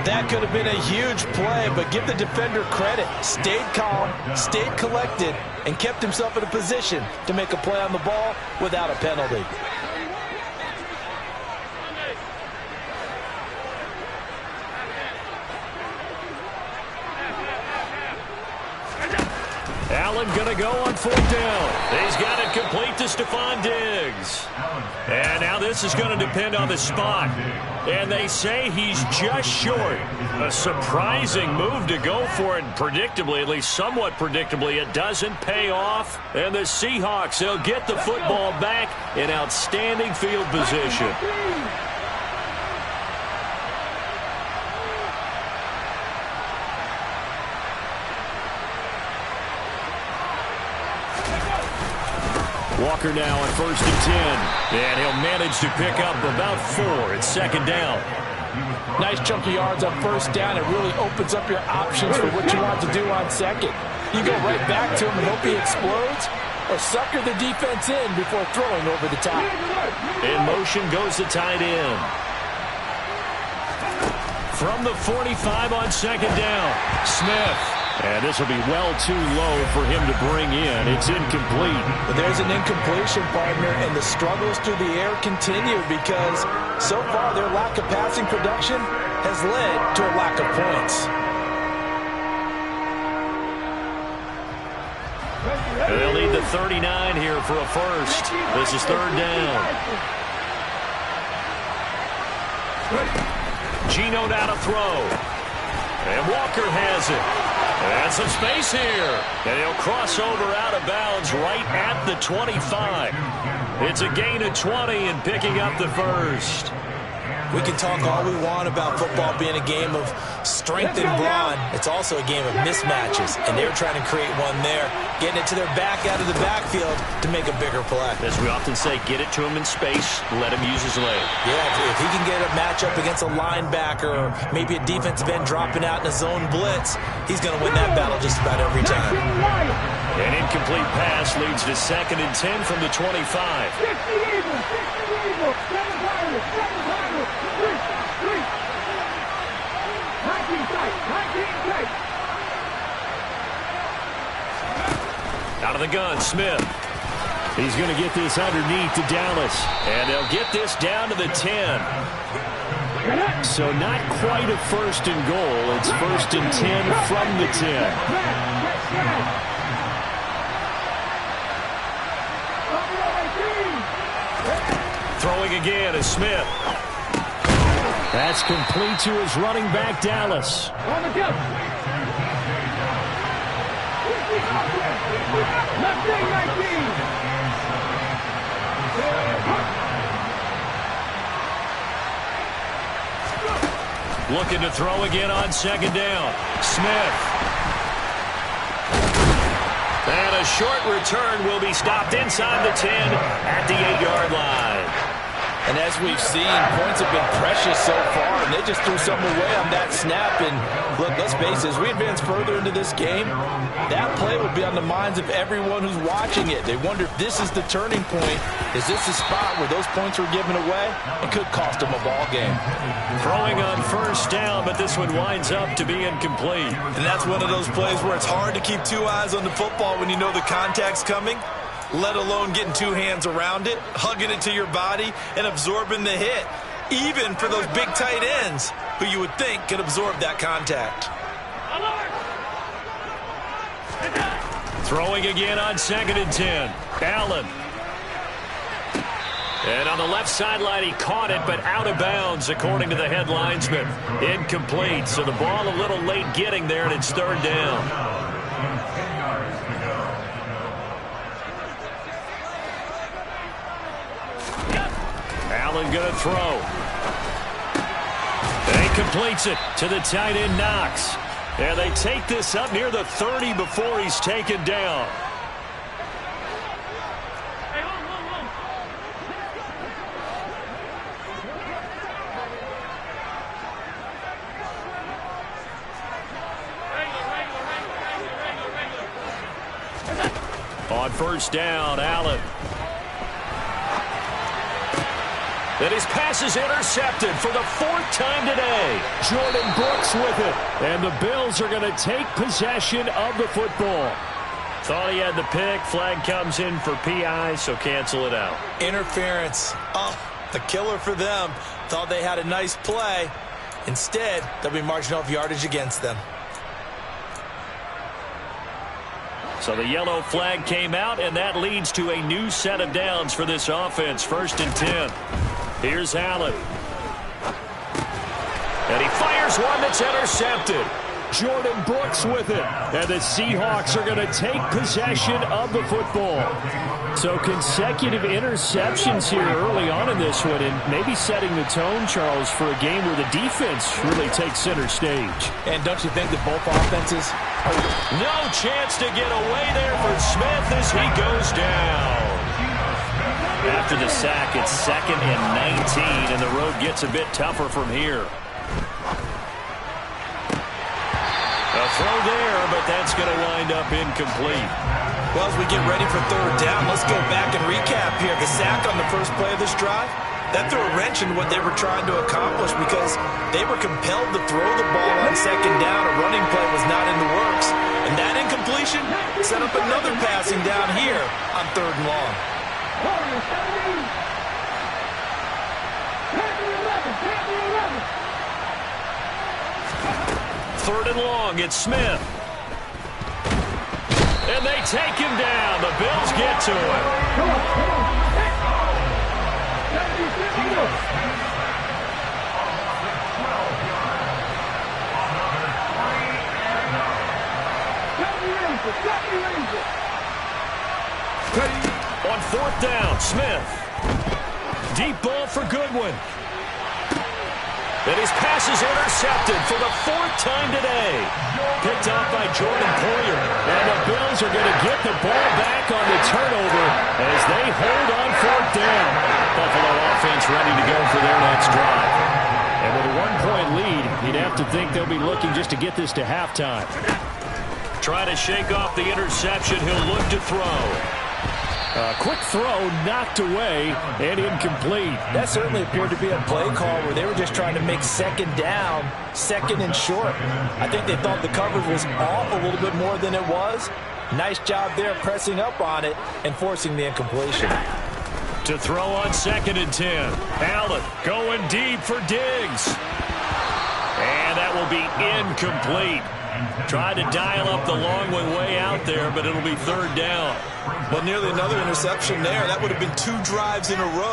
That could have been a huge play, but give the defender credit. Stayed calm, stayed collected, and kept himself in a position to make a play on the ball without a penalty. Allen going to go on 4th down. He's got it complete to Stephon Diggs. And now this is going to depend on the spot. And they say he's just short. A surprising move to go for it. Predictably, at least somewhat predictably, it doesn't pay off. And the Seahawks, they'll get the football back in outstanding field position. Walker now on 1st and 10. And he'll manage to pick up about 4. It's 2nd down. Nice chunk of yards on 1st down. It really opens up your options for what you want to do on 2nd. You go right back to him and hope he explodes, or sucker the defense in before throwing over the top. In motion goes the tight end. From the 45 on 2nd down, Smith. And this will be well too low for him to bring in. It's incomplete. But there's an incompletion, partner, and the struggles through the air continue because so far their lack of passing production has led to a lack of points. And they'll need the 39 here for a first. This is 3rd down. Geno now to throw. And Walker has it. And some space here. And he'll cross over out of bounds right at the 25. It's a gain of 20 and picking up the first. We can talk all we want about football being a game of strength and brawn. It's also a game of mismatches, and they're trying to create one there, getting it to their back out of the backfield to make a bigger play. As we often say, get it to him in space, let him use his leg. Yeah, if he can get a matchup against a linebacker or maybe a defensive end dropping out in a zone blitz, he's going to win that battle just about every time. An incomplete pass leads to 2nd and 10 from the 25. Out of the gun, Smith. He's going to get this underneath to Dallas. And they'll get this down to the 10. So not quite a 1st and goal. It's 1st and 10 from the 10. Throwing again is Smith. That's complete to his running back, Dallas. Looking to throw again on 2nd down. Smith. And a short return will be stopped inside the 10 at the 8-yard line. And as we've seen, points have been precious so far, and they just threw something away on that snap. And look, let's face it, as we advance further into this game, that play will be on the minds of everyone who's watching it. They wonder if this is the turning point. Is this the spot where those points were given away? It could cost them a ball game. Throwing on 1st down, but this one winds up to be incomplete. And that's one of those plays where it's hard to keep 2 eyes on the football when you know the contact's coming, let alone getting 2 hands around it, hugging it to your body, and absorbing the hit, even for those big tight ends who you would think could absorb that contact. Throwing again on 2nd and 10. Allen. And on the left sideline, he caught it, but out of bounds, according to the head linesman. Incomplete, so the ball a little late getting there, and it's 3rd down. Allen going to throw. And he completes it to the tight end, Knox. And they take this up near the 30 before he's taken down. On 1st down, Allen. And his pass is intercepted for the 4th time today. Jordan Brooks with it. And the Bills are going to take possession of the football. Thought he had the pick. Flag comes in for PI, so cancel it out. Interference. Oh, the killer for them. Thought they had a nice play. Instead, they'll be marginal of yardage against them. So the yellow flag came out, and that leads to a new set of downs for this offense. 1st and 10. Here's Allen. And he fires one that's intercepted. Jordan Brooks with it. And the Seahawks are going to take possession of the football. So consecutive interceptions here early on in this one, and maybe setting the tone, Charles, for a game where the defense really takes center stage. And don't you think that both offenses... No chance to get away there for Smith as he goes down. After the sack, it's 2nd and 19, and the road gets a bit tougher from here. A throw there, but that's going to wind up incomplete. Well, as we get ready for 3rd down, let's go back and recap here. The sack on the first play of this drive, that threw a wrench in what they were trying to accomplish because they were compelled to throw the ball on 2nd down. A running play was not in the works. And that incompletion set up another passing down here on 3rd and long. 3rd and long, it's Smith. And they take him down. The Bills get to him. On 4th down, Smith. Deep ball for Goodwin. And his pass is intercepted for the 4th time today. Picked off by Jordan Poyer. And the Bills are going to get the ball back on the turnover as they hold on 4th down. Buffalo offense ready to go for their next drive. And with a 1-point lead, you'd have to think they'll be looking just to get this to halftime. Trying to shake off the interception. He'll look to throw. A quick throw knocked away and incomplete. That certainly appeared to be a play call where they were just trying to make 2nd down, 2nd and short. I think they thought the coverage was off a little bit more than it was. Nice job there pressing up on it and forcing the incompletion. To throw on 2nd and 10. Allen going deep for Diggs. And that will be incomplete. Tried to dial up the long one way out there, but it'll be 3rd down. Well, nearly another interception there. That would have been 2 drives in a row.